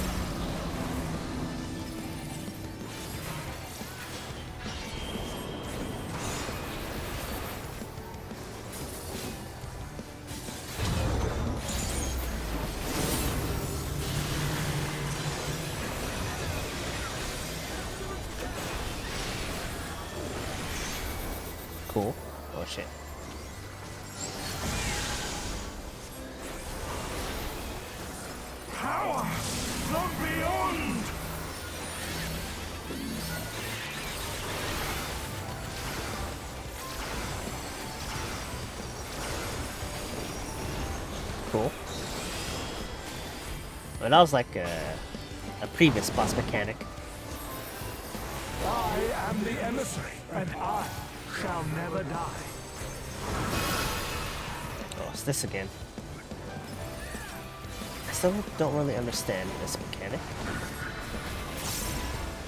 Cool. Oh shit. Power from beyond. Cool. Well, that was like a previous boss mechanic. I am the emissary, and I shall never die. Oh, it's this again. I still don't really understand this mechanic.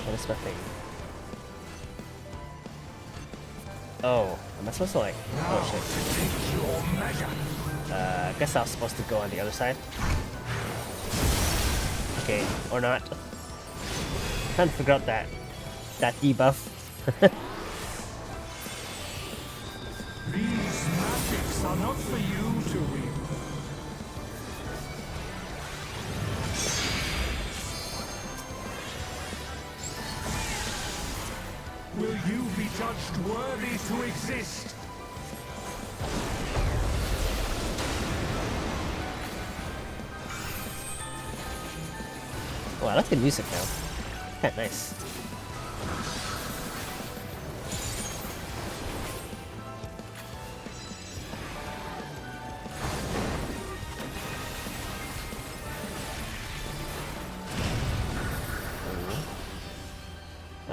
What is my thing? Oh, am I supposed to like... Oh shit. I guess I was supposed to go on the other side. Okay, or not. Trying to figure out that debuff. These magics are not for you to wield. Will you be judged worthy to exist? Oh, I like the music now. Yeah, nice.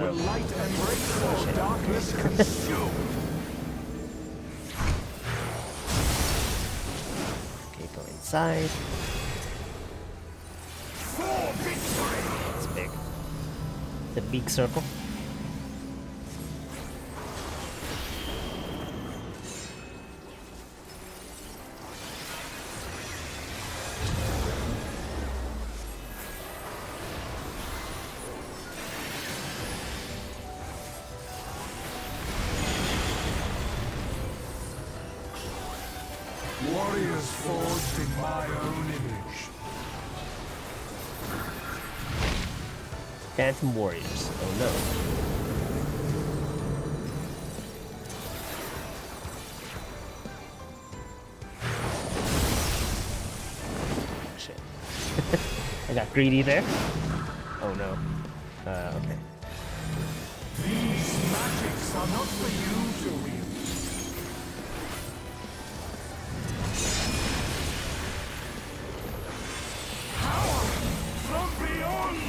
Will light embrace or darkness consume? Okay, go inside. For victory! It's big. The big circle. Warriors forged in my own image. Phantom Warriors. Oh no. Shit. I got greedy there. Oh no. Okay. These magics are not for you to wield. Power from beyond!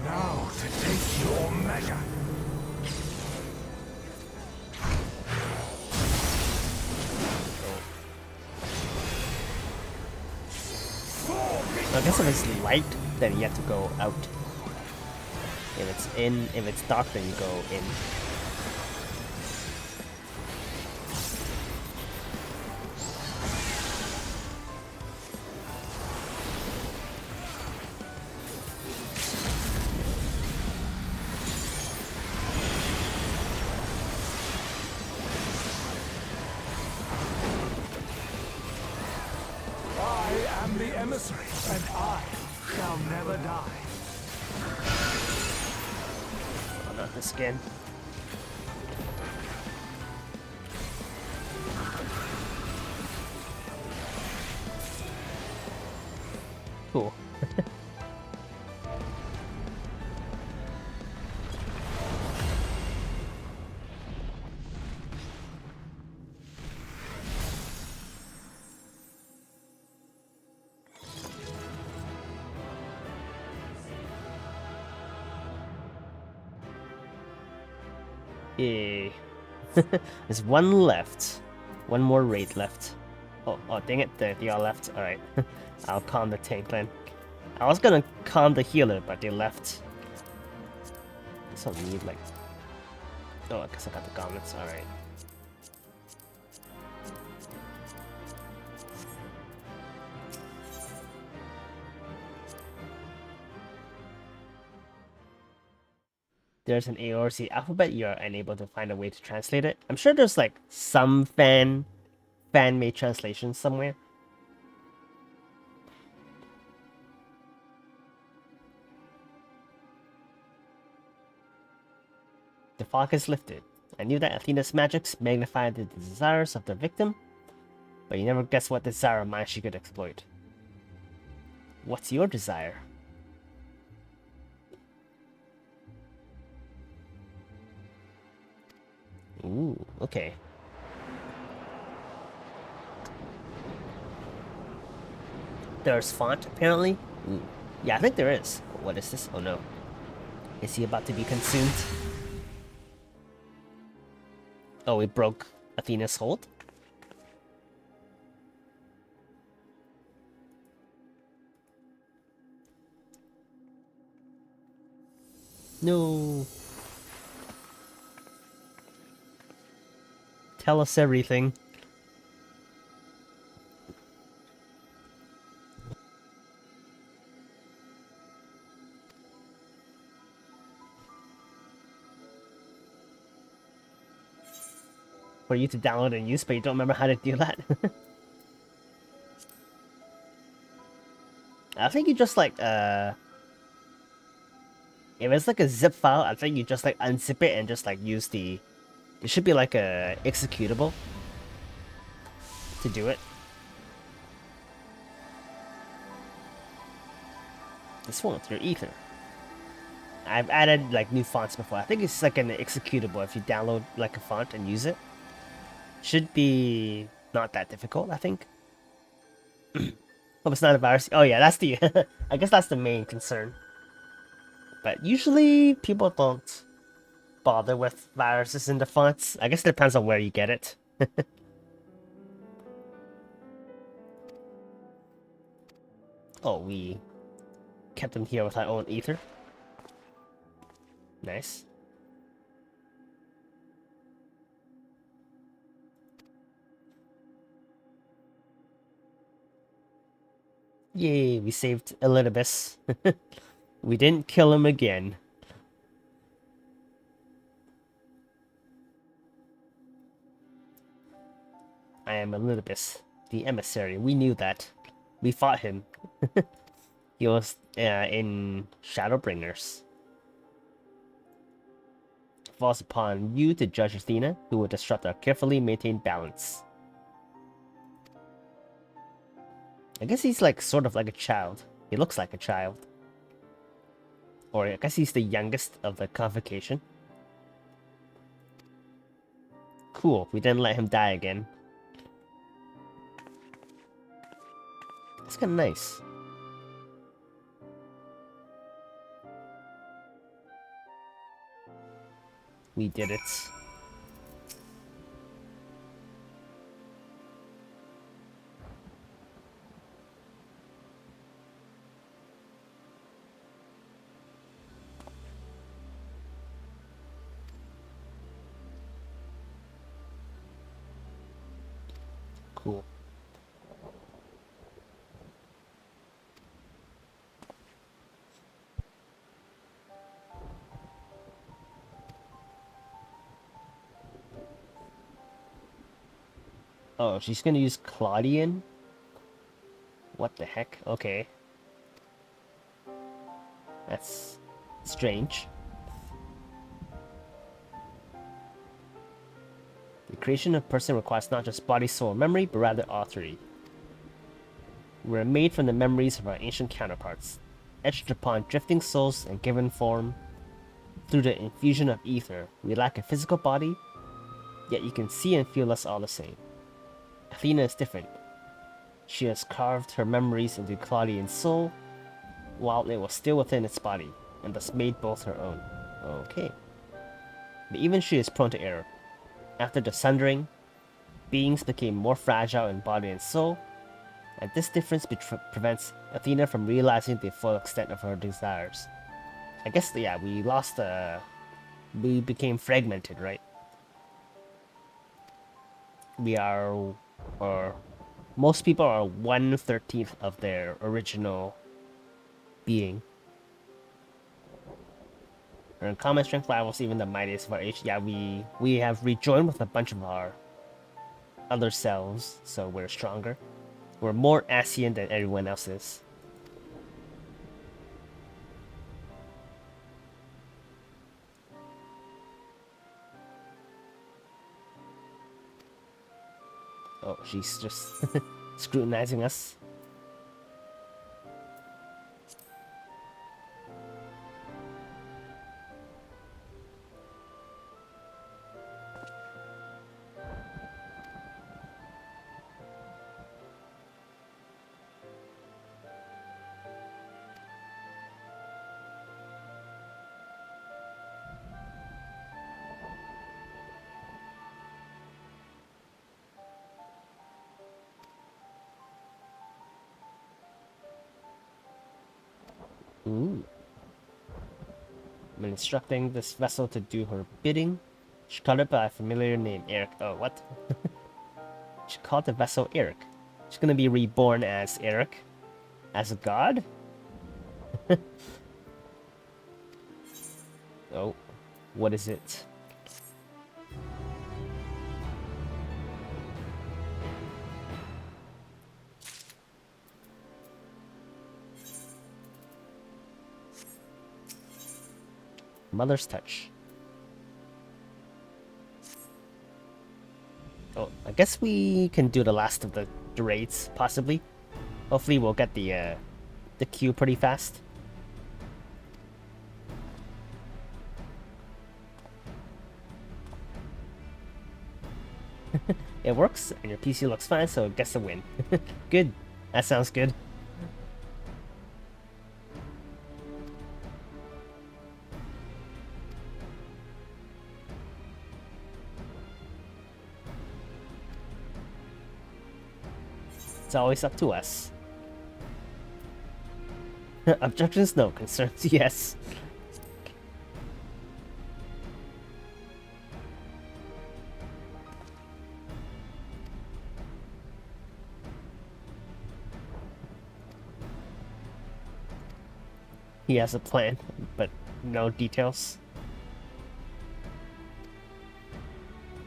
Now to take your measure. I guess if it's light, then you have to go out. If it's dark, then you go in. I am the emissary, and I shall never die. Oh, not this again. Cool. Yay. There's one left. One more raid left. Oh, dang it, they all left. Alright. I'll calm the tank then. I was gonna calm the healer, but they left. So need like... Oh, I guess I got the gauntlets. Alright. There's an AORC alphabet, you're unable to find a way to translate it. I'm sure there's like some fan-made translation somewhere. The fog is lifted. I knew that Athena's magics magnified the desires of the victim, but you never guessed what desire of mine she could exploit. What's your desire? Ooh, okay. There's font, apparently. Ooh. Yeah, I think there is. What is this? Oh no. Is he about to be consumed? Oh, we broke Athena's hold? No. Tell us everything. For you to download and use, but you don't remember how to do that? I think you just like, if it's like a zip file, I think you just like unzip it and just like use the... It should be like a executable to do it. This one through Ether. I've added like new fonts before. I think it's like an executable if you download like a font and use it. Should be not that difficult, I think. Hope it's not a virus. Oh yeah, that's the... I guess that's the main concern. But usually people don't bother with viruses in the fonts. I guess it depends on where you get it. Oh, we kept them here with our own ether. Nice. Yay, we saved Elidibus. We didn't kill him again. I am Elidibus, the emissary. We knew that. We fought him. He was in Shadowbringers. It falls upon you to judge Athena, who will disrupt our carefully maintained balance. I guess he's like sort of like a child. He looks like a child. Or I guess he's the youngest of the convocation. Cool, we didn't let him die again. That's kind of nice. We did it. Cool. Oh, she's gonna use Claudian? What the heck? Okay. That's strange. The creation of a person requires not just body, soul, and memory, but rather all three. We are made from the memories of our ancient counterparts, etched upon drifting souls and given form through the infusion of ether. We lack a physical body, yet you can see and feel us all the same. Athena is different. She has carved her memories into Claudian's soul, while it was still within its body, and thus made both her own. Okay. But even she is prone to error. After the sundering, beings became more fragile in body and soul, and this difference prevents Athena from realizing the full extent of her desires. I guess, yeah, we lost, we became fragmented, right? We are, or most people are 1/13 of their original being. Our uncommon strength rivals even the mightiest of our age. Yeah, we have rejoined with a bunch of our other selves, so we're stronger. We're more Asian than everyone else is. Oh, she's just scrutinizing us. Ooh. I'm instructing this vessel to do her bidding. She called it by a familiar name, Eric. Oh, what? She called the vessel Eric. She's gonna be reborn as Eric? As a god? Oh, what is it? Mother's Touch. Oh, I guess we can do the last of the raids, possibly. Hopefully we'll get the queue pretty fast. It works, and your PC looks fine, so it gets a win. Good. That sounds good. It's always up to us. Objections? No. Concerns? Yes. he has a plan, but no details.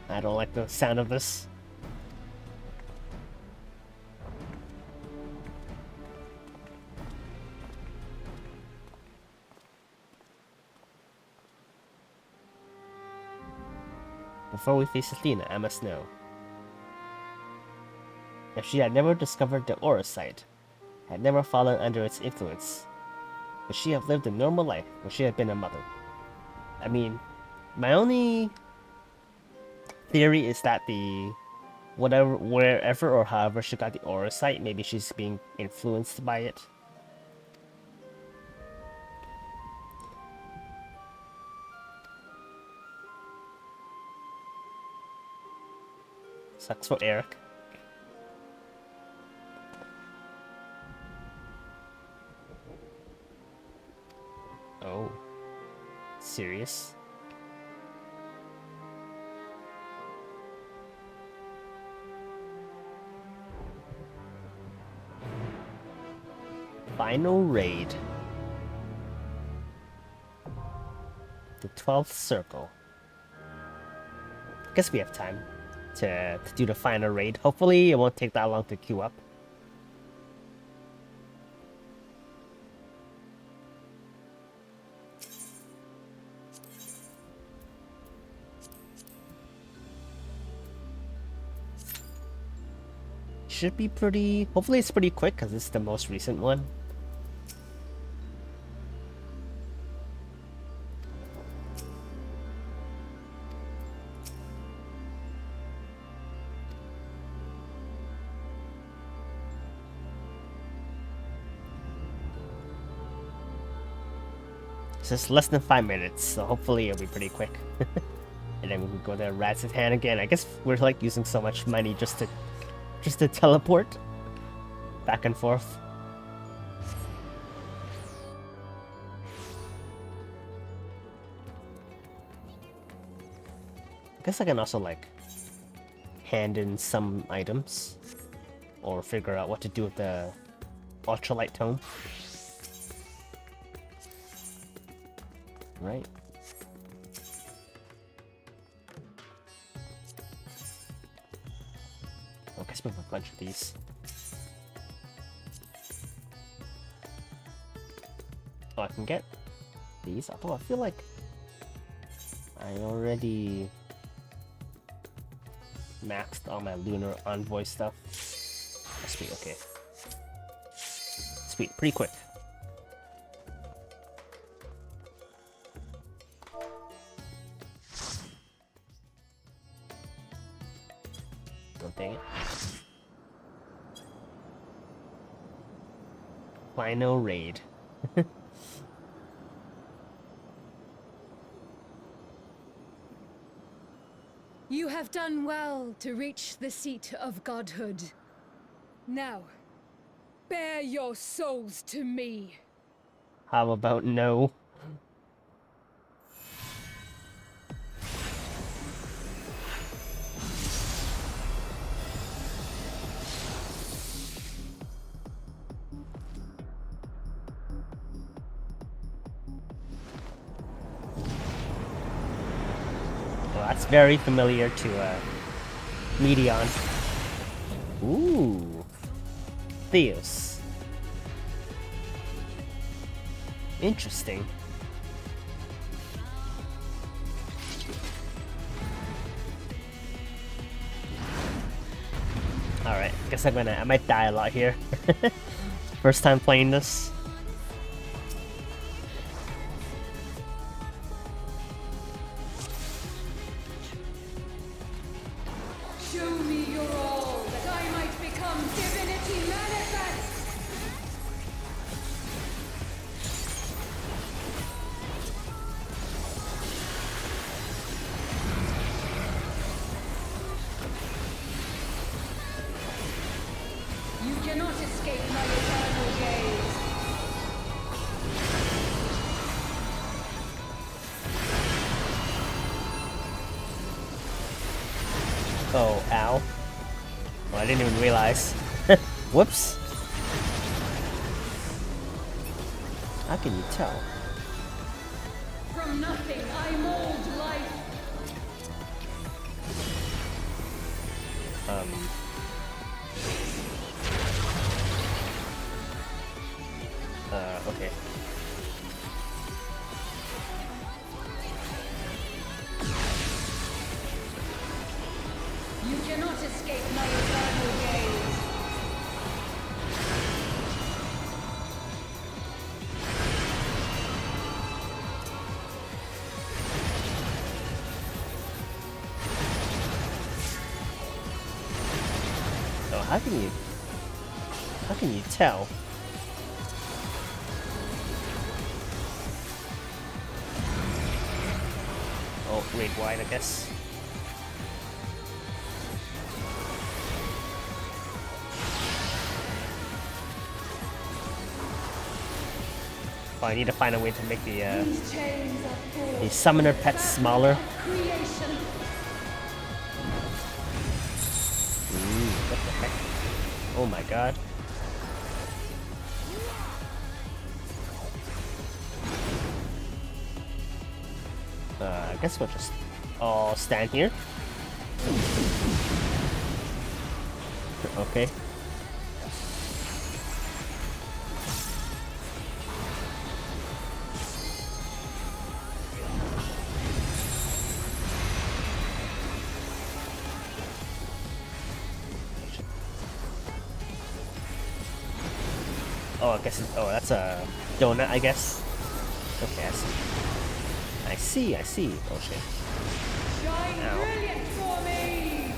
I don't like the sound of this. Before we face Athena, I must know. If she had never discovered the aura site, had never fallen under its influence, would she have lived a normal life? Would she have been a mother? I mean, my only theory is that wherever or however she got the aura site, maybe she's being influenced by it. Sucks for Eric. Oh. Serious? Final raid. The 12th circle. Guess we have time to do the final raid. Hopefully it won't take that long to queue up. Should be pretty... Hopefully it's pretty quick because it's the most recent one. It's less than 5 minutes, so hopefully it'll be pretty quick. And then we can go to Rat's hand again. I guess we're like using so much money just to teleport back and forth. I guess I can also like hand in some items or figure out what to do with the ultralight tome. Right. I guess we have a bunch of these. Oh, I can get these. Although I feel like I already maxed all my Lunar Envoy stuff. Oh, sweet, okay. Sweet, pretty quick. Dang it. Final raid. You have done well to reach the seat of godhood. Now, bear your souls to me. How about no? That's very familiar to Medion. Ooh. Theos. Interesting. Alright, guess I might die a lot here. First time playing this. Oh, ow. Well, I didn't even realize. Whoops. How can you tell? From nothing, I mold life. Okay. You cannot escape my eternal gaze. Oh, how can you tell? Oh, wait, wide, I guess. Oh, I need to find a way to make the summoner pets smaller. What the heck? Oh my god. I guess we'll just all stand here. Okay. Oh, I guess it's, oh, that's a donut, I guess. Okay, I see. I see. Oh shit. Shine Ow. brilliant for me.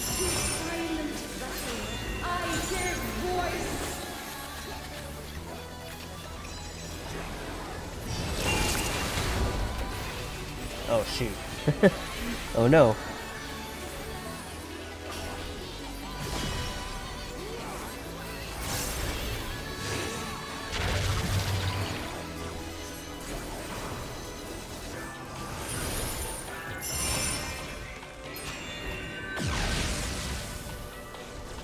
Silent vessel, I give voice. Oh shoot. Oh no.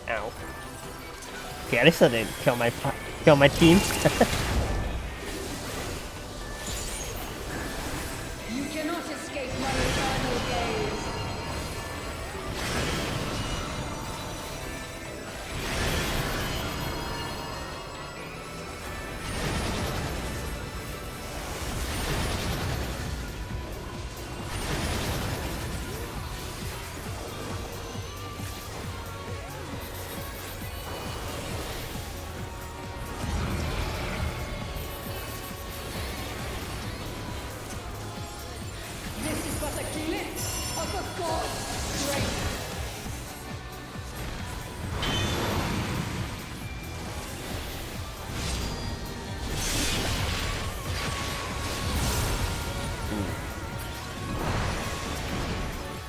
Ow. Okay, at least I didn't kill my team. You cannot escape my eternal gaze. This is but a glimpse of the god's strength.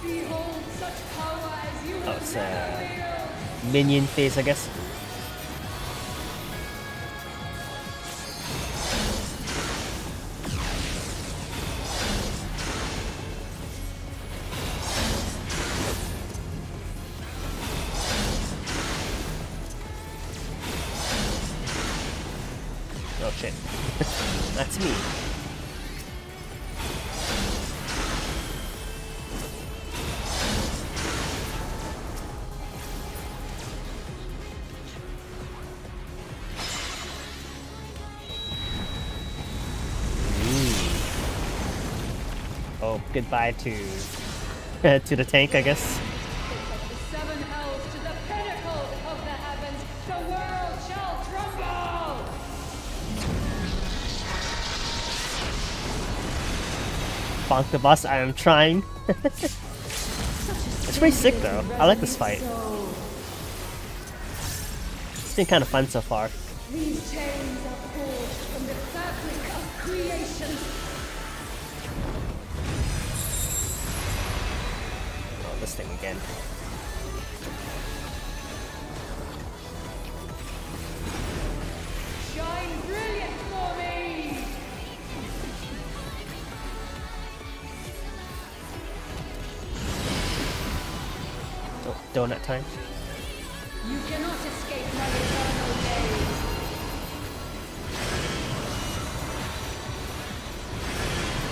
Behold such power as you Oh, have it's never wielded. minion phase, I guess. Oh shit. That's me. Oh, goodbye to to the tank, I guess. The seven hells to the pinnacle of the heavens, the world shall tremble! Bonk the boss, I am trying. It's pretty sick though. I like this fight. It's been kind of fun so far. These chains are forged from the fabric of creation. Oh, this thing again. Oh, donut time. You cannot escape my eternal gaze.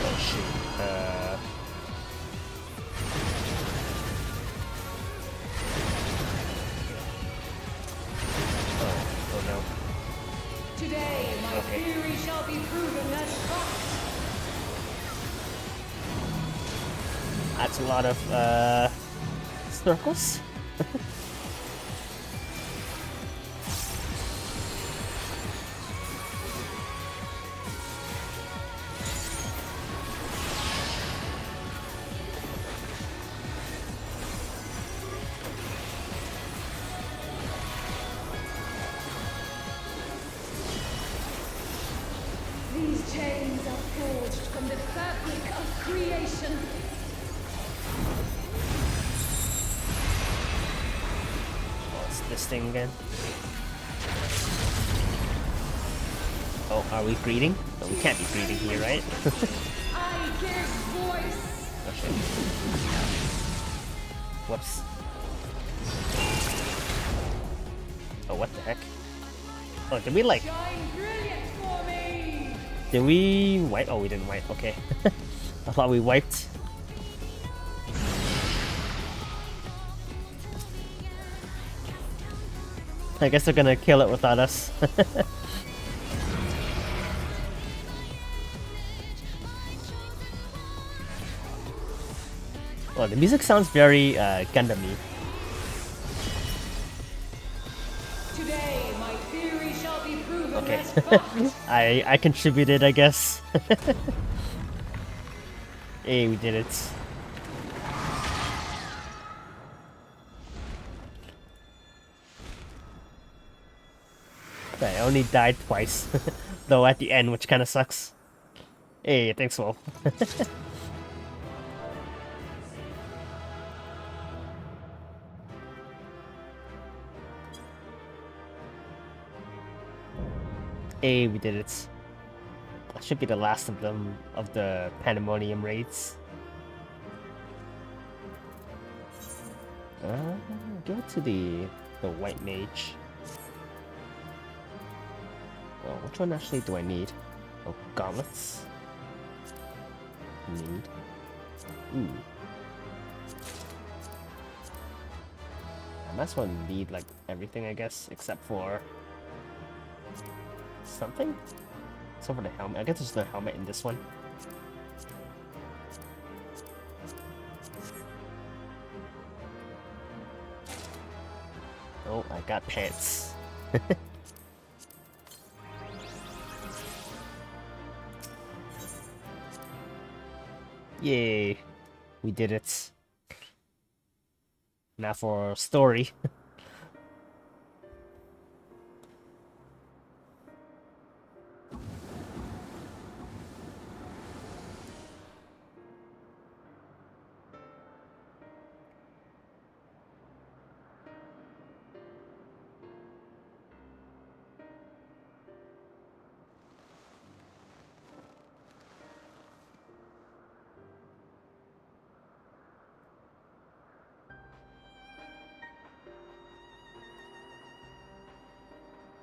Oh shoot. Oh no. Today, my Okay. theory shall be proven as fact. That's a lot of circles. These chains are forged from the fabric of creation. What's this thing again? Oh, are we greeting? No, we can't be greeting here, right? I give voice. Oh shit. Whoops. Oh, what the heck? Oh, did we like... Shine brilliant for me. Did we wipe? Oh, we didn't wipe. Okay. I thought we wiped. I guess they're gonna kill it without us. Well, the music sounds very Gundam-y. Today, my theory shall be proven Okay. as fact. I contributed, I guess. Hey, we did it. I only died twice, though at the end, which kind of sucks. Hey, thanks, Wolf. Hey, we did it. That should be the last of them, of the Pandaemonium raids. Go to the white mage. Oh, which one actually do I need? Oh, gauntlets. Need. Ooh. I might as well need like everything, I guess, except for something. Except for the helmet. I guess there's no helmet in this one. Oh, I got pants. Yay, we did it. Now for story.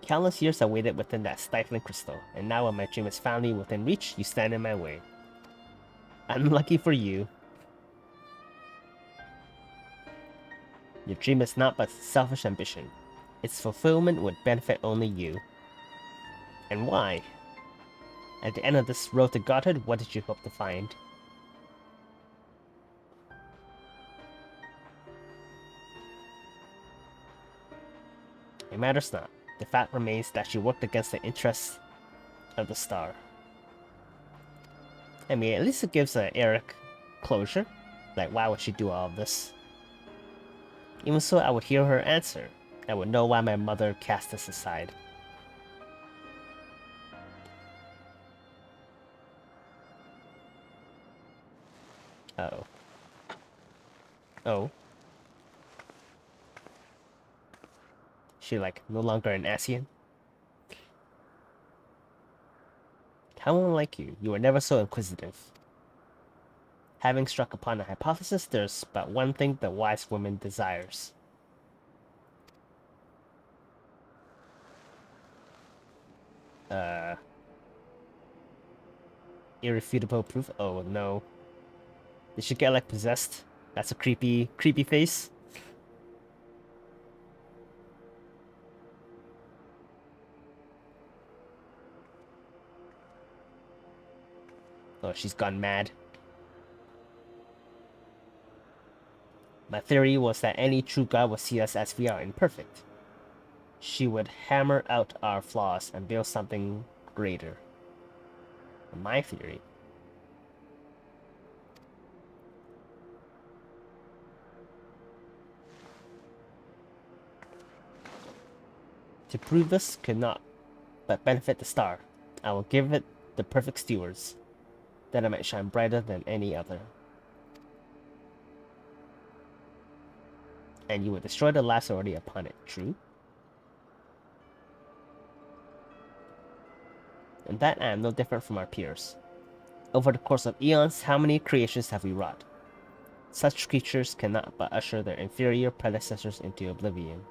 Countless years I waited within that stifling crystal, and now when my dream is finally within reach, you stand in my way. Unlucky for you. Your dream is not but selfish ambition. Its fulfillment would benefit only you. And why? At the end of this road to godhood, what did you hope to find? It matters not. The fact remains that she worked against the interests of the star. I mean, at least it gives Eric closure. Like, why would she do all of this? Even so, I would hear her answer. I would know why my mother cast us aside. Uh-oh. Oh. She, like, no longer an Asian? How unlike you. You were never so inquisitive. Having struck upon a hypothesis, there's but one thing the wise woman desires. Irrefutable proof? Oh no. Did she get like possessed? That's a creepy face. Oh, she's gone mad. My theory was that any true god would see us as we are imperfect. She would hammer out our flaws and build something greater. My theory. To prove this could not but benefit the star, I will give it the perfect stewards, that it might shine brighter than any other. And you would destroy the lives already upon it, true? In that I am no different from our peers. Over the course of eons, how many creations have we wrought? Such creatures cannot but usher their inferior predecessors into oblivion.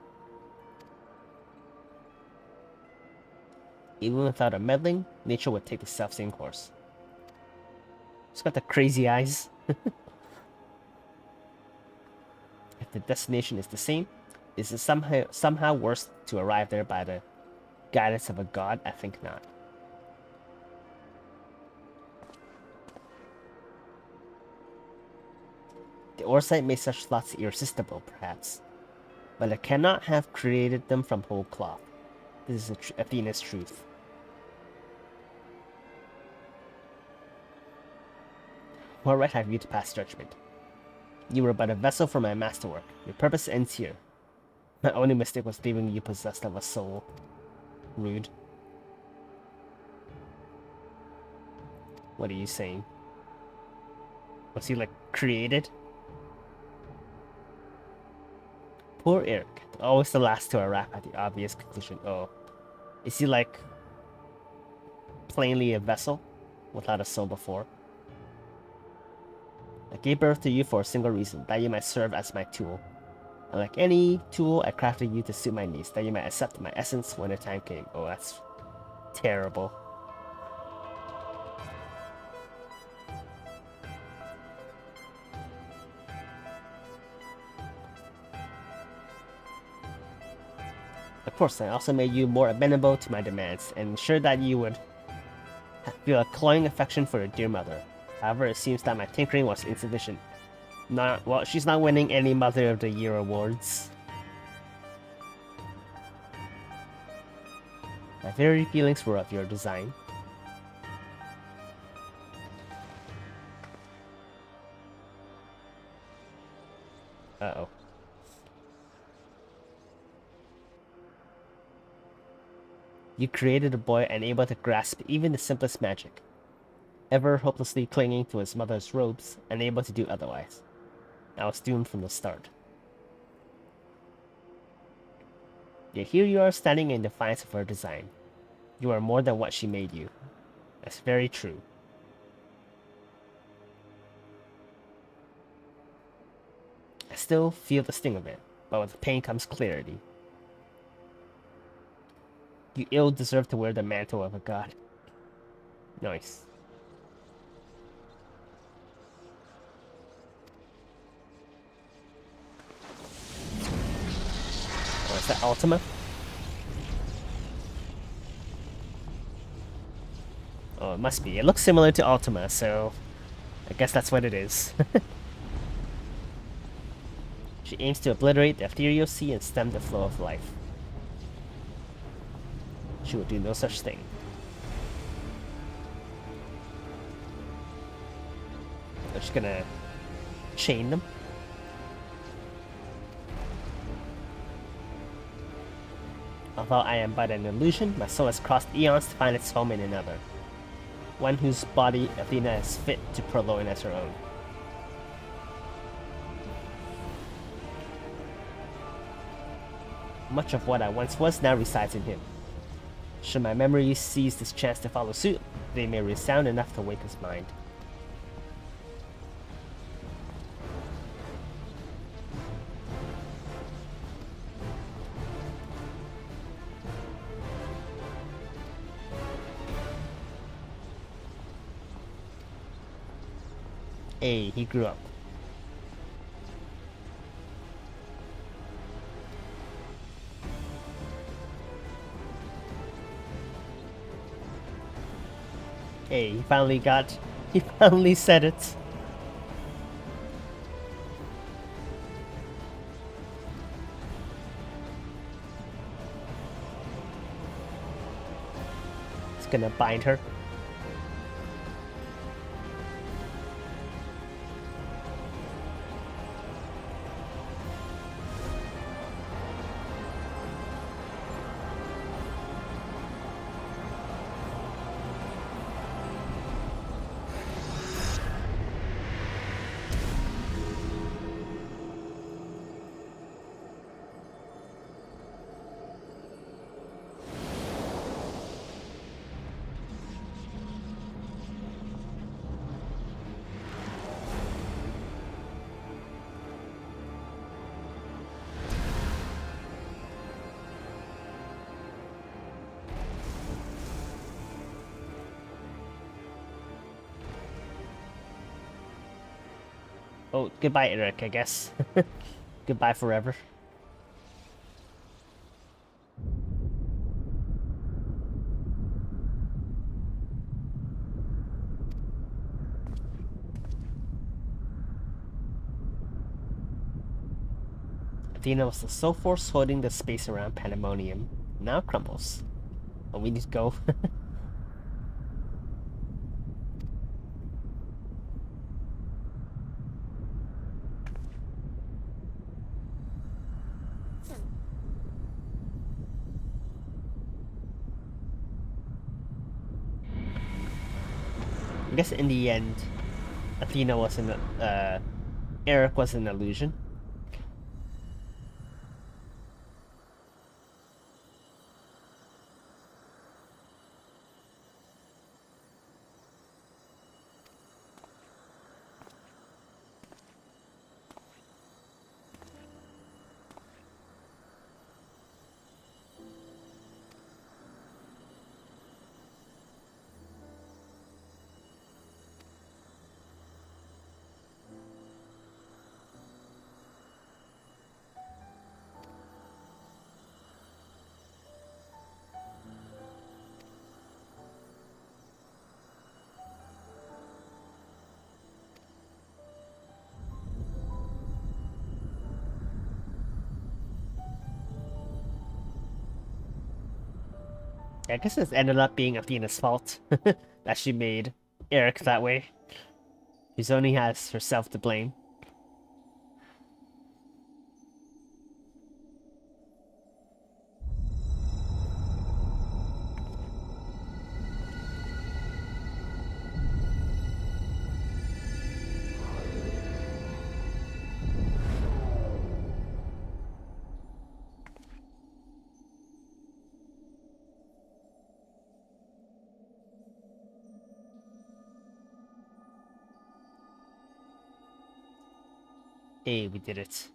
Even without a meddling, nature would take the self-same course. She's got the crazy eyes. If the destination is the same, is it somehow worse to arrive there by the guidance of a god? I think not. The Orsite made such thoughts irresistible, perhaps, but it cannot have created them from whole cloth. This is Athena's truth. What right have you to pass judgment? You were but a vessel for my masterwork. Your purpose ends here. My only mistake was leaving you possessed of a soul. Rude. What are you saying? Was he like created? Poor Eric, always the last to arrive at the obvious conclusion. Oh, is he like plainly a vessel without a soul before? I gave birth to you for a single reason, that you might serve as my tool. And like any tool, I crafted you to suit my needs, that you might accept my essence when the time came. Oh, that's terrible. Of course, I also made you more amenable to my demands, and ensured that you would feel a cloying affection for your dear mother. However, it seems that my tinkering was insufficient. Well, she's not winning any Mother of the Year awards. My very feelings were of your design. Uh-oh. You created a boy unable to grasp even the simplest magic, ever hopelessly clinging to his mother's robes, unable to do otherwise. I was doomed from the start. Yet here you are standing in defiance of her design. You are more than what she made you. That's very true. I still feel the sting of it, but with pain comes clarity. You ill deserve to wear the mantle of a god. Nice. Oh, is that Ultima? Oh, it must be. It looks similar to Ultima, so I guess that's what it is. She aims to obliterate the ethereal sea and stem the flow of life. She will do no such thing. I'm just gonna chain them. Although I am but an illusion, my soul has crossed eons to find its home in another. One whose body Athena is fit to purloin as her own. Much of what I once was now resides in him. Should my memories seize this chance to follow suit, they may resound enough to wake his mind. Hey, he grew up. Hey, he finally said it. It's gonna bind her. Oh, goodbye, Eric, I guess. Goodbye forever. Athena was the sole force holding the space around Pandemonium. Now crumbles. Oh, we need to go. I guess in the end, Athena was Eric was an illusion. I guess it ended up being Athena's fault that she made Eric that way. She only has herself to blame. Hey, we did it.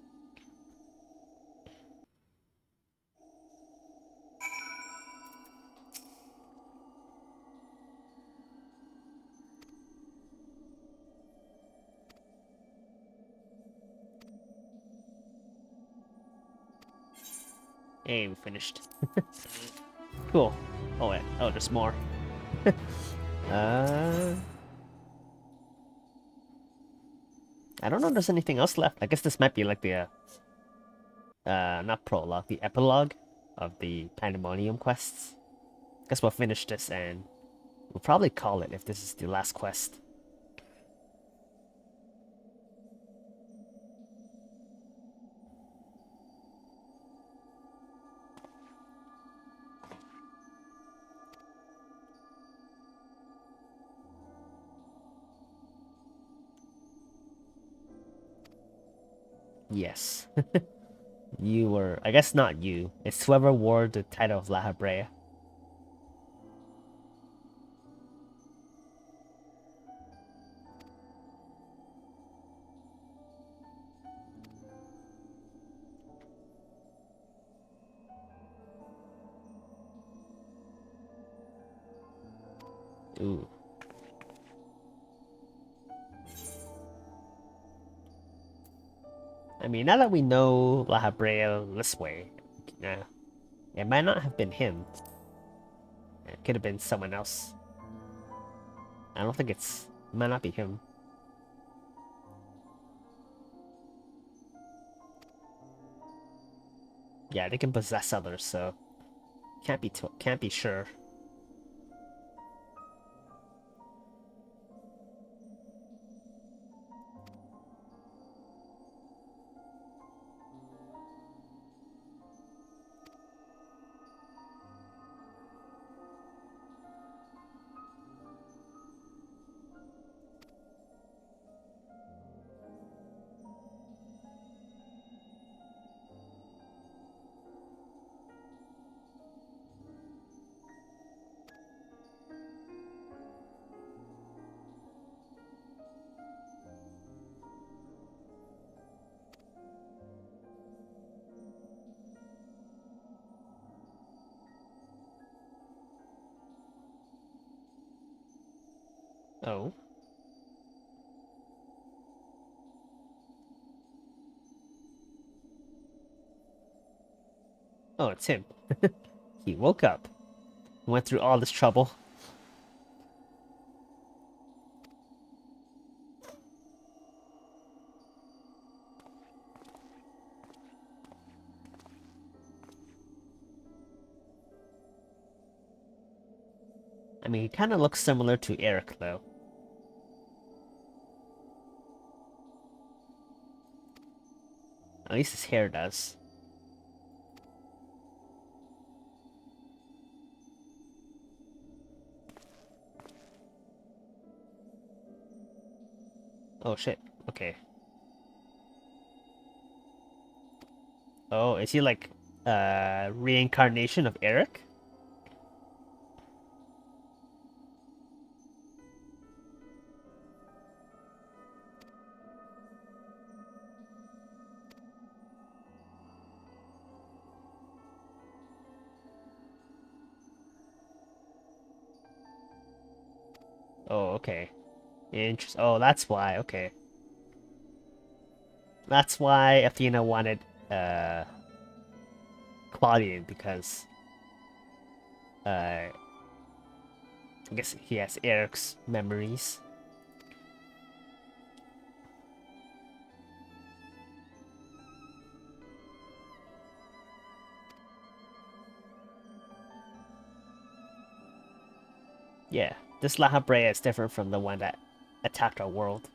Hey, we finished. Cool. Oh wait, oh, there's more. I don't know if there's anything else left. I guess this might be like the not prologue, the epilogue of the Pandaemonium quests. Guess we'll finish this and we'll probably call it if this is the last quest. Yes. You were, I guess not you. It's whoever wore the title of La Habrea. Ooh. I mean, now that we know La Habrea this way, it might not have been him. It could have been someone else. I don't think it might not be him. Yeah, they can possess others, so can't be sure. Oh. Oh, it's him. He woke up. Went through all this trouble. I mean, he kind of looks similar to Eric, though. At least his hair does. Oh shit, okay. Oh, is he like reincarnation of Eric? Oh, okay. Oh, that's why, okay. That's why Athena wanted Claudian, because I guess he has Eric's memories. Yeah, this La Habrea is different from the one that attacked our world.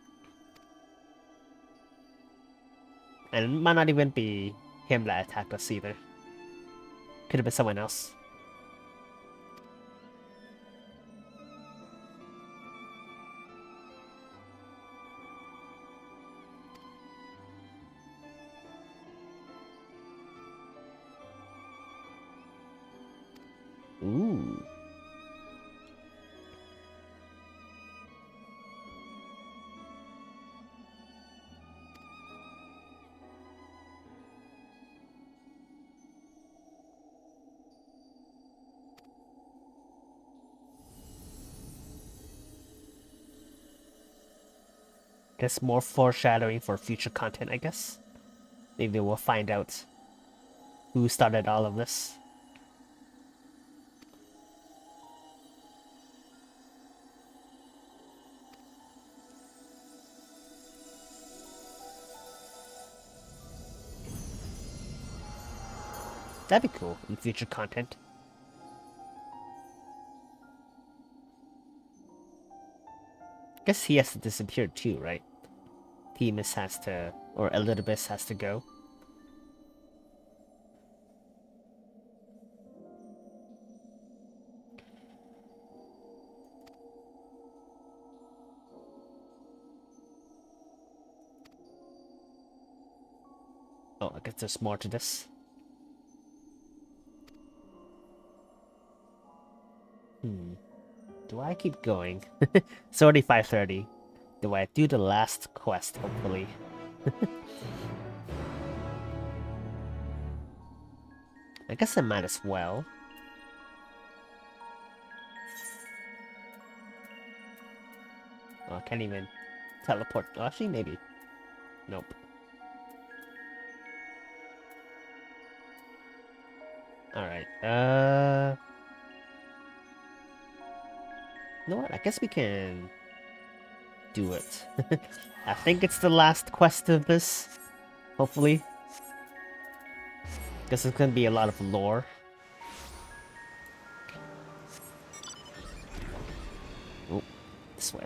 And it might not even be him that attacked us either. Could have been someone else. Ooh. Guess more foreshadowing for future content, I guess. Maybe we'll find out who started all of this. That'd be cool in future content. Guess he has to disappear too, right? Themis has to, or Elidibus has to go. Oh, I guess there's more to this. Do I keep going? It's already 5:30. Do I do the last quest, hopefully? I guess I might as well. Oh, I can't even teleport. Oh, actually, maybe. Nope. Alright, you know what? I guess we can do it. I think it's the last quest of this. Hopefully. Guess it's gonna be a lot of lore. Oh, this way.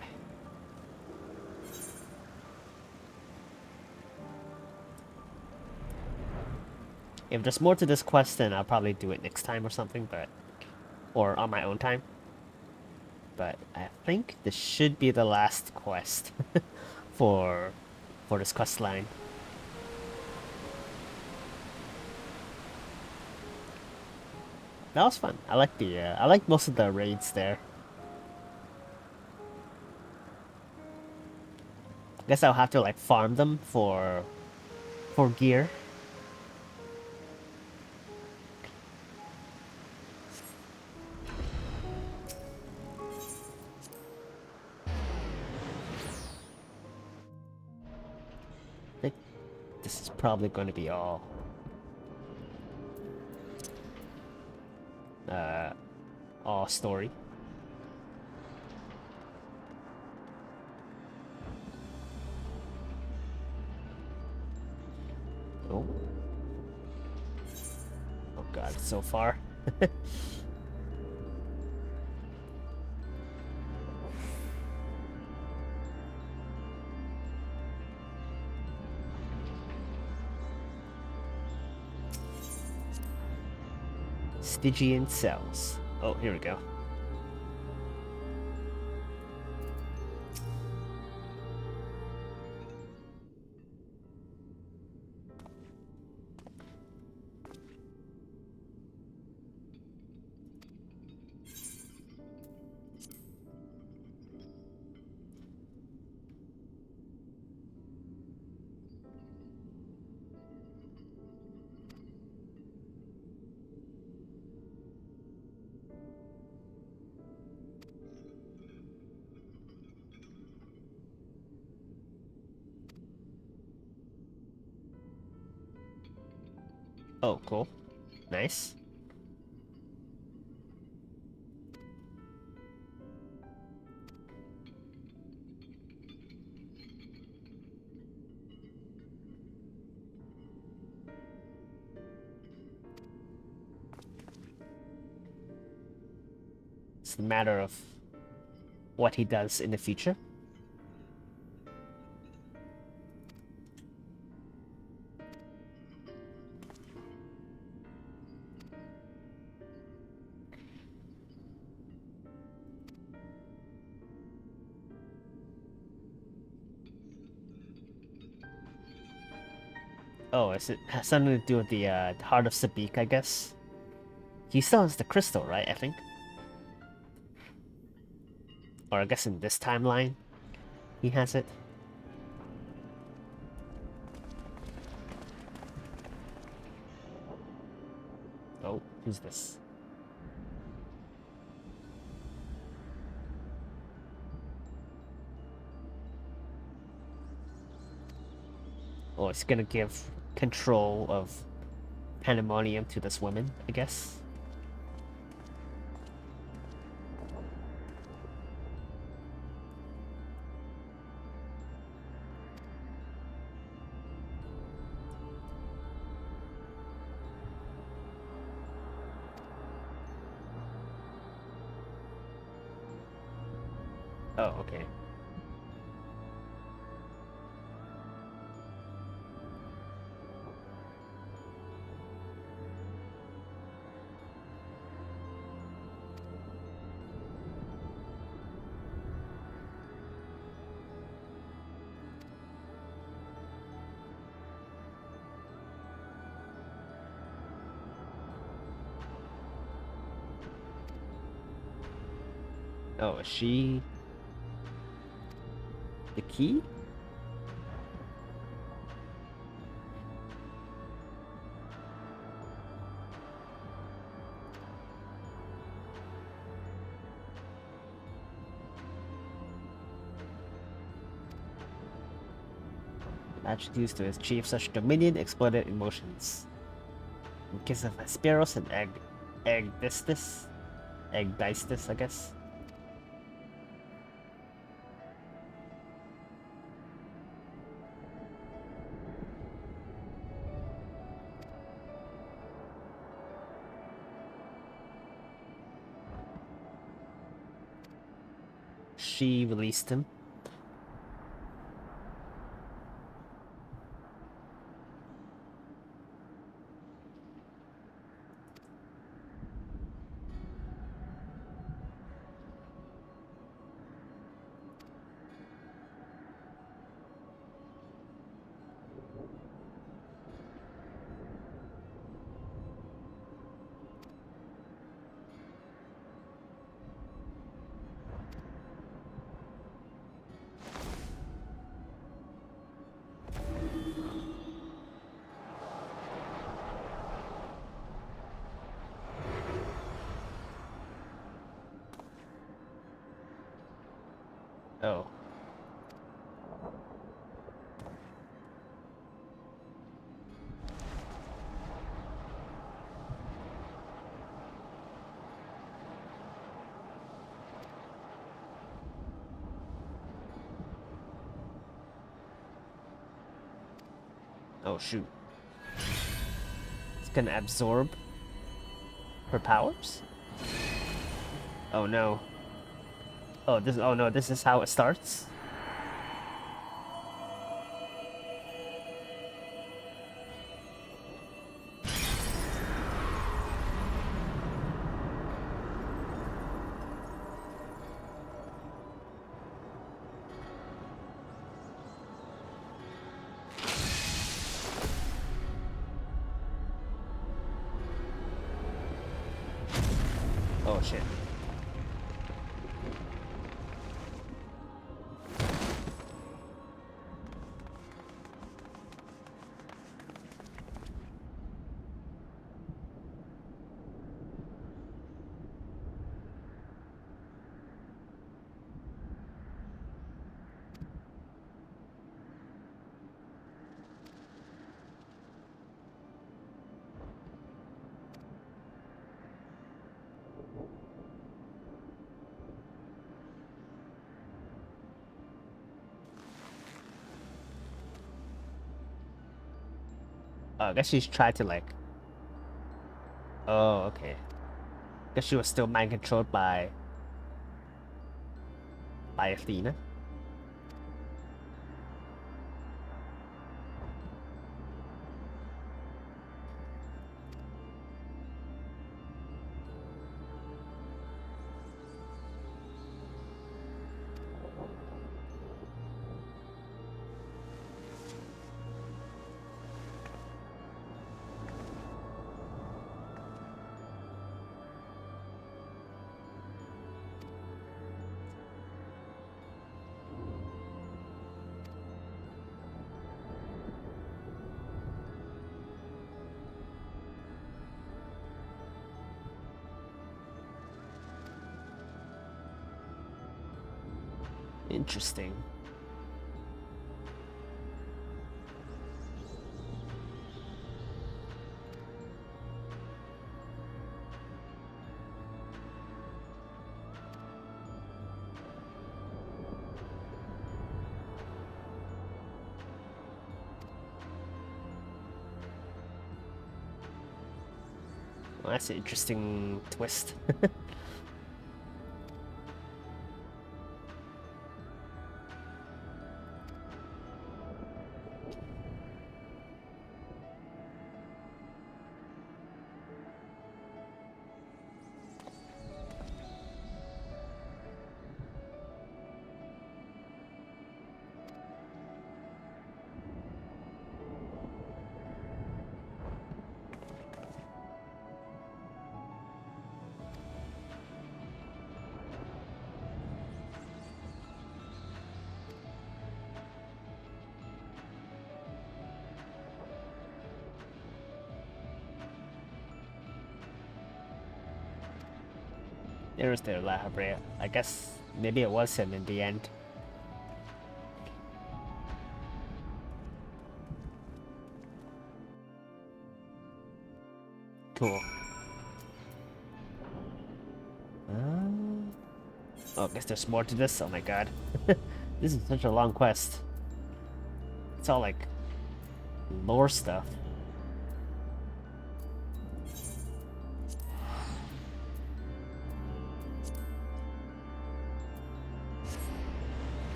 If there's more to this quest, then I'll probably do it next time or something, but... Or on my own time. But I think this should be the last quest for this quest line. That was fun. I like the I like most of the raids there. Guess I'll have to like farm them for gear. I think this is probably going to be all story. Oh. Oh god, so far. Stygian cells. Oh, here we go. Oh, cool. Nice. It's a matter of what he does in the future. Oh, it has something to do with the Heart of Sabik, I guess. He still has the crystal, right? I think. Or I guess in this timeline, he has it. Oh, who's this? Oh, it's gonna give control of Pandaemonium to this woman, I guess. Oh, okay. Oh, is she the key? Attributes to achieve such dominion, exploited emotions. In case of Asperos and Agdistis. Agdistis, I guess. She released him. Oh. Oh shoot. It's gonna absorb her powers? Oh no. Oh no, this is how it starts? Oh shit. I guess she's tried to like... Oh, okay. Guess she was still mind controlled by Athena. Interesting. Well, that's an interesting twist. There's the La Habrea. I guess maybe it was him in the end. Cool. Oh, I guess there's more to this. Oh my god. This is such a long quest. It's all like lore stuff.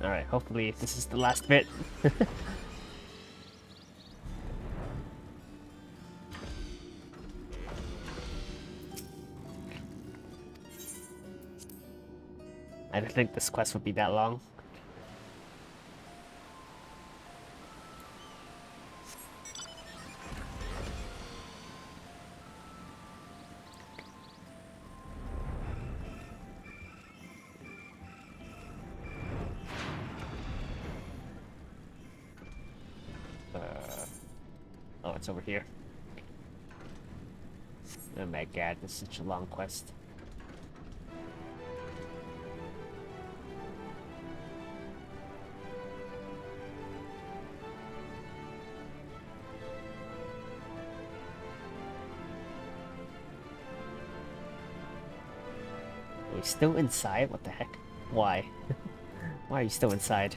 Alright, hopefully this is the last bit. I don't think this quest would be that long. Oh, it's over here. Oh my god, this is such a long quest. Are we still inside? What the heck? Why? Why are you still inside?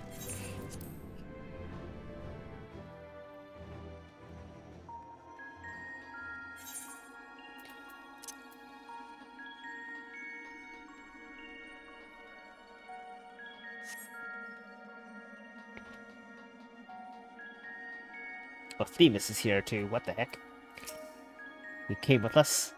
Oh, Themis is here too. What the heck? He came with us.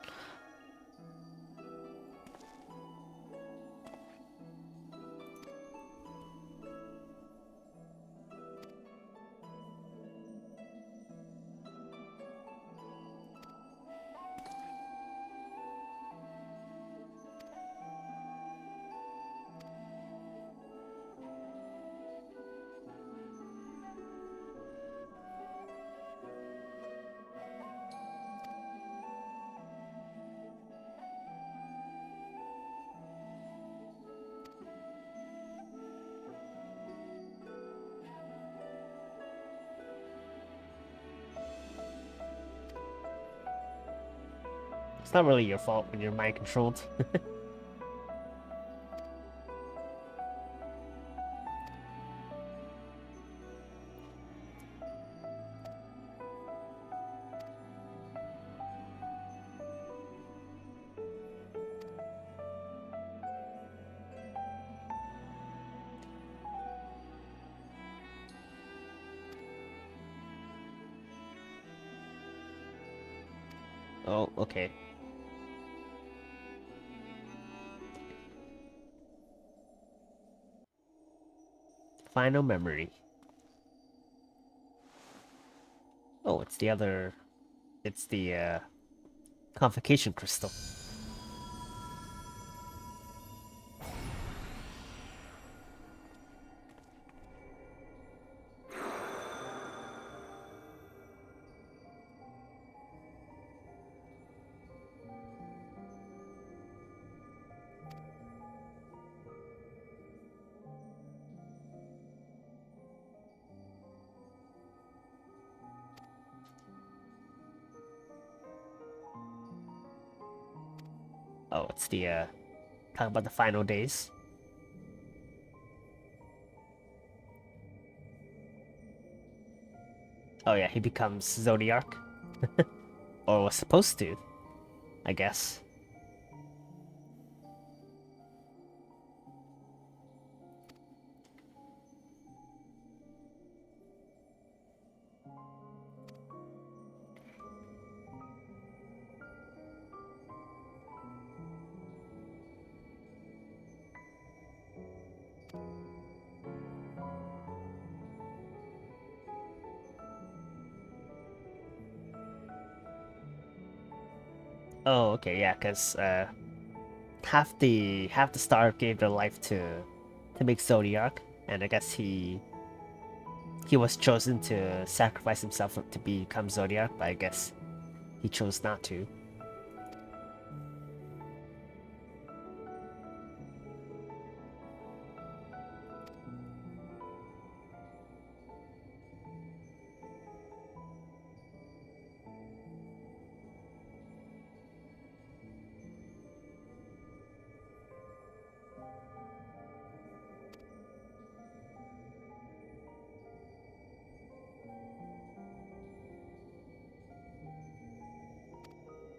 It's not really your fault when you're mind controlled. Oh, okay. Final memory. Oh, it's the other... It's the, Convocation Crystal. Oh, it's the, talking about the final days. Oh yeah, he becomes Zodiac. Or was supposed to, I guess. Oh, okay, yeah, because half the star gave their life to make Zodiac, and I guess he was chosen to sacrifice himself to become Zodiac, but I guess he chose not to.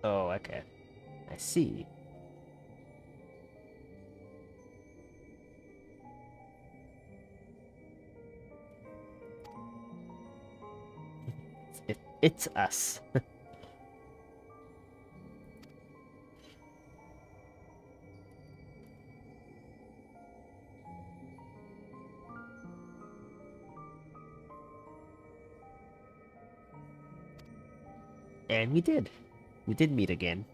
Oh, okay. I see. It's us. And we did. We did meet again.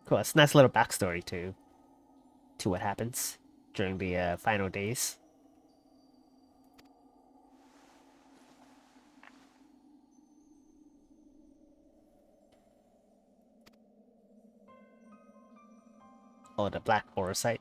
Cool. It's a nice little backstory to what happens during the final days. Oh, the black horror site.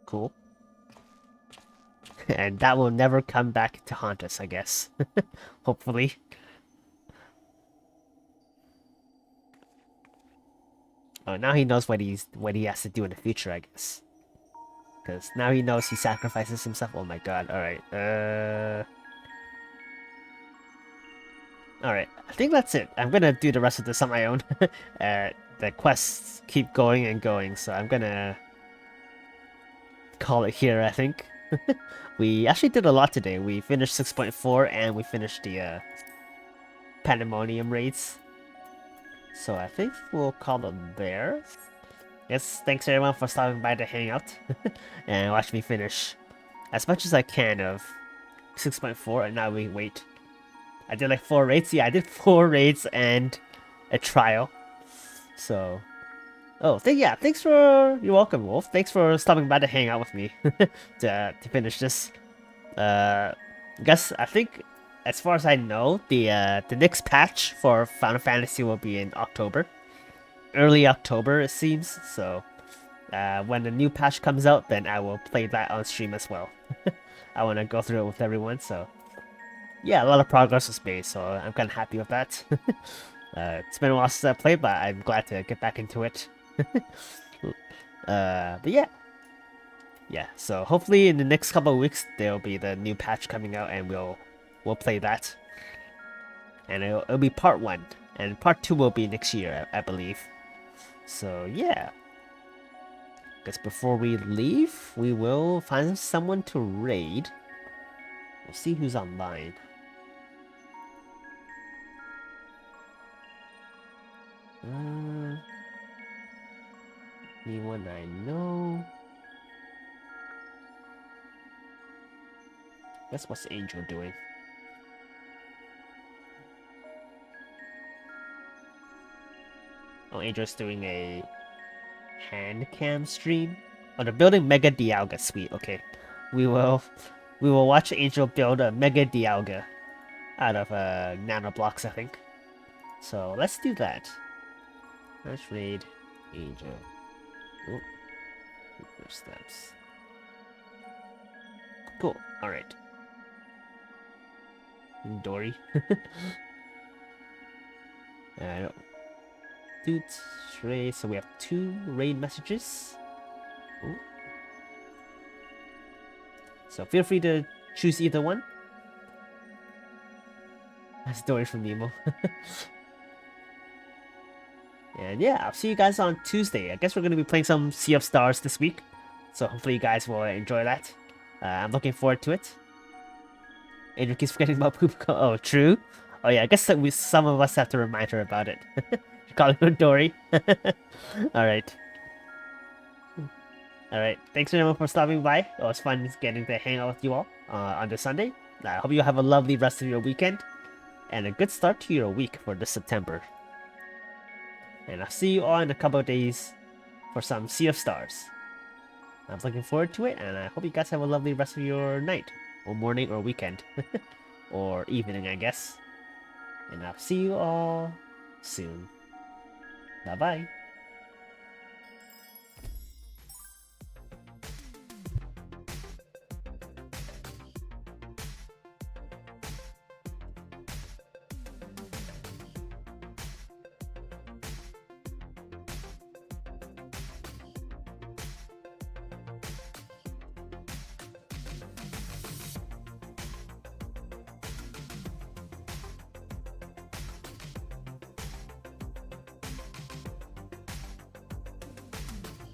Cool. And that will never come back to haunt us, I guess. Hopefully. Oh, now he knows what he has to do in the future, I guess. Because now he knows he sacrifices himself. Oh my god, alright. Alright, I think that's it. I'm gonna do the rest of this on my own. The quests keep going and going, so I'm gonna call it here, I think. We actually did a lot today. We finished 6.4 and we finished the Pandaemonium raids. So I think we'll call it there. Yes, thanks everyone for stopping by to hang out and watch me finish as much as I can of 6.4, and now we wait. I did like 4 raids. Yeah, I did 4 raids and a trial. So, oh, thanks for, you're welcome, Wolf. Thanks for stopping by to hang out with me to finish this. I think, as far as I know, the next patch for Final Fantasy will be in October, early October it seems. So, when the new patch comes out, then I will play that on stream as well. I want to go through it with everyone. So, yeah, a lot of progress was made, so I'm kind of happy with that. It's been a while since I played, but I'm glad to get back into it. But yeah. Yeah, so hopefully in the next couple of weeks there'll be the new patch coming out and we'll play that. And it'll be part 1, and part 2 will be next year, I believe. So yeah. Guess before we leave, we will find someone to raid. We'll see who's online. Anyone I know? Guess what's Angel doing? Oh, Angel's doing a hand cam stream. Oh, they're building Mega Dialga. Sweet. Okay, we will watch Angel build a Mega Dialga out of nano blocks, I think. So let's do that. Let's raid Angel. Oh, first steps. Cool. All right. Dory. Dude, raid. So we have 2 raid messages. Ooh. So feel free to choose either one. That's Dory from Nemo. And yeah, I'll see you guys on Tuesday. I guess we're going to be playing some Sea of Stars this week. So hopefully you guys will enjoy that. I'm looking forward to it. Adrian keeps forgetting about poop. Oh, true. Oh yeah, I guess that some of us have to remind her about it. Calling her Dory. Alright. Alright, thanks everyone for stopping by. It was fun getting to hang out with you all on this Sunday. I hope you have a lovely rest of your weekend and a good start to your week for this September. And I'll see you all in a couple of days for some Sea of Stars. I'm looking forward to it, and I hope you guys have a lovely rest of your night, or morning, or weekend. Or evening, I guess. And I'll see you all soon. Bye-bye.